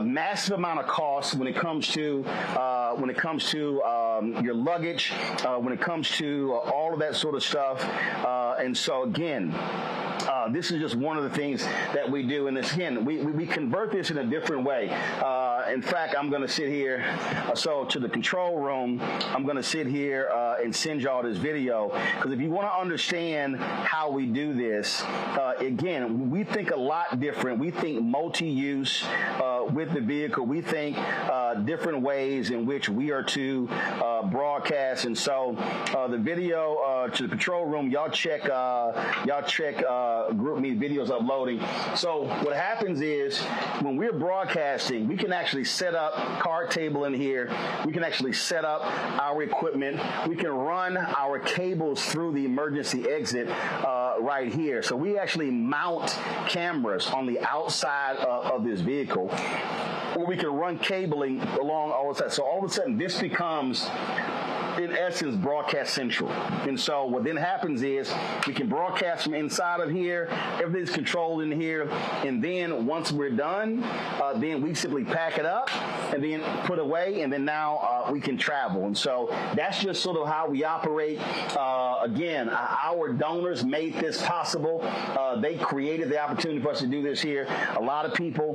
[SPEAKER 12] massive amount of cost when it comes to your luggage, when it comes to all of that sort of stuff. And so again, this is just one of the things that we do. And again, we convert this in a different way. In fact, I'm going to sit here. So to the control room, I'm going to sit here and send y'all this video. Because if you want to understand how we do this, again, we think a lot different. We think multi-use with the vehicle. We think different ways in which we are to broadcast. And so the video to the control room, y'all check GroupMe videos uploading. So what happens is when we're broadcasting, we can actually set up card table in here. We can actually set up our equipment. We can run our cables through the emergency exit right here. So we actually mount cameras on the outside of this vehicle, or we can run cabling along all of that. So all of a sudden this becomes, in essence, broadcast central. And so what then happens is we can broadcast from inside of here. Everything's controlled in here. And then once we're done, then we simply pack it up and then put away. And then now we can travel. And so that's just sort of how we operate. Again, our donors made this possible. They created the opportunity for us to do this here. A lot of people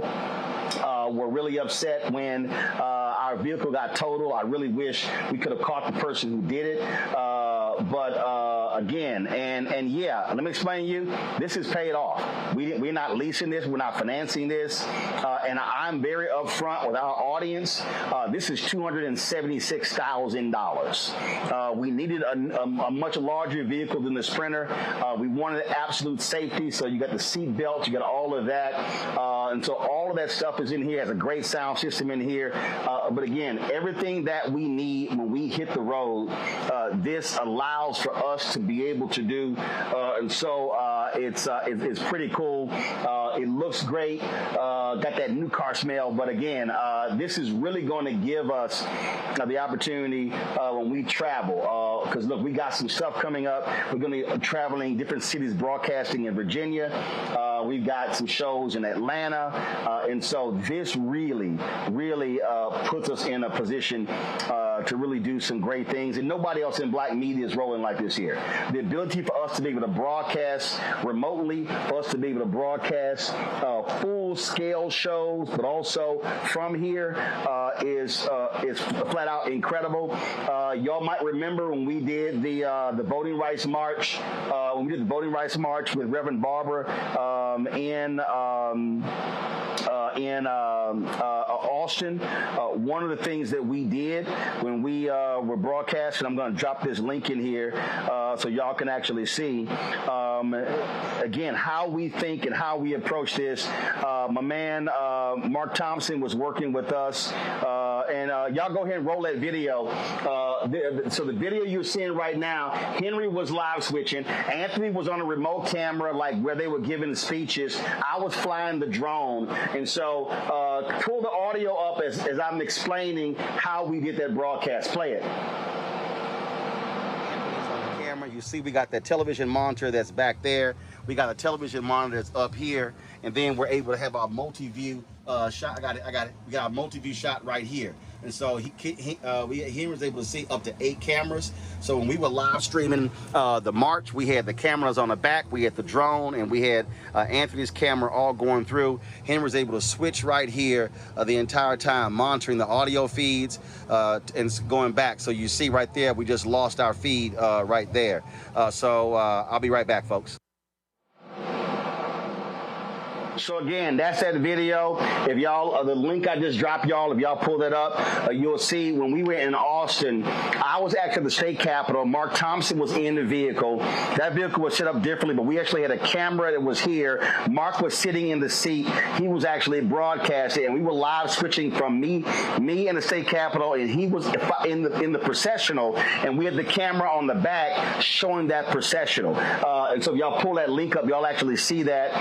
[SPEAKER 12] were really upset when our vehicle got totaled. I really wish we could have caught the person who did it. But again, and yeah, let me explain to you, this is paid off. We're not leasing this. We're not financing this. And I'm very upfront with our audience. This is $276,000. We needed a much larger vehicle than the Sprinter. We wanted absolute safety. So you got the seat belts, you got all of that. And so all of that stuff is in here. Has a great sound system in here. But again, everything that we need when we hit the road, this allows for us to be able to do. And so it's pretty cool. It looks great. Got that new car smell. But again, this is really going to give us the opportunity when we travel. Because look, we got some stuff coming up. We're going to be traveling different cities, broadcasting in Virginia. We've got some shows in Atlanta. And so this really puts us in a position to really do some great things. And nobody else in black media is rolling like this here. The ability for us to be able to broadcast remotely, for us to be able to broadcast full-scale shows, but also from here is flat out incredible. Y'all might remember when we did the voting rights march. When we did the voting rights march with Reverend Barber in Austin. One of the things that we did when we were broadcasting, I'm going to drop this link in here so y'all can actually see, again, how we think and how we approach this. My man, Mark Thompson, was working with us. And y'all go ahead and roll that video. So the video you're seeing right now, Henry was live switching. Anthony was on a remote camera, like where they were giving speeches. I was flying the drone. And so pull the audio up as I'm explaining how we did that broadcast. Play it. On the camera, you see we got that television monitor that's back there. We got a television monitor that's up here. And then we're able to have our multi-view shot. I got it. We got a multi-view shot right here. And so he was able to see up to 8 cameras. So when we were live streaming the march, we had the cameras on the back, we had the drone, and we had Anthony's camera all going through. Henry was able to switch right here the entire time, monitoring the audio feeds and going back. So you see right there, we just lost our feed right there. So I'll be right back, folks. So again, that's that video. If y'all, the link I just dropped y'all, if y'all pull that up, you'll see when we were in Austin, I was actually at the state capitol. Mark Thompson was in the vehicle. That vehicle was set up differently, but we actually had a camera that was here. Mark was sitting in the seat. He was actually broadcasting, and we were live switching from me in the state capitol, and he was in the processional, and we had the camera on the back showing that processional. And so if y'all pull that link up, y'all actually see that.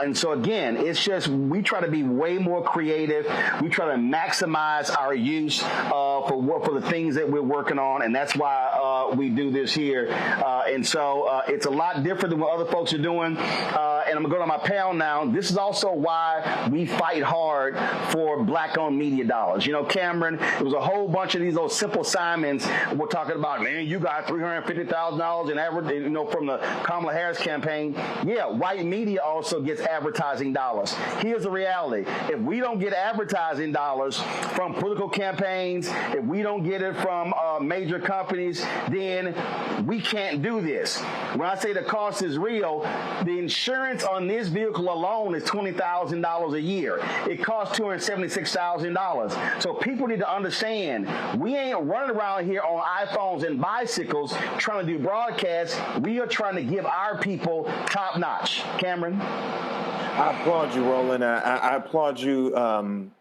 [SPEAKER 12] And so again, it's just, we try to be way more creative. We try to maximize our use for the things that we're working on, and that's why we do this here. And so it's a lot different than what other folks are doing. And I'm going to go to my panel now. This is also why we fight hard for black-owned media dollars. You know, Cameron, it was a whole bunch of these little simple Simons. We're talking about, man, you got $350,000 in average, you know, from the Kamala Harris campaign. Yeah, white media also gets advertising dollars. Here's the reality. If we don't get advertising dollars from political campaigns, if we don't get it from major companies, then we can't do this. When I say the cost is real, the insurance on this vehicle alone is $20,000 a year. It costs $276,000. So people need to understand, we ain't running around here on iPhones and bicycles trying to do broadcasts. We are trying to give our people top notch. Cameron?
[SPEAKER 13] I applaud you, Roland. I applaud you.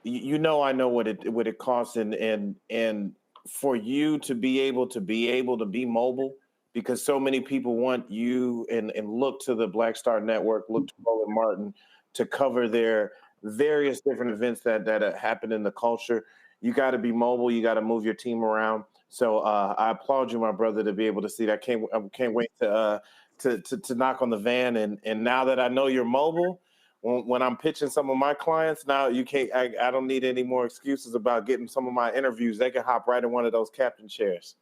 [SPEAKER 13] You know, I know what it costs, and for you to be able to be mobile, because so many people want you and look to the Black Star Network, look to Roland Martin to cover their various different events that happen in the culture. You got to be mobile. You got to move your team around. So I applaud you, my brother, to be able to see that. I can't wait to knock on the van. And now that I know you're mobile, when I'm pitching some of my clients, now you can't. I don't need any more excuses about getting some of my interviews. They can hop right in one of those captain chairs.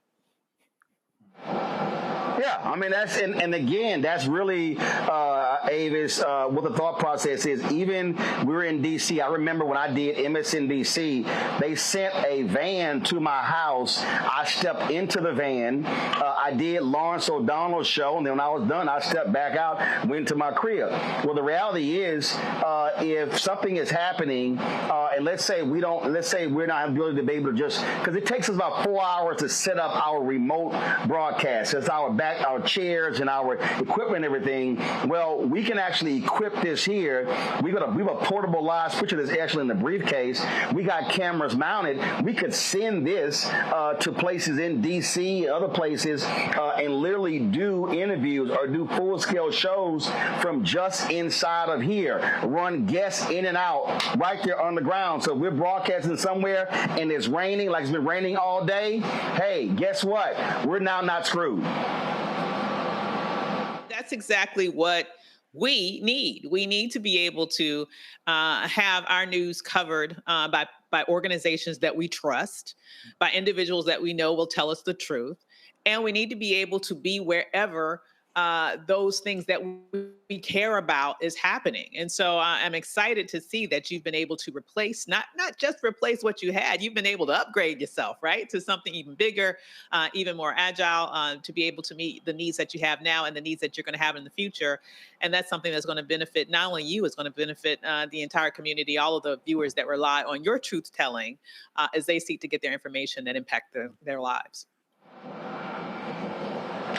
[SPEAKER 12] Yeah, I mean, that's, and again, that's really, Avis, what the thought process is. Even we were in D.C., I remember when I did MSNBC, they sent a van to my house. I stepped into the van. I did Lawrence O'Donnell's show, and then when I was done, I stepped back out, went to my crib. Well, the reality is, if something is happening, and let's say we're not able to be able to just, because it takes us about 4 hours to set up our remote broadcast. It's our chairs and our equipment and everything. Well, we can actually equip this here. We have a portable live switcher that's actually in the briefcase. We got cameras mounted. We could send this to places in D.C., other places, and literally do interviews or do full-scale shows from just inside of here. Run guests in and out right there on the ground. So if we're broadcasting somewhere and it's raining, like it's been raining all day, hey, guess what? We're now not screwed.
[SPEAKER 2] That's exactly what we need. We need to be able to have our news covered by organizations that we trust, by individuals that we know will tell us the truth. And we need to be able to be wherever those things that we care about is happening. And so I'm excited to see that you've been able to replace, not just replace what you had, you've been able to upgrade yourself, right, to something even bigger, even more agile, to be able to meet the needs that you have now and the needs that you're going to have in the future. And that's something that's going to benefit not only you, it's going to benefit the entire community, all of the viewers that rely on your truth telling as they seek to get their information that impact their lives.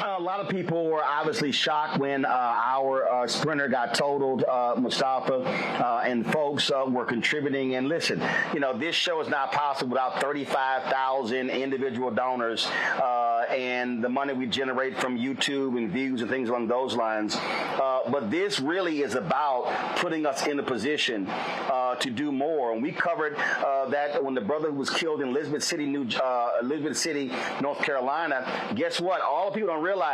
[SPEAKER 12] A lot of people were obviously shocked when our sprinter got totaled, Mustafa, and folks were contributing. And listen, you know, this show is not possible without 35,000 individual donors and the money we generate from YouTube and views and things along those lines. But this really is about putting us in a position to do more. And we covered that when the brother was killed in Elizabeth City, North Carolina. Guess what? All the people don't realize,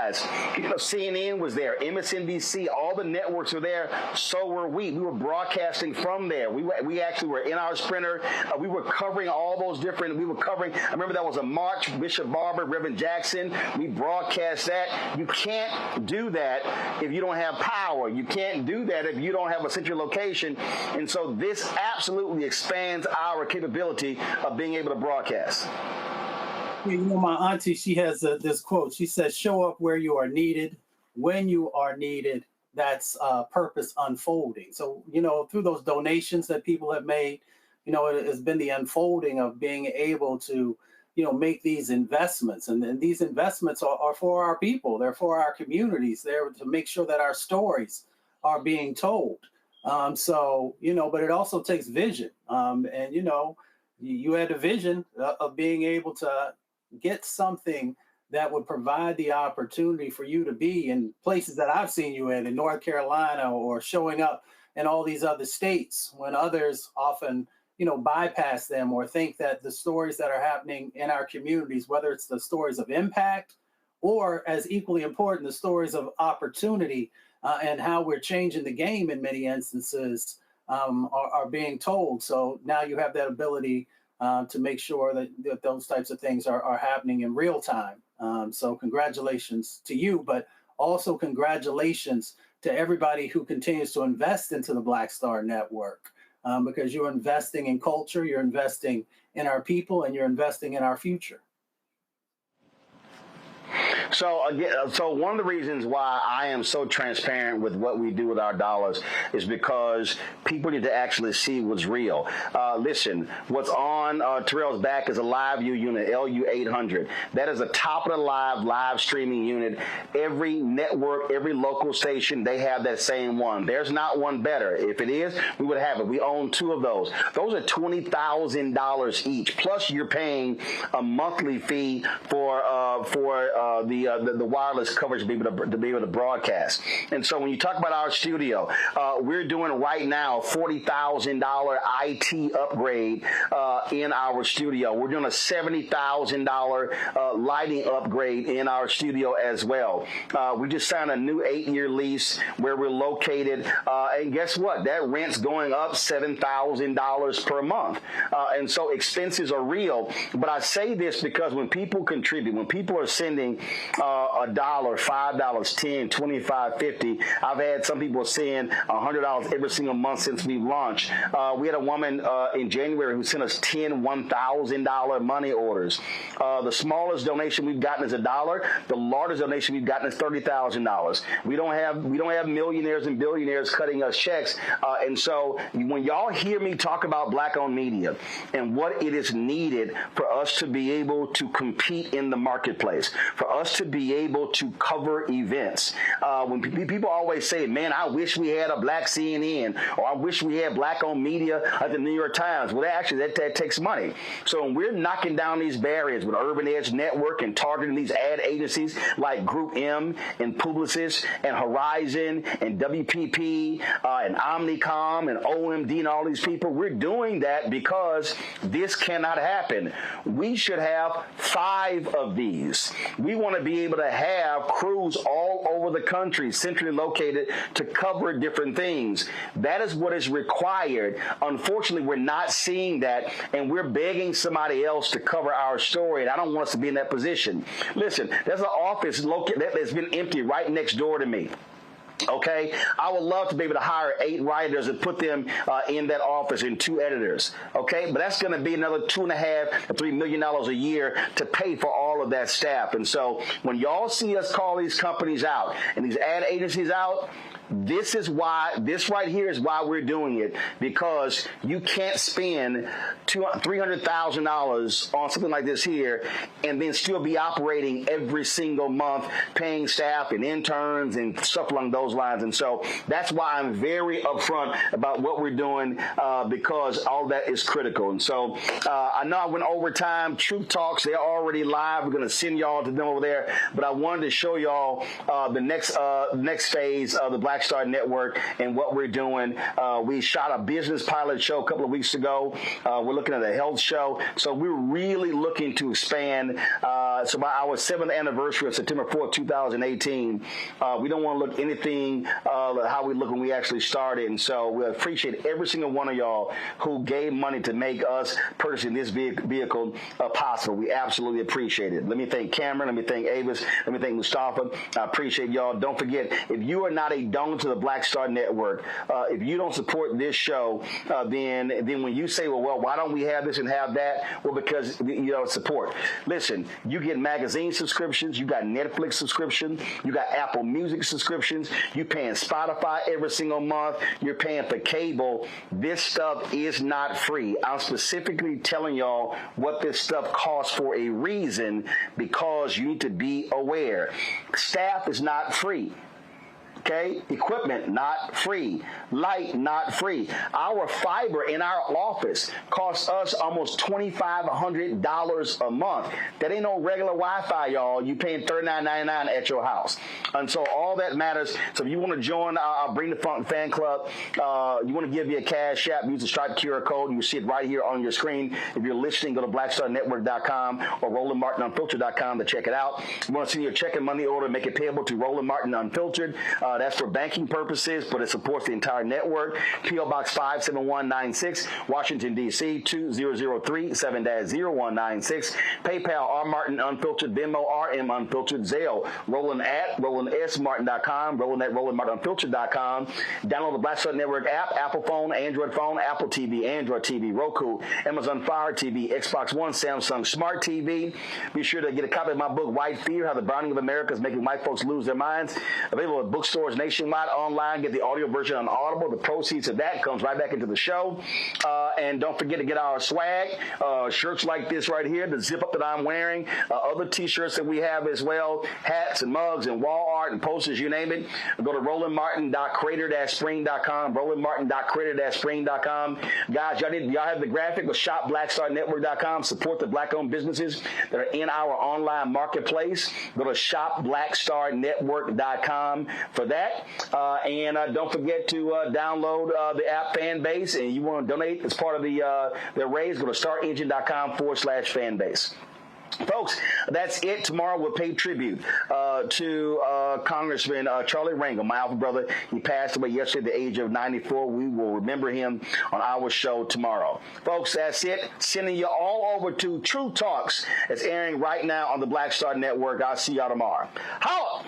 [SPEAKER 12] you know, CNN was there, MSNBC, all the networks were there. So were we. We were broadcasting from there. We actually were in our sprinter. We were covering all those different. I remember that was a march. Bishop Barber, Reverend Jackson. We broadcast that. You can't do that if you don't have power. You can't do that if you don't have a central location. And so this absolutely expands our capability of being able to broadcast.
[SPEAKER 1] You know, my auntie, she has this quote. She says, show up where you are needed, when you are needed. That's purpose unfolding. So, you know, through those donations that people have made, you know, it has been the unfolding of being able to, you know, make these investments. And these investments are for our people. They're for our communities. They're to make sure that our stories are being told. So, you know, but it also takes vision. And, you know, you had a vision of being able to get something that would provide the opportunity for you to be in places that I've seen you in North Carolina, or showing up in all these other states when others often, you know, bypass them or think that the stories that are happening in our communities, whether it's the stories of impact or as equally important, the stories of opportunity and how we're changing the game in many instances are being told. So now you have that ability to make sure that those types of things are happening in real time. So congratulations to you, but also congratulations to everybody who continues to invest into the Black Star Network, because you're investing in culture, you're investing in our people, and you're investing in our future.
[SPEAKER 12] So again, so one of the reasons why I am so transparent with what we do with our dollars is because people need to actually see what's real. Listen, what's on Terrell's back is a LiveU unit, LU800. That is a top of the live streaming unit. Every network, every local station, they have that same one. There's not one better. If it is, we would have it. We own two of those. Those are $20,000 each. Plus, you're paying a monthly fee for the wireless coverage to be able to broadcast. And so when you talk about our studio, we're doing right now a $40,000 IT upgrade in our studio. We're doing a $70,000 lighting upgrade in our studio as well. We just signed a new 8-year lease where we're located, and guess what? That rent's going up $7,000 per month. And so expenses are real. But I say this because when people contribute, when people are sending $1, $5, $10, $25, $50. I've had some people send $100 every single month since we've launched. We had a woman in January who sent us 10 $1,000 money orders. The smallest donation we've gotten is $1. The largest donation we've gotten is $30,000. We don't have millionaires and billionaires cutting us checks. And so when y'all hear me talk about Black-owned media and what it is needed for us to be able to compete in the marketplace, for us to be able to cover events. When people always say, man, I wish we had a black CNN, or I wish we had Black-owned media at the New York Times. Well, actually, that takes money. So when we're knocking down these barriers with Urban Edge Network and targeting these ad agencies like Group M and Publicis and Horizon and WPP and Omnicom and OMD and all these people, we're doing that because this cannot happen. We should have 5 of these. We want to be able to have crews all over the country, centrally located, to cover different things. That is what is required. Unfortunately, we're not seeing that, and we're begging somebody else to cover our story, and I don't want us to be in that position. Listen, there's an office that's been empty right next door to me. Okay, I would love to be able to hire 8 writers and put them in that office and 2 editors. Okay, but that's going to be another $2.5 to $3 million a year to pay for all of that staff. And so when y'all see us call these companies out and these ad agencies out, this right here is why we're doing it, because you can't spend $300,000 on something like this here and then still be operating every single month, paying staff and interns and stuff along those lines. And so that's why I'm very upfront about what we're doing, because all that is critical. And so I know I went over time. Truth Talks, they're already live. We're going to send y'all to them over there. But I wanted to show y'all the next phase of the Black Star Network and what we're doing. We shot a business pilot show a couple of weeks ago. We're looking at a health show. So we're really looking to expand. So by our 7th anniversary of September 4th, 2018, we don't want to look anything how we look when we actually started. And so we appreciate every single one of y'all who gave money to make us purchasing this vehicle possible. We absolutely appreciate it. Let me thank Cameron. Let me thank Avis. Let me thank Mustafa. I appreciate y'all. Don't forget, if you are not a donor to the Black Star Network, if you don't support this show, then when you say, well, why don't we have this and have that? Well, because you don't support. Listen, you get magazine subscriptions, you got Netflix subscription, you got Apple Music subscriptions, you paying Spotify every single month, you're paying for cable. This stuff is not free. I'm specifically telling y'all what this stuff costs for a reason, because you need to be aware. Staff is not free. Okay, equipment not free, light not free. Our fiber in our office costs us almost $2,500 a month. That ain't no regular Wi-Fi, y'all. You paying $39.99 at your house, and so all that matters. So if you want to join our Bring the Funk fan club, you want to give me a Cash App, use the Stripe QR code. You see it right here on your screen. If you're listening, go to blackstarnetwork.com or RolandMartinUnfiltered.com to check it out. You want to see your check and money order, make it payable to Roland Martin Unfiltered. That's for banking purposes, but it supports the entire network. P.O. Box 57196, Washington, D.C. 20037 7-0196. PayPal, R Martin Unfiltered. Venmo, RM Unfiltered. Zelle, Roland at RolandSMartin.com. Roland at RolandMartinUnfiltered.com. Download the Black Star Network app, Apple phone, Android phone, Apple TV, Android TV, Roku, Amazon Fire TV, Xbox One, Samsung Smart TV. Be sure to get a copy of my book, White Fear, How the Browning of America is Making White Folks Lose Their Minds. Available at bookstores nationwide, online. Get the audio version on Audible. The proceeds of that comes right back into the show. And don't forget to get our swag, shirts like this right here, the zip up that I'm wearing, other t-shirts that we have as well, hats and mugs and wall art and posters, you name it. Go to RolandMartin.creator-spring.com, RolandMartin.creator-spring.com. Guys, y'all have the graphic with ShopBlackStarNetwork.com. Support the black-owned businesses that are in our online marketplace. Go to ShopBlackStarNetwork.com for that. And don't forget to download the app Fanbase, and you want to donate as part of the raise, go to StarEngine.com/fanbase. Folks, that's it. Tomorrow we'll pay tribute to Congressman Charlie Rangel, my alpha brother. He passed away yesterday at the age of 94. We will remember him on our show tomorrow. Folks, that's it. Sending you all over to True Talks. It's airing right now on the Black Star Network. I'll see y'all tomorrow. Holla!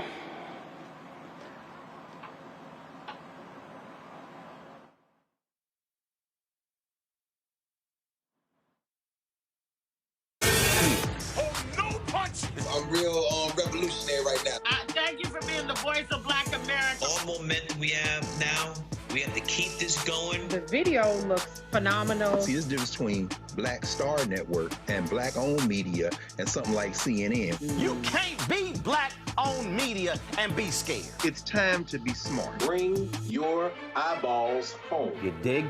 [SPEAKER 5] I'm real revolutionary right now.
[SPEAKER 6] Thank you for being the voice of Black America.
[SPEAKER 7] All the momentum we have now, we have to keep this going.
[SPEAKER 27] The video looks phenomenal.
[SPEAKER 11] See, there's a difference between Black Star Network and black-owned media and something like CNN.
[SPEAKER 19] You can't be black-owned media and be scared.
[SPEAKER 11] It's time to be smart.
[SPEAKER 14] Bring your eyeballs home.
[SPEAKER 19] You dig?